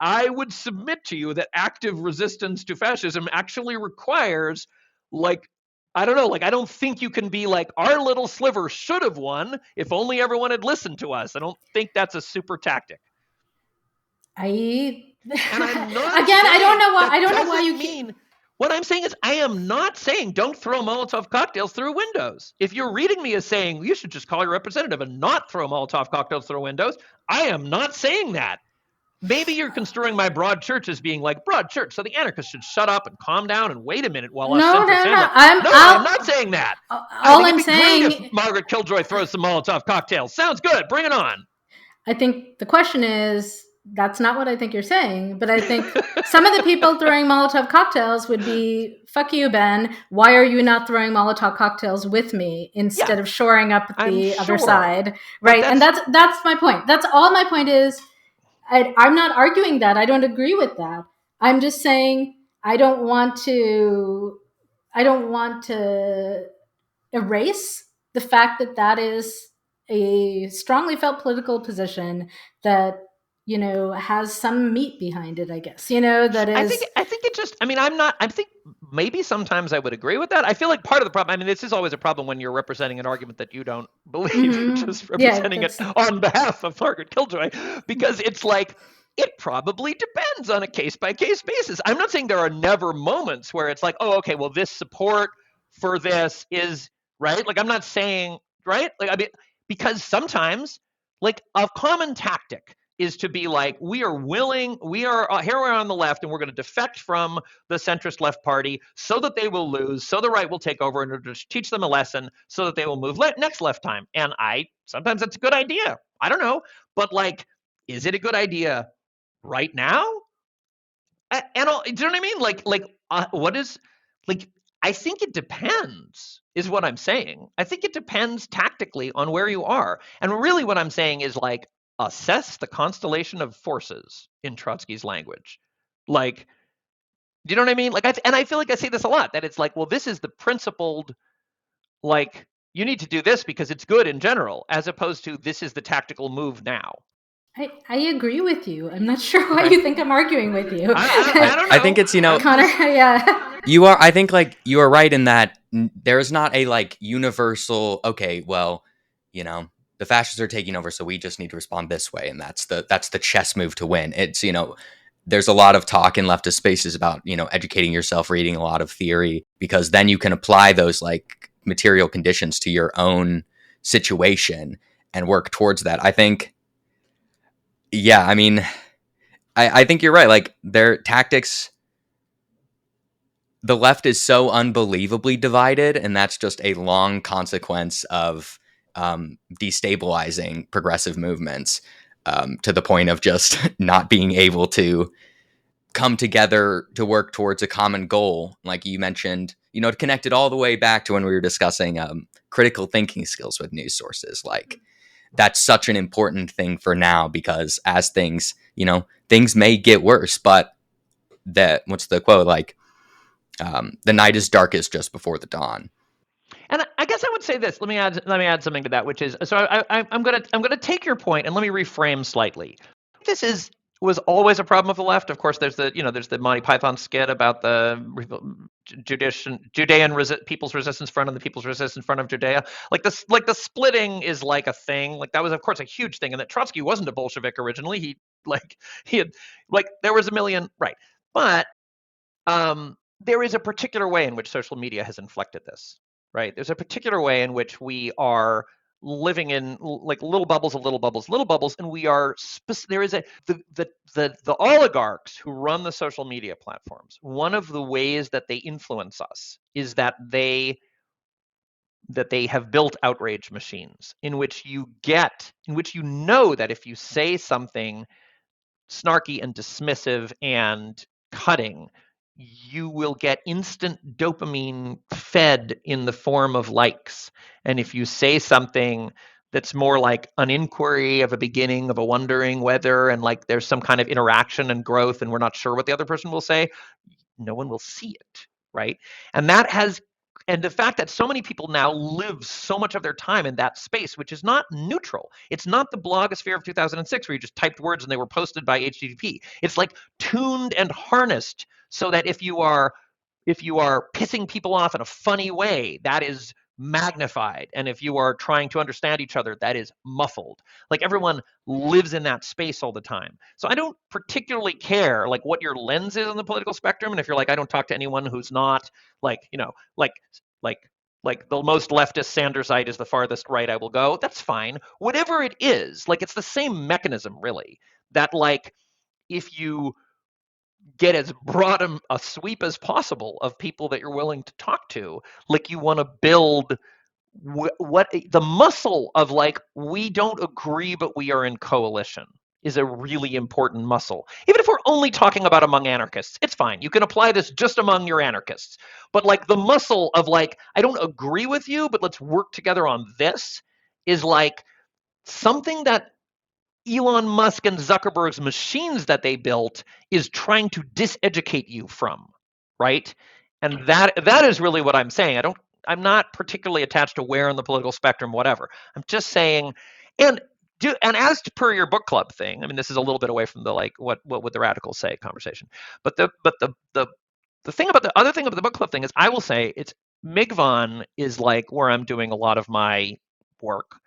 [SPEAKER 1] I would submit to you that active resistance to fascism actually requires, like, I don't know, like, I don't think you can be like, our little sliver should have won if only everyone had listened to us. I don't think that's a super tactic.
[SPEAKER 2] And
[SPEAKER 1] I'm not
[SPEAKER 2] again, I don't know why you
[SPEAKER 1] mean. What I'm saying is, I am not saying don't throw Molotov cocktails through windows. If you're reading me as saying you should just call your representative and not throw Molotov cocktails through windows, I am not saying that. Maybe you're construing my broad church as being like broad church, so the anarchists should shut up and calm down and wait a minute while us centrists handle it. I'm not saying that.
[SPEAKER 2] All I'm saying,
[SPEAKER 1] if Margaret Killjoy throws some Molotov cocktails. Sounds good. Bring it on.
[SPEAKER 2] I think the question is, that's not what I think you're saying, but I think some of the people throwing Molotov cocktails would be, fuck you, Ben. Why are you not throwing Molotov cocktails with me instead of shoring up the other side? Right. And that's my point. That's all my point is. I'm not arguing that. I don't agree with that. I'm just saying I don't want to erase the fact that is a strongly felt political position that has some meat behind it, I guess. That is.
[SPEAKER 1] I think it just. I think maybe sometimes I would agree with that. I feel like part of the problem. This is always a problem when you're representing an argument that you don't believe. You're just representing it on behalf of Margaret Killjoy, because it's like it probably depends on a case by case basis. I'm not saying there are never moments where it's like, oh, okay, well, this support for this is right. Like I'm not saying right. Like because sometimes like a common tactic is to be like, we are here we are on the left, and we're going to defect from the centrist left party so that they will lose, so the right will take over, and to teach them a lesson so that they will move next left time. And sometimes that's a good idea. I don't know. But like, is it a good idea right now? Do you know what I mean? What is, like, I think it depends, is what I'm saying. I think it depends tactically on where you are. And really what I'm saying is like, assess the constellation of forces in Trotsky's language. Like, do you know what I mean? Like, I feel like I say this a lot, that it's like, well, this is the principled, like, you need to do this because it's good in general, as opposed to this is the tactical move now.
[SPEAKER 2] I agree with you. I'm not sure why you think I'm arguing with you.
[SPEAKER 1] I don't know.
[SPEAKER 3] I think it's,
[SPEAKER 2] Connor, yeah.
[SPEAKER 3] You are, I think, like, you are right in that there is not a, like, universal, okay, well, the fascists are taking over, so we just need to respond this way, and that's the chess move to win. It's, there's a lot of talk in leftist spaces about, educating yourself, reading a lot of theory, because then you can apply those, like, material conditions to your own situation and work towards that. I think, yeah, I mean, I think you're right. Like, their tactics, the left is so unbelievably divided, and that's just a long consequence of destabilizing progressive movements, to the point of just not being able to come together to work towards a common goal. Like you mentioned, it connected all the way back to when we were discussing critical thinking skills with news sources. Like, that's such an important thing for now, because as things, things may get worse, but what's the quote? Like, the night is darkest just before the dawn.
[SPEAKER 1] And I guess I would say this. Let me add something to that, which is, so I'm gonna take your point and let me reframe slightly. This was always a problem of the left. Of course, there's the Monty Python skit about the Judean People's Resistance Front and the People's Resistance Front of Judea. Like the splitting is like a thing. Like, that was, of course, a huge thing. And that Trotsky wasn't a Bolshevik originally. He had, like, there was a million, right? But there is a particular way in which social media has inflected this, right? There's a particular way in which we are living in, like, little bubbles of little bubbles, and we are there is the oligarchs who run the social media platforms. One of the ways that they influence us is that they have built outrage machines in which you know that if you say something snarky and dismissive and cutting, you will get instant dopamine fed in the form of likes. And if you say something that's more like an inquiry of a beginning of a wondering whether, and like there's some kind of interaction and growth and we're not sure what the other person will say, no one will see it, right? And the fact that so many people now live so much of their time in that space, which is not neutral. It's not the blogosphere of 2006 where you just typed words and they were posted by HTTP. It's like tuned and harnessed so that if you are pissing people off in a funny way, that is magnified. And if you are trying to understand each other, that is muffled. Like, everyone lives in that space all the time. So I don't particularly care, like, what your lens is on the political spectrum. And if you're like, I don't talk to anyone who's not like the most leftist Sandersite is the farthest right I will go, that's fine. Whatever it is, like, it's the same mechanism, really, that, like, if you get as broad a sweep as possible of people that you're willing to talk to, like, you want to build what the muscle of, like, we don't agree but we are in coalition is a really important muscle. Even if we're only talking about among anarchists, it's fine. You can apply this just among your anarchists. But, like, the muscle of, like, I don't agree with you, but let's work together on this, is like something that Elon Musk and Zuckerberg's machines that they built is trying to diseducate you from, right? And that is really what I'm saying. I'm not particularly attached to where on the political spectrum, whatever. I'm just saying, and as per your book club thing, I mean, this is a little bit away from the, like, what would the radicals say conversation. But the thing about the other thing about the book club thing is, I will say, it's Migvan is like where I'm doing a lot of my work.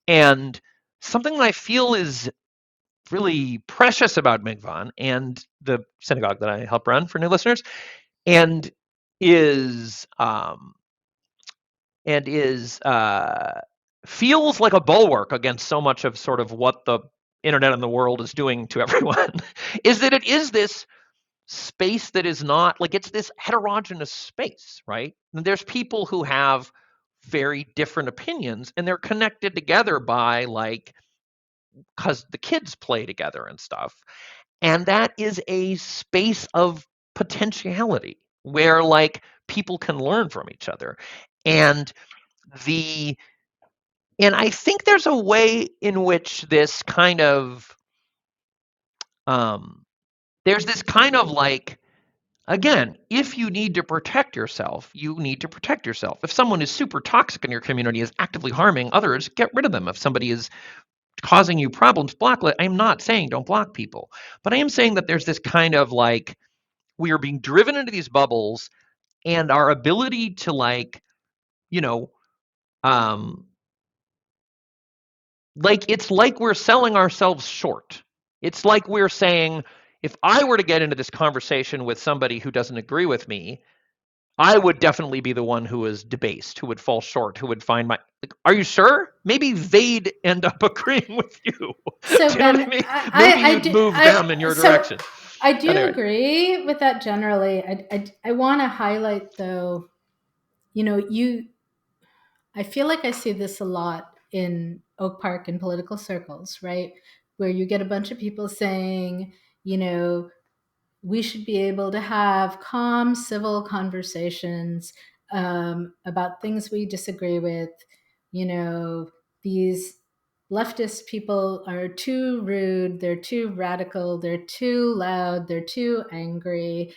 [SPEAKER 1] And something that I feel is really precious about Migvan and the synagogue that I help run for new listeners, and is feels like a bulwark against so much of sort of what the internet and the world is doing to everyone, is that it is this space that is not, like, it's this heterogeneous space, right? And there's people who have very different opinions, and they're connected together by, like, because the kids play together and stuff. And that is a space of potentiality where, like, people can learn from each other. And the And I think there's a way in which this kind of there's this kind of like, again, if you need to protect yourself, you need to protect yourself. If someone is super toxic in your community, is actively harming others, get rid of them. If somebody is causing you problems, block it. I'm not saying don't block people, but I am saying that there's this kind of like, we are being driven into these bubbles, and our ability to like, you know, like it's like we're selling ourselves short. It's like we're saying, if I were to get into this conversation with somebody who doesn't agree with me, I would definitely be the one who is debased, who would fall short, who would find my. Like, are you sure? Maybe they'd end up agreeing with you.
[SPEAKER 2] So
[SPEAKER 1] Do you know what I
[SPEAKER 2] Ben,
[SPEAKER 1] mean? Maybe you'd move them in your direction.
[SPEAKER 2] I do
[SPEAKER 1] Anyway.
[SPEAKER 2] agree with that generally. I want to highlight though, I feel like I see this a lot in Oak Park and political circles, right? Where you get a bunch of people saying, we should be able to have calm, civil conversations about things we disagree with. These leftist people are too rude, they're too radical, they're too loud, they're too angry.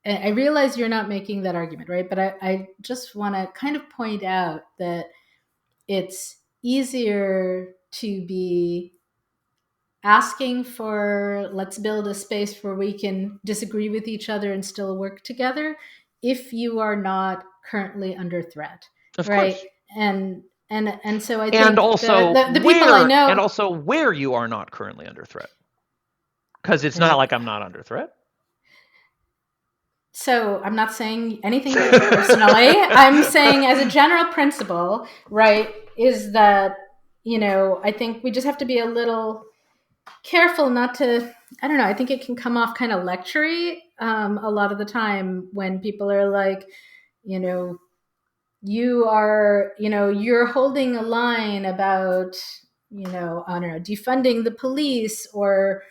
[SPEAKER 2] I realize you're not making that argument, right? But I just want to kind of point out that it's easier to be asking for, let's build a space where we can disagree with each other and still work together if you are not currently under threat,
[SPEAKER 1] Of
[SPEAKER 2] right?
[SPEAKER 1] course.
[SPEAKER 2] And so I think
[SPEAKER 1] And also
[SPEAKER 2] the people I know,
[SPEAKER 1] and also where you are not currently under threat, because it's
[SPEAKER 2] right?
[SPEAKER 1] not like I'm not under threat.
[SPEAKER 2] So I'm not saying anything about you personally. I'm saying as a general principle, right, is that, I think we just have to be a little careful not to, I don't know, I think it can come off kind of lectury a lot of the time when people are like, you are, you're holding a line about, I don't know, defunding the police or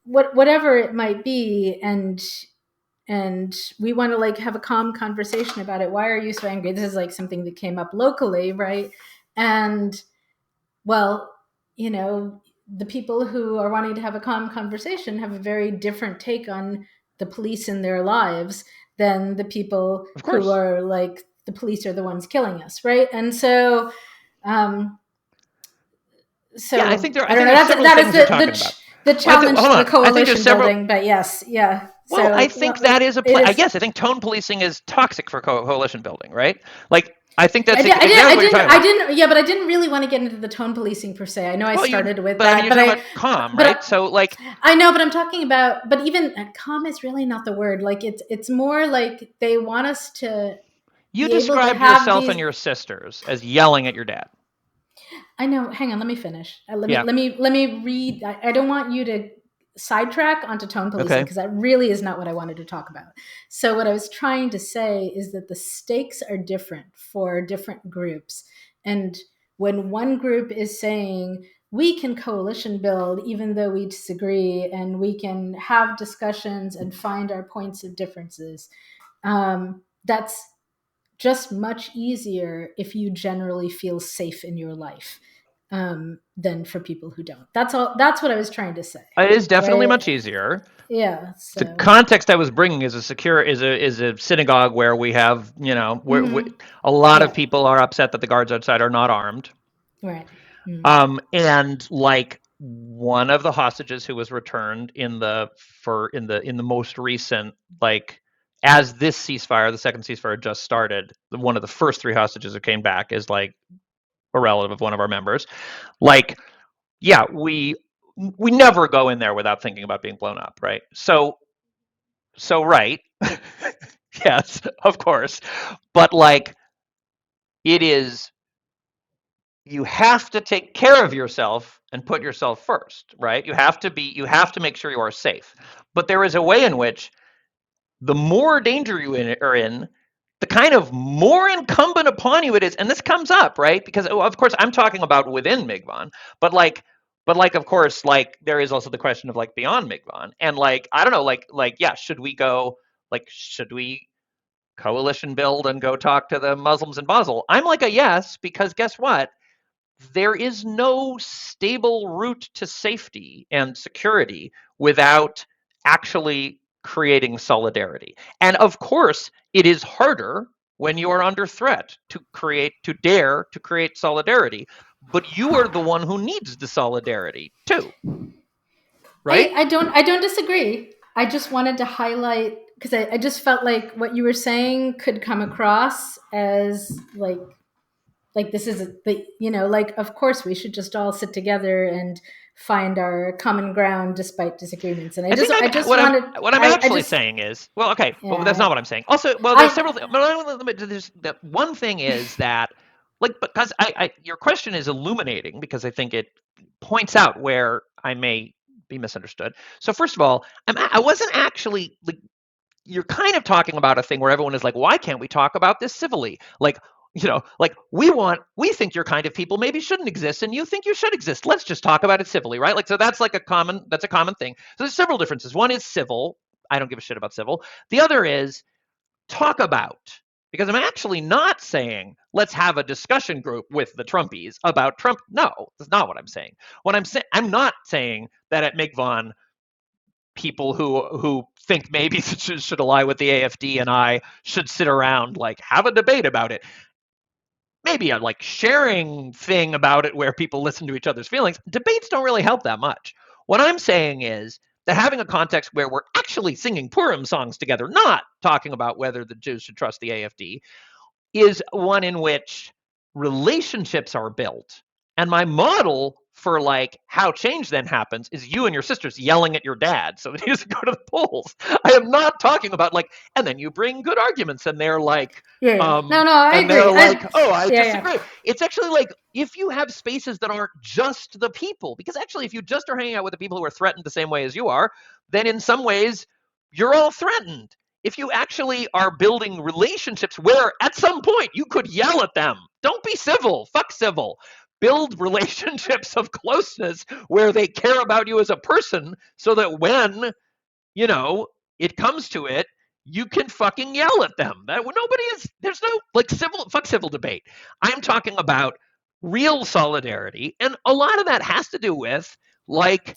[SPEAKER 2] whatever it might be. And we want to like have a calm conversation about it. Why are you so angry? This is like something that came up locally, right? And well, the people who are wanting to have a calm conversation have a very different take on the police in their lives than the people who are like, the police are the ones killing us, right? And so
[SPEAKER 1] yeah, I think
[SPEAKER 2] I don't know. That is the challenge to the coalition building. But yes, yeah.
[SPEAKER 1] Well, so, I think that is a place. I guess I think tone policing is toxic for coalition building, right? Like, I think that's exactly what you're talking about.
[SPEAKER 2] Yeah, but I didn't really want to get into the tone policing per se. I know I started with
[SPEAKER 1] that. I mean, you're talking about calm, right? So, like,
[SPEAKER 2] I know, but I'm talking about. But even calm is really not the word. Like, it's more like they want us to.
[SPEAKER 1] You describe yourself and your sisters as yelling at your dad.
[SPEAKER 2] I know. Hang on, let me finish. Let me read. I don't want you to sidetrack onto tone policing because that really is not what I wanted to talk about. So what I was trying to say is that the stakes are different for different groups. And when one group is saying we can coalition build even though we disagree and we can have discussions and find our points of differences, that's just much easier if you generally feel safe in your life than for people who don't. That's all. That's what I was trying to say.
[SPEAKER 1] It is definitely much easier.
[SPEAKER 2] Yeah. So.
[SPEAKER 1] The context I was bringing is a synagogue where we have, where a lot of people are upset that the guards outside are not armed.
[SPEAKER 2] Right.
[SPEAKER 1] And like one of the hostages who was returned in the most recent, like, as this ceasefire, the second ceasefire just started, one of the first 3 hostages who came back is like a relative of one of our members. Like, yeah, we never go in there without thinking about being blown up, right? So right. Yes, of course. But like, it is, you have to take care of yourself and put yourself first, right? You have to make sure you are safe. But there is a way in which the more danger you are in, the kind of more incumbent upon you it is. And this comes up, right? Because of course I'm talking about within Migvan, but of course, like, there is also the question of like beyond Migvan. And like, I don't know, like, yeah, should we coalition build and go talk to the Muslims in Basel? I'm like a yes, because guess what? there is no stable route to safety and security without actually creating solidarity. And of course, it is harder when you are under threat to dare to create solidarity, but you are the one who needs the solidarity too. Right?
[SPEAKER 2] I don't disagree. I just wanted to highlight, because I just felt like what you were saying could come across as like this is the, you know, like, of course we should just all sit together and find our common ground despite disagreements. And I just
[SPEAKER 1] what I'm actually saying is, well, okay,
[SPEAKER 2] yeah,
[SPEAKER 1] but that's not what I'm saying. Also, well, there's several things. There's that one thing is that, like, because your question is illuminating, because I think it points out where I may be misunderstood. So first of all, I wasn't actually like, you're kind of talking about a thing where everyone is like, why can't we talk about this civilly? Like, you know, like we think your kind of people maybe shouldn't exist and you think you should exist. Let's just talk about it civilly, right? Like, so that's a common thing. So there's several differences. One is civil. I don't give a shit about civil. The other is talk about, because I'm actually not saying let's have a discussion group with the Trumpies about Trump. No, that's not what I'm saying. What I'm saying, I'm not saying that at MIGVON, people who think maybe should ally with the AFD and I should sit around, like, have a debate about it. Maybe a like sharing thing about it where people listen to each other's feelings. Debates don't really help that much. What I'm saying is that having a context where we're actually singing Purim songs together, not talking about whether the Jews should trust the AFD, is one in which relationships are built. And my model for like how change then happens is you and your sisters yelling at your dad so that he doesn't go to the polls. I am not talking about like, and then you bring good arguments and they're like,
[SPEAKER 2] no, I
[SPEAKER 1] and
[SPEAKER 2] agree.
[SPEAKER 1] They're like, I disagree.
[SPEAKER 2] Yeah.
[SPEAKER 1] It's actually like, if you have spaces that aren't just the people, because actually if you just are hanging out with the people who are threatened the same way as you are, then in some ways you're all threatened. If you actually are building relationships where at some point you could yell at them, don't be civil, fuck civil. Build relationships of closeness where they care about you as a person so that when, you know, it comes to it, you can fucking yell at them. There's no like fuck civil debate. I'm talking about real solidarity. And a lot of that has to do with like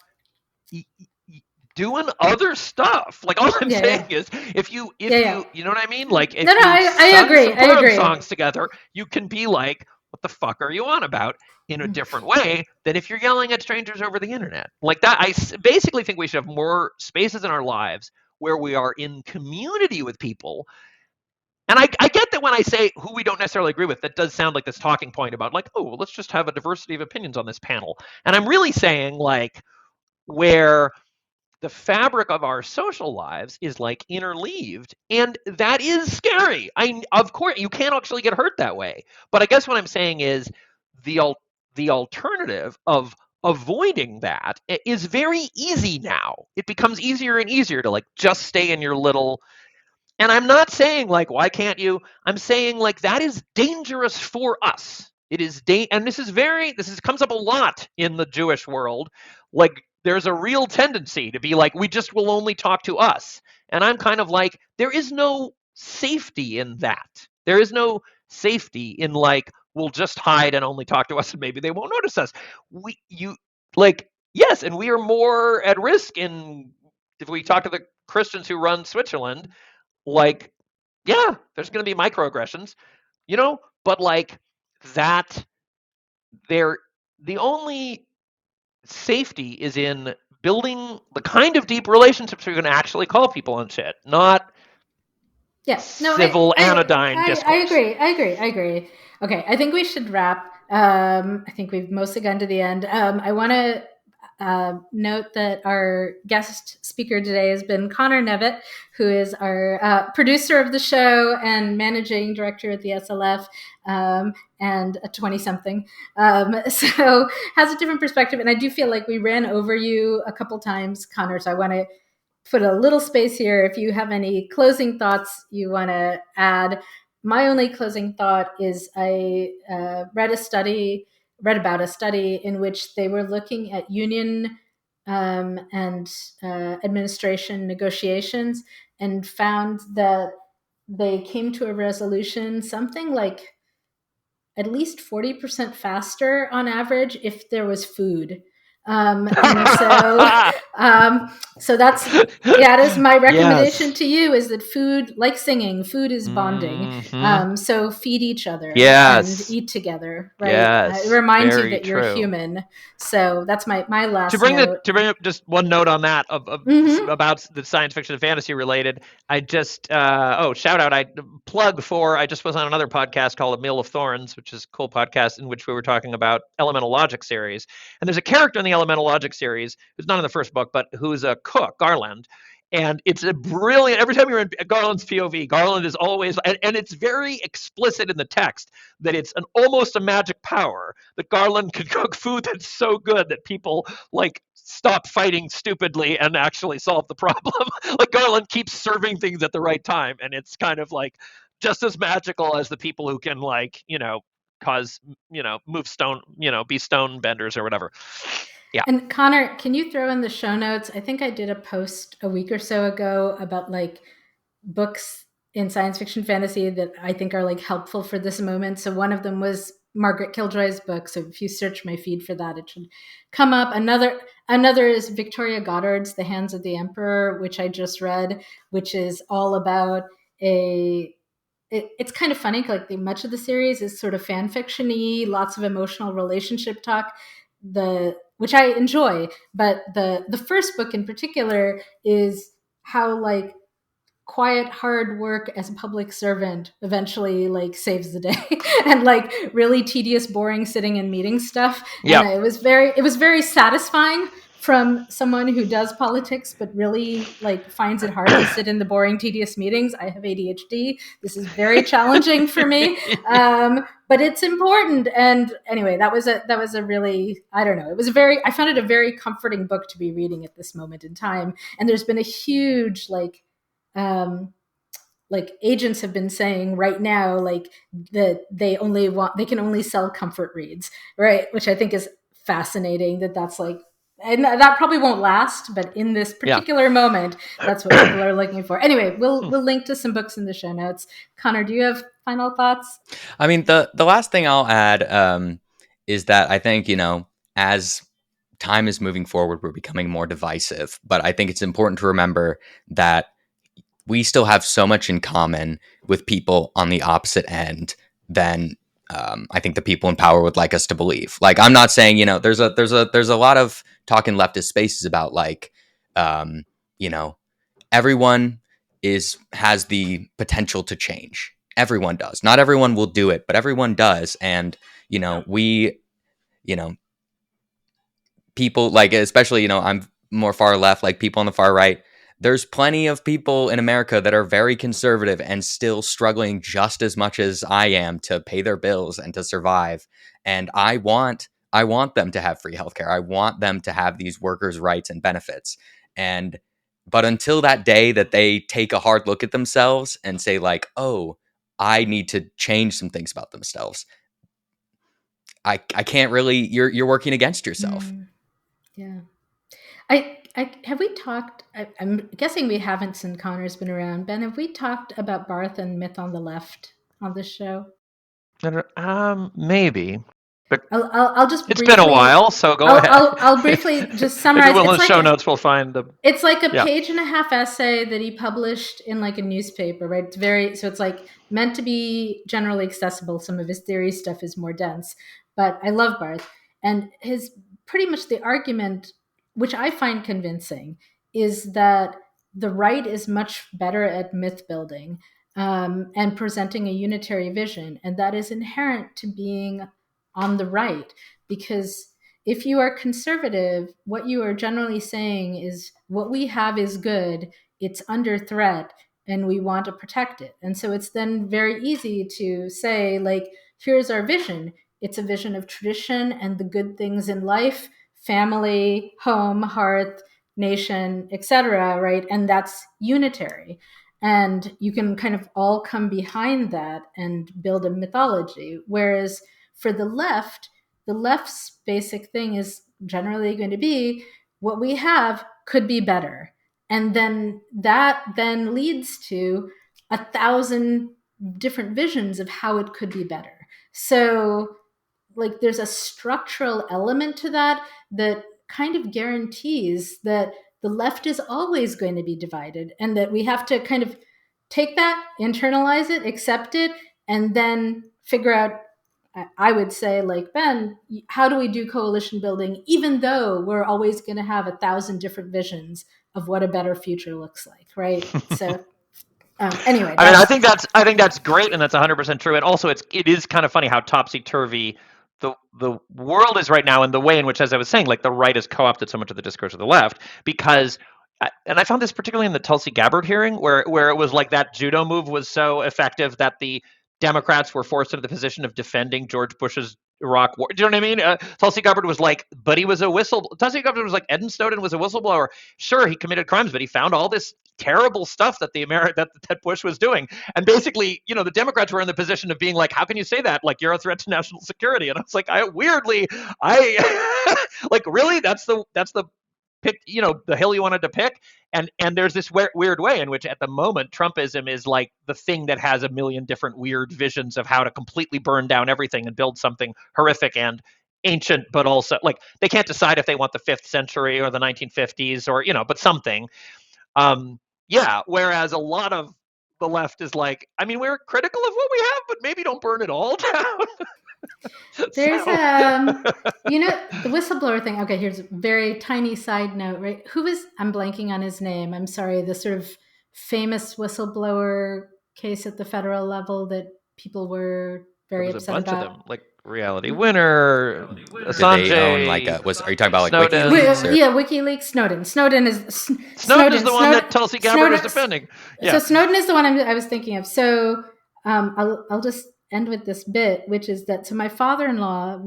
[SPEAKER 1] doing other stuff. Like, all I'm saying is, if you you know what I mean? Like, if
[SPEAKER 2] I agree.
[SPEAKER 1] Some Purim songs together, you can be like, what the fuck are you on about? In a different way than if you're yelling at strangers over the internet. Like that, I basically think we should have more spaces in our lives where we are in community with people. And I get that when I say who we don't necessarily agree with, that does sound like this talking point about like, oh, well, let's just have a diversity of opinions on this panel. And I'm really saying like where the fabric of our social lives is like interleaved, and that is scary. Of course you can't actually get hurt that way, but I guess what I'm saying is the alternative of avoiding that is very easy now. It becomes easier and easier to like just stay in your little. And I'm not saying like, why can't you? I'm saying like that is dangerous for us. It is and this comes up a lot in the Jewish world. Like, there's a real tendency to be like, we just will only talk to us. And I'm kind of like, there is no safety in that. There is no safety in like, we'll just hide and only talk to us and maybe they won't notice us. Yes, and we are more at risk if we talk to the Christians who run Switzerland, like, yeah, there's going to be microaggressions, you know, but like that, the only safety is in building the kind of deep relationships you're going to actually call people on shit, not civil anodyne discourse.
[SPEAKER 2] I agree. Okay, I think we should wrap. I think we've mostly gotten to the end. I want to note that our guest speaker today has been Connor Nevitt, who is our producer of the show and managing director at the SLF, and a 20-something. So has a different perspective. And I do feel like we ran over you a couple times, Connor, so I want to put a little space here. If you have any closing thoughts you want to add. My only closing thought is I read about a study in which they were looking at union and administration negotiations and found that they came to a resolution something like at least 40% faster on average if there was food. And so that is my recommendation
[SPEAKER 1] Yes.
[SPEAKER 2] to you, is that food, like singing, food is bonding.
[SPEAKER 1] Mhm.
[SPEAKER 2] So feed each other and
[SPEAKER 1] Yes.
[SPEAKER 2] eat together, right? It
[SPEAKER 1] Yes.
[SPEAKER 2] reminds you
[SPEAKER 1] Very
[SPEAKER 2] that you're
[SPEAKER 1] true.
[SPEAKER 2] human. So that's my
[SPEAKER 1] To
[SPEAKER 2] last
[SPEAKER 1] bring
[SPEAKER 2] note.
[SPEAKER 1] up just one note on that
[SPEAKER 2] Mhm.
[SPEAKER 1] about the science fiction and fantasy related, I just shout out, I just was on another podcast called A Meal of Thorns, which is a cool podcast in which we were talking about Elemental Logic series. And there's a character in the Elemental Logic series who's not in the first book, but who's a cook, Garland. And it's a brilliant, every time you're in Garland's POV, Garland is always, and it's very explicit in the text that it's almost a magic power that Garland can cook food that's so good that people like stop fighting stupidly and actually solve the problem. Like Garland keeps serving things at the right time, and it's kind of like just as magical as the people who can move stone, be stone benders or whatever. Yeah.
[SPEAKER 2] And Connor, can you throw in the show notes? I think I did a post a week or so ago about like books in science fiction fantasy that I think are like helpful for this moment. So one of them was Margaret Killjoy's book. So if you search my feed for that, it should come up. Another is Victoria Goddard's The Hands of the Emperor, which I just read, which is all about it's kind of funny, like much of the series is sort of fan fiction-y, lots of emotional relationship talk, which I enjoy. But the first book in particular is how like quiet hard work as a public servant eventually like saves the day and like really tedious boring sitting in meeting stuff.
[SPEAKER 1] Yeah.
[SPEAKER 2] And it was very satisfying from someone who does politics but really like finds it hard to sit in the boring tedious meetings. I have ADHD. This is very challenging for me, but it's important. And anyway, that was a really, I don't know, I found it a very comforting book to be reading at this moment in time. And there's been a huge like agents have been saying right now, like that they can only sell comfort reads, right? Which I think is fascinating. That's like, and that probably won't last, but in this particular moment, that's what people are looking for. Anyway, we'll link to some books in the show notes. Connor, do you have final thoughts?
[SPEAKER 3] I mean, the last thing I'll add is that I think, as time is moving forward, we're becoming more divisive. But I think it's important to remember that we still have so much in common with people on the opposite end than I think the people in power would like us to believe. Like, I'm not saying, there's a lot of talk in leftist spaces about like, everyone has the potential to change. Everyone does. Not everyone will do it, but everyone does. And, people like, especially, I'm more far left, like people on the far right. There's plenty of people in America that are very conservative and still struggling just as much as I am to pay their bills and to survive. And I want them to have free healthcare. I want them to have these workers' rights and benefits. But until that day that they take a hard look at themselves and say like, oh, I need to change some things about themselves, I can't really, you're working against yourself.
[SPEAKER 2] Yeah. Have we talked, I'm guessing we haven't since Connor's been around. Ben, have we talked about Barth and Myth on the Left on this show?
[SPEAKER 1] Maybe. But
[SPEAKER 2] I'll just
[SPEAKER 1] it's
[SPEAKER 2] briefly,
[SPEAKER 1] been a while, so go ahead.
[SPEAKER 2] I'll briefly just summarize.
[SPEAKER 1] Maybe in the show notes we'll find the.
[SPEAKER 2] It's like a page and a half essay that he published in like a newspaper, right? It's like meant to be generally accessible. Some of his theory stuff is more dense, but I love Barth. And his pretty much the argument, which I find convincing, is that the right is much better at myth building and presenting a unitary vision. And that is inherent to being on the right, because if you are conservative, what you are generally saying is what we have is good, it's under threat, and we want to protect it. And so it's then very easy to say, like, here's our vision. It's a vision of tradition and the good things in life, family, home, hearth, nation, etc., right? And that's unitary. And you can kind of all come behind that and build a mythology. Whereas for the left's basic thing is generally going to be what we have could be better. And then that leads to 1,000 different visions of how it could be better. So like there's a structural element to that kind of guarantees that the left is always going to be divided, and that we have to kind of take that, internalize it, accept it, and then figure out, I would say, like Ben, how do we do coalition building, even though we're always going to have 1,000 different visions of what a better future looks like, right? So anyway,
[SPEAKER 1] I mean, I think that's great, and that's 100% true. And also, it is kind of funny how topsy turvy the world is right now, and the way in which, as I was saying, like the right has co-opted so much of the discourse of the left, because. And I found this particularly in the Tulsi Gabbard hearing, where it was like that judo move was so effective that the Democrats were forced into the position of defending George Bush's Iraq war. Do you know what I mean? Tulsi Gabbard was like, but he was Tulsi Gabbard was like, Ed Snowden was a whistleblower. Sure, he committed crimes, but he found all this terrible stuff that that Bush was doing. And basically, the Democrats were in the position of being like, how can you say that? Like, you're a threat to national security. And I was like, like, really? That's the pick, the hill you wanted to pick. And there's this weird way in which at the moment Trumpism is like the thing that has a million different weird visions of how to completely burn down everything and build something horrific and ancient, but also like they can't decide if they want the 5th century or the 1950s or, but something. Whereas a lot of the left is like, I mean, we're critical of what we have, but maybe don't burn it all down.
[SPEAKER 2] There's the whistleblower thing. Okay, here's a very tiny side note, right? I'm blanking on his name. I'm sorry. The sort of famous whistleblower case at the federal level that people were very upset about. There was a bunch of them,
[SPEAKER 1] like Reality Winner, Assange.
[SPEAKER 3] Did they own like are you talking about like
[SPEAKER 1] Snowden.
[SPEAKER 3] WikiLeaks?
[SPEAKER 2] Yeah, WikiLeaks, Snowden. Snowden is
[SPEAKER 1] the one that Tulsi Gabbard is defending.
[SPEAKER 2] Yeah. So Snowden is the one I was thinking of. So I'll just end with this bit, which is that my father-in-law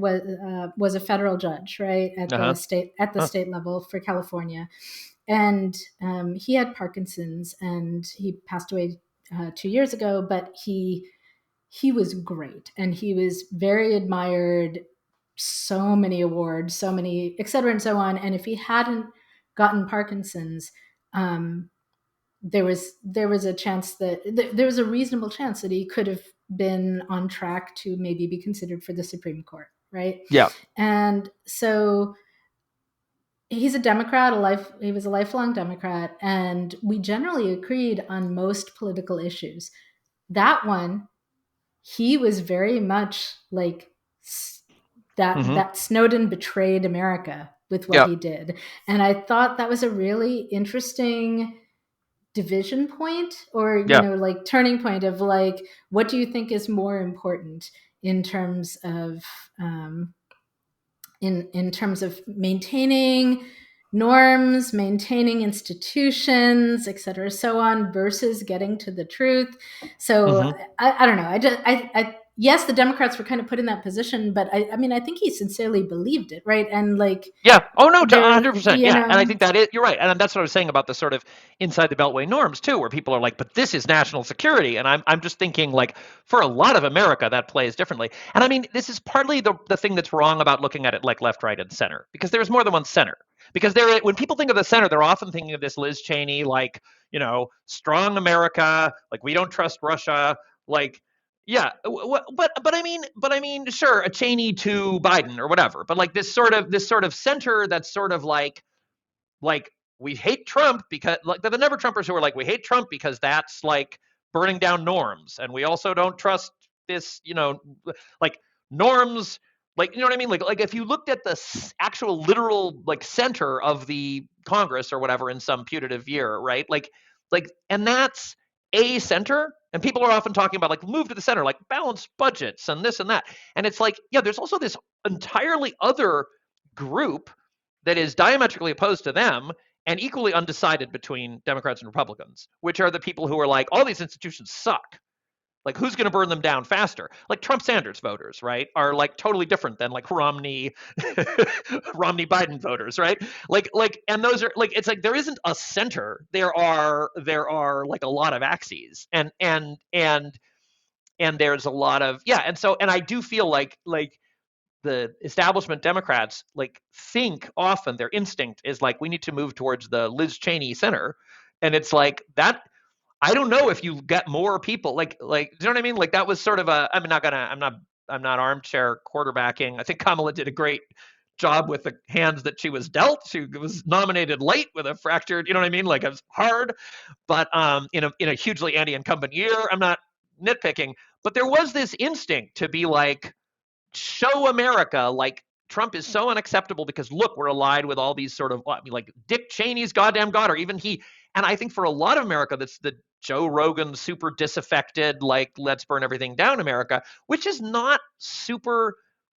[SPEAKER 2] was a federal judge, right, at the state level for California, and he had Parkinson's and he passed away 2 years ago. But he was great, and he was very admired, so many awards, so many, et cetera, and so on. And if he hadn't gotten Parkinson's, there was a chance that there was a reasonable chance that he could have been on track to maybe be considered for the Supreme Court, right?
[SPEAKER 1] Yeah.
[SPEAKER 2] And so he's a Democrat, he was a lifelong Democrat, and we generally agreed on most political issues. That one, he was very much like that Snowden betrayed America with what he did. And I thought that was a really interesting division point, or like turning point of like, what do you think is more important in terms of in terms of maintaining norms, maintaining institutions, et cetera, so on, versus getting to the truth. So I don't know. I yes, the Democrats were kind of put in that position, but I mean, I think he sincerely believed it, right? And like,
[SPEAKER 1] yeah, oh no, 100%, yeah. And I think you're right, and that's what I was saying about the sort of inside the Beltway norms too, where people are like, but this is national security, and I'm just thinking like, for a lot of America, that plays differently. And I mean, this is partly the thing that's wrong about looking at it like left, right, and center, because there's more than one center. Because when people think of the center, they're often thinking of this Liz Cheney, like, strong America, like we don't trust Russia, like. Yeah, but I mean, sure, a Cheney to Biden or whatever, but like this sort of center that's sort of like we hate Trump because like the never Trumpers who are like, we hate Trump because that's like burning down norms, and we also don't trust this, like norms, like, you know what I mean, like if you looked at the actual literal like center of the Congress or whatever in some putative year, right, like and that's a center. And people are often talking about like move to the center, like balanced budgets and this and that. And it's like, yeah, there's also this entirely other group that is diametrically opposed to them and equally undecided between Democrats and Republicans, which are the people who are like, all these institutions suck. Like, who's going to burn them down faster? Like Trump Sanders voters, right, are like totally different than like Romney Biden voters, right? Like, and those are like, it's like there isn't a center. There are like a lot of axes, and there's a lot of and I do feel like the establishment Democrats like think often their instinct is like, we need to move towards the Liz Cheney center, and it's like that. I don't know if you get more people like, do you know what I mean? Like that was sort of I'm not armchair quarterbacking. I think Kamala did a great job with the hands that she was dealt. She was nominated late with a fractured, you know what I mean? Like, it was hard, but in a hugely anti-incumbent year. I'm not nitpicking, but there was this instinct to be like, show America, like, Trump is so unacceptable because look, we're allied with all these sort of, like Dick Cheney's goddamn God, or even he. And I think for a lot of America, that's the Joe Rogan super disaffected, like, let's burn everything down America, which is not super,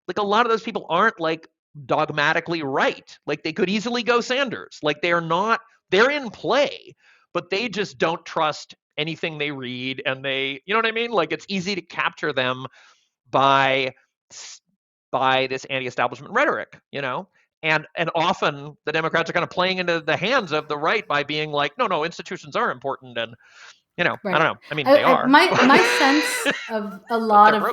[SPEAKER 1] like, a lot of those people aren't like dogmatically right. Like, they could easily go Sanders. Like, they're in play, but they just don't trust anything they read. And they, you know what I mean? Like, it's easy to capture them by this anti-establishment rhetoric, and often the Democrats are kind of playing into the hands of the right by being like, no, institutions are important, and
[SPEAKER 2] Right.
[SPEAKER 1] I don't know. I mean, they are.
[SPEAKER 2] My sense of a lot of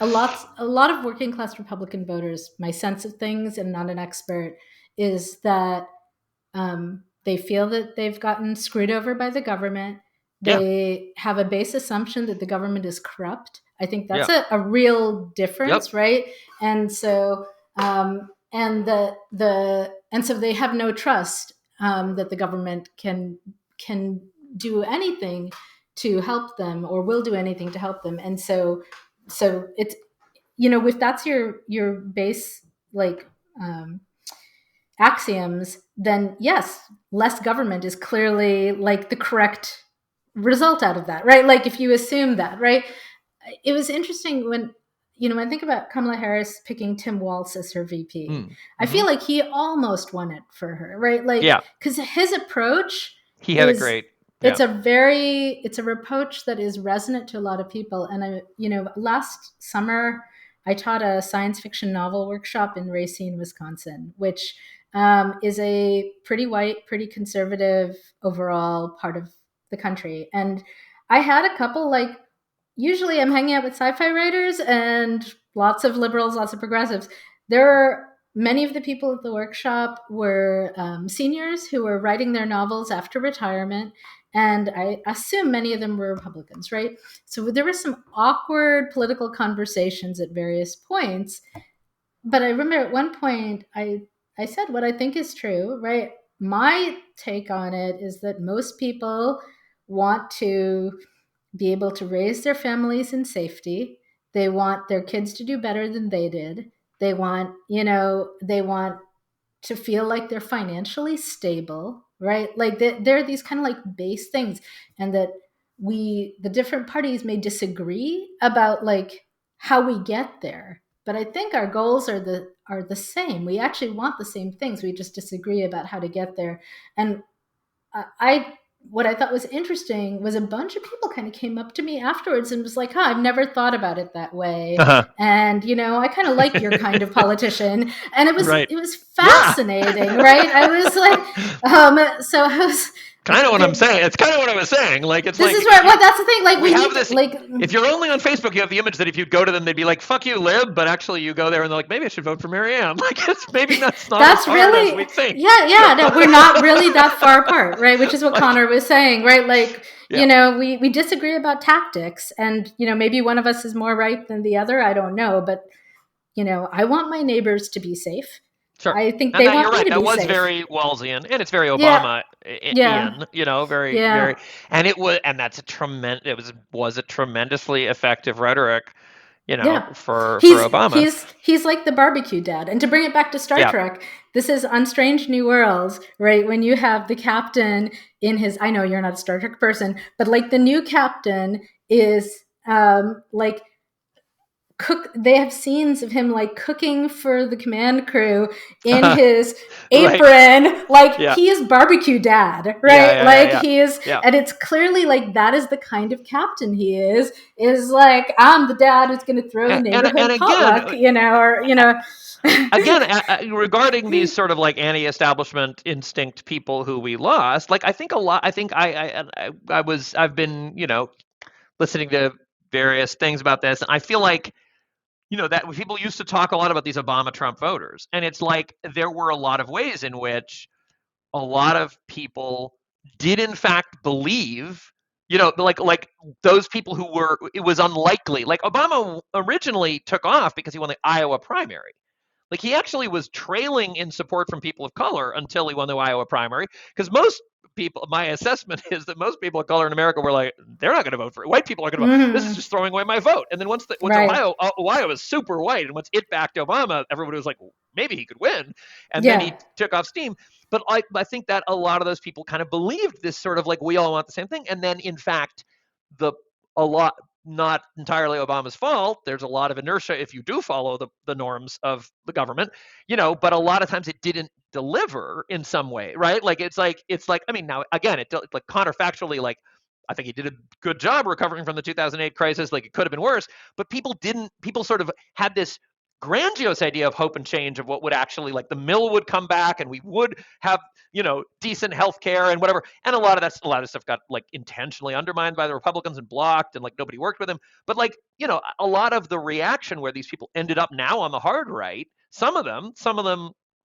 [SPEAKER 2] a lot of working class Republican voters, my sense of things, and not an expert, is that they feel that they've gotten screwed over by the government. They have a base assumption that the government is corrupt. I think that's a real difference, right? And so and so they have no trust that the government can do anything to help them, or will do anything to help them. And so it's, if that's your base, like, axioms, then yes, less government is clearly like the correct result out of that, right? Like, if you assume that, right? It was interesting when I think about Kamala Harris picking Tim Walz as her VP. Mm-hmm. I feel like he almost won it for her, right? Like, because his approach,
[SPEAKER 1] he had a great.
[SPEAKER 2] Yeah. It's a approach that is resonant to a lot of people. And last summer I taught a science fiction novel workshop in Racine, Wisconsin, which is a pretty white, pretty conservative overall part of the country. And I had a couple, like, usually I'm hanging out with sci-fi writers and lots of liberals, lots of progressives. Many of the people at the workshop were seniors who were writing their novels after retirement. And I assume many of them were Republicans, right? So there were some awkward political conversations at various points. But I remember at one point I said what I think is true, right? My take on it is that most people want to be able to raise their families in safety. They want their kids to do better than they did. They want to feel like they're financially stable, right? Like, there are these kind of like base things, and that the different parties may disagree about like how we get there. But I think our goals are the same. We actually want the same things. We just disagree about how to get there. And what I thought was interesting was a bunch of people kind of came up to me afterwards and was like, I've never thought about it that way. Uh-huh. And, I kind of like your kind of politician. And it was fascinating, right? I was like, so I was...
[SPEAKER 1] Kind of what I'm saying. It's kind of what I was saying. Like, it's
[SPEAKER 2] this is right. Well, that's the thing. Like, we
[SPEAKER 1] have this. Like, if you're only on Facebook, you have the image that if you go to them, they'd be like, "Fuck you, lib." But actually, you go there and they're like, "Maybe I should vote for Marianne." Like, it's maybe that's not as hard
[SPEAKER 2] really
[SPEAKER 1] as we think.
[SPEAKER 2] Yeah. No, we're not really that far apart, right? Which is what Connor was saying, right? Like, we disagree about tactics, and maybe one of us is more right than the other. I don't know, but I want my neighbors to be safe.
[SPEAKER 1] Sure.
[SPEAKER 2] I think they want me to be safe.
[SPEAKER 1] That was very Walzian, and it's very Obama. Very, and it was, and that's it was a tremendously effective rhetoric, for Obama.
[SPEAKER 2] He's like the barbecue dad. And to bring it back to Star Trek, this is on Strange New Worlds, right? When you have the captain in his, I know you're not a Star Trek person, but like the new captain is like, they have scenes of him like cooking for the command crew in his apron. Like, he is barbecue dad, right? He is, and it's clearly like that is the kind of captain he is like, I'm the dad who's going to throw the neighborhood potluck,
[SPEAKER 1] Again, regarding these sort of like anti-establishment instinct people who we lost, like, I've been, listening to various things about this, and I feel like, that people used to talk a lot about these Obama-Trump voters. And it's like there were a lot of ways in which a lot of people did in fact believe like those people who were, it was unlikely. Like Obama originally took off because he won the Iowa primary. Like he actually was trailing in support from people of color until he won the Iowa primary. Because most people, my assessment is that most people of color in America were like, they're not going to vote for it. White people are going to vote. This is just throwing away my vote. And then once
[SPEAKER 2] Right.
[SPEAKER 1] Ohio was super white, and once it backed Obama, everybody was like, well, maybe he could win. And then
[SPEAKER 2] Yeah.
[SPEAKER 1] he took off steam. But I think that a lot of those people kind of believed this sort of like, we all want the same thing. And then in fact, a lot, not entirely Obama's fault. There's a lot of inertia if you do follow the norms of the government, but a lot of times it didn't deliver in some way, right? Like it's like I mean, now again, it's like counterfactually, like I think he did a good job recovering from the 2008 crisis. Like it could have been worse, but people sort of had this grandiose idea of hope and change, of what would actually, like, the mill would come back and we would have decent health care and whatever. And a lot of stuff got like intentionally undermined by the Republicans and blocked, and like nobody worked with them. But like a lot of the reaction where these people ended up now on the hard right, some of them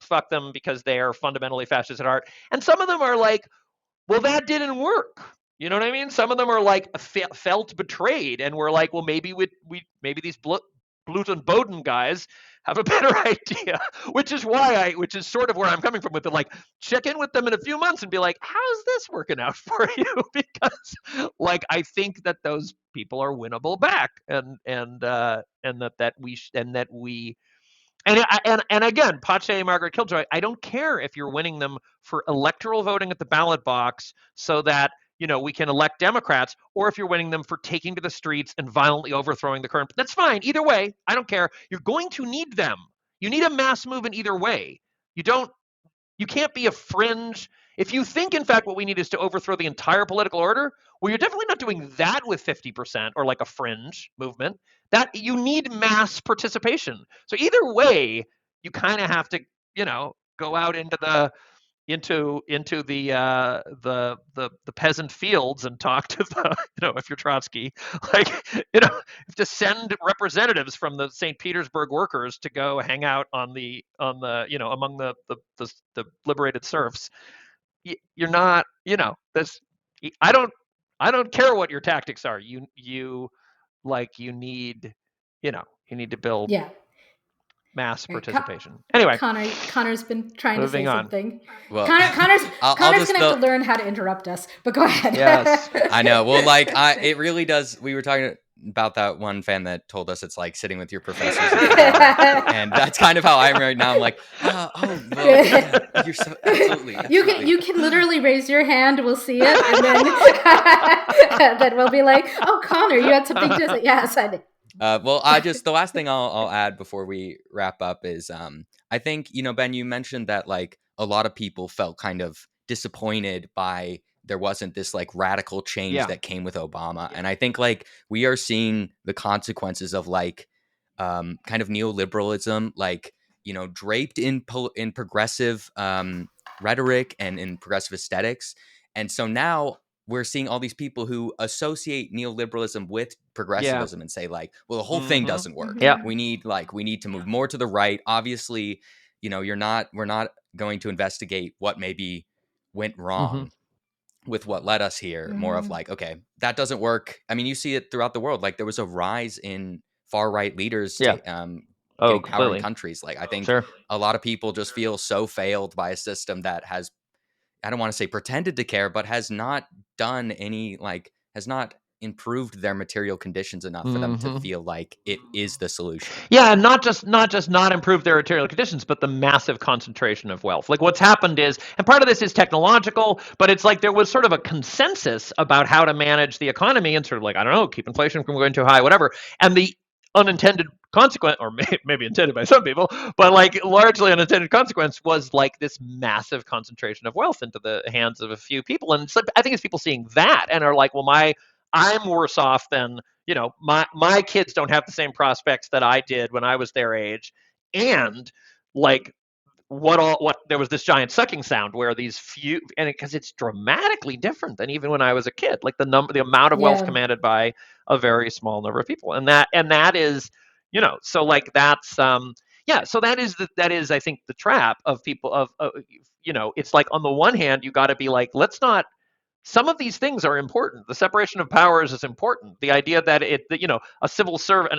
[SPEAKER 1] fuck them because they are fundamentally fascist at heart, and some of them are like, well, that didn't work. You know what I mean? Some of them are like felt betrayed, and we're like, well, maybe maybe these Bluton Bowden guys have a better idea, which is sort of where I'm coming from with it. Like, check in with them in a few months and be like, how's this working out for you? Because like, I think that those people are winnable back, and that we and again, Pache, Margaret Killjoy, I don't care if you're winning them for electoral voting at the ballot box so that we can elect Democrats, or if you're winning them for taking to the streets and violently overthrowing the current. That's fine. Either way, I don't care. You're going to need them. You need a mass movement either way. You can't be a fringe. If you think, in fact, what we need is to overthrow the entire political order, well, you're definitely not doing that with 50% or like a fringe movement. That you need mass participation. So either way, you kind of have to, go out into the peasant fields and talk to the, if you're Trotsky, like, to send representatives from the St. Petersburg workers to go hang out among the liberated serfs. You're not, this. I don't care what your tactics are. You need to build
[SPEAKER 2] Yeah.
[SPEAKER 1] mass participation. Anyway,
[SPEAKER 2] Connor's been trying to say something.
[SPEAKER 3] Well,
[SPEAKER 2] Connor's
[SPEAKER 3] I'll
[SPEAKER 2] gonna have to learn how to interrupt us. But go ahead.
[SPEAKER 1] Yes,
[SPEAKER 3] I know. Well, like it really does. We were talking about that one fan that told us it's like sitting with your professors, and that's kind of how I'm right now. I'm like, well, yeah, you're so absolutely.
[SPEAKER 2] You can literally raise your hand. We'll see it, and then then we'll be like, oh, Connor, you had something to say. Yes, I did.
[SPEAKER 3] Well, the last thing I'll add before we wrap up is I think, Ben, you mentioned that like a lot of people felt kind of disappointed by there wasn't this like radical change that came with Obama. And I think like we are seeing the consequences of like kind of neoliberalism, like, draped in progressive rhetoric and in progressive aesthetics. And so now we're seeing all these people who associate neoliberalism with progressivism and say like, well, the whole thing doesn't work.
[SPEAKER 1] Yeah.
[SPEAKER 3] We need to move more to the right. Obviously, we're not going to investigate what maybe went wrong with what led us here. More of like, okay, that doesn't work. I mean, you see it throughout the world. Like there was a rise in far right leaders getting power in countries. Like I think a lot of people just feel so failed by a system that has, I don't want to say pretended to care, but has not done any, like, has not improved their material conditions enough for them to feel like it is the solution.
[SPEAKER 1] Yeah, and not just not improve their material conditions, but the massive concentration of wealth. Like what's happened is, and part of this is technological, but it's like there was sort of a consensus about how to manage the economy and sort of like, I don't know, keep inflation from going too high, whatever. And the unintended consequence, or maybe intended by some people, but like largely unintended consequence was like this massive concentration of wealth into the hands of a few people. And so I think it's people seeing that and are like, well, I'm worse off than, my kids don't have the same prospects that I did when I was their age. And like what there was this giant sucking sound where these few, and because it's dramatically different than even when I was a kid, like the amount of wealth commanded by a very small number of people. And that is, so like that's so that is I think the trap of people of it's like on the one hand you got to be like, let's not some of these things are important. The separation of powers is important. The idea that a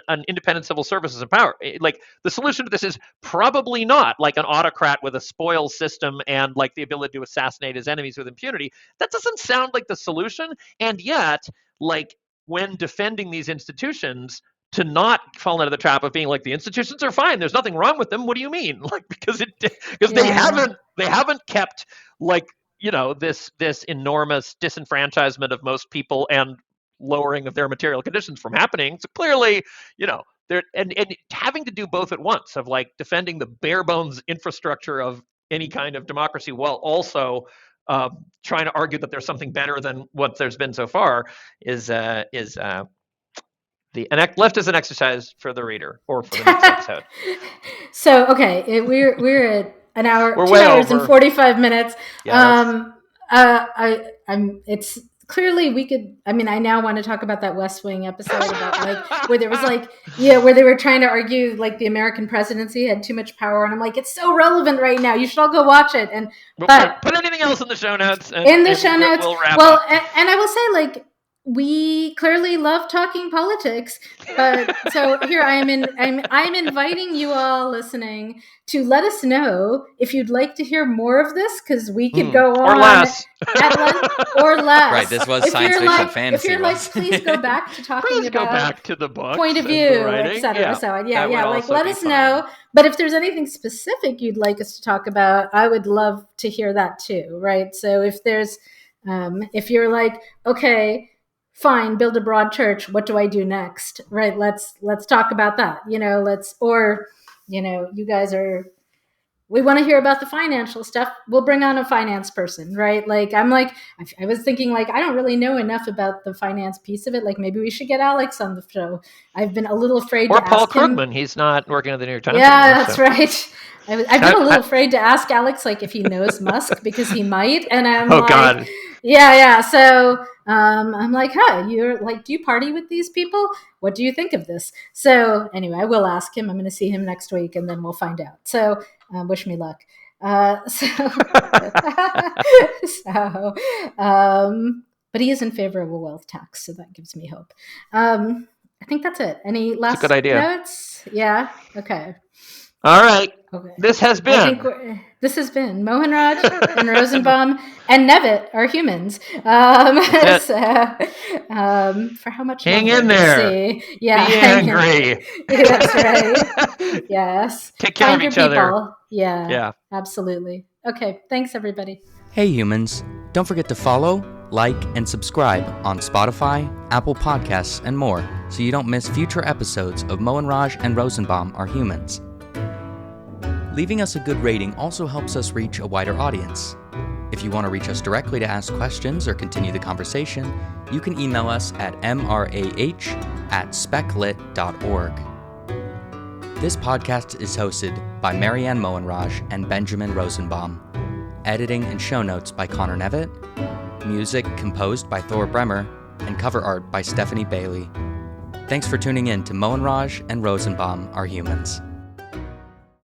[SPEAKER 1] an independent civil service is a power. Like the solution to this is probably not like an autocrat with a spoils system and like the ability to assassinate his enemies with impunity. That doesn't sound like the solution. And yet, like when defending these institutions, to not fall into the trap of being like the institutions are fine, there's nothing wrong with them. What do you mean? Like because they haven't kept like this enormous disenfranchisement of most people and lowering of their material conditions from happening. So clearly, they're and having to do both at once of like defending the bare bones infrastructure of any kind of democracy while also trying to argue that there's something better than what there's been so far is left as an exercise for the reader or for the next episode.
[SPEAKER 2] So okay, we're at an hour,
[SPEAKER 1] We're
[SPEAKER 2] 2
[SPEAKER 1] way
[SPEAKER 2] hours
[SPEAKER 1] over.
[SPEAKER 2] and 45 minutes.
[SPEAKER 1] Yeah,
[SPEAKER 2] It's clearly we could. I mean, I now want to talk about that West Wing episode about like where there was like where they were trying to argue like the American presidency had too much power, and I'm like, it's so relevant right now. You should all go watch it. And
[SPEAKER 1] but put anything else in the show notes.
[SPEAKER 2] We'll wrap up. And I will say like. We clearly love talking politics, but so here I'm inviting you all listening to let us know if you'd like to hear more of this, because we could go on
[SPEAKER 1] or less.
[SPEAKER 2] or less.
[SPEAKER 3] Right, this was science fiction fantasy.
[SPEAKER 2] If you're like, please go back to talking about
[SPEAKER 1] go back to the book,
[SPEAKER 2] point of view, etc.
[SPEAKER 1] Yeah,
[SPEAKER 2] so like let us know. But if there's anything specific you'd like us to talk about, I would love to hear that too. Right. So if there's if you're like, okay, fine, build a broad church. What do I do next? Right. Let's talk about that. You guys we want to hear about the financial stuff. We'll bring on a finance person, right? Like, I was thinking like, I don't really know enough about the finance piece of it. Like maybe we should get Alex on the show. I've been a little afraid to ask him.
[SPEAKER 1] Or Paul Krugman. He's not working at the New York Times
[SPEAKER 2] anymore.
[SPEAKER 1] Yeah,
[SPEAKER 2] that's right. I've been a little afraid to ask Alex, like if he knows Musk, because he might. And I'm
[SPEAKER 1] God.
[SPEAKER 2] Yeah. So I'm like, you're like, do you party with these people? What do you think of this? So anyway, I will ask him. I'm going to see him next week, and then we'll find out. So wish me luck. But he is in favor of a wealth tax, so that gives me hope. I think that's it. Any last
[SPEAKER 1] good idea.
[SPEAKER 2] notes? Yeah. Okay.
[SPEAKER 1] All right. Okay. This has been
[SPEAKER 2] Mohanraj and Rosenbaum and Nevitt are humans. For how much?
[SPEAKER 1] Hang in there.
[SPEAKER 2] See? Yeah.
[SPEAKER 1] Be angry.
[SPEAKER 2] That's right. Yes.
[SPEAKER 1] Take care of each other.
[SPEAKER 2] Yeah.
[SPEAKER 1] Yeah.
[SPEAKER 2] Absolutely. Okay. Thanks, everybody.
[SPEAKER 3] Hey, humans. Don't forget to follow, like, and subscribe on Spotify, Apple Podcasts, and more so you don't miss future episodes of Mohanraj and Rosenbaum Are Humans. Leaving us a good rating also helps us reach a wider audience. If you want to reach us directly to ask questions or continue the conversation, you can email us at mrah@speclit.org. This podcast is hosted by Marianne Mohanraj and Benjamin Rosenbaum. Editing and show notes by Connor Nevitt. Music composed by Thor Bremer, and cover art by Stephanie Bailey. Thanks for tuning in to Mohanraj and Rosenbaum Are Humans.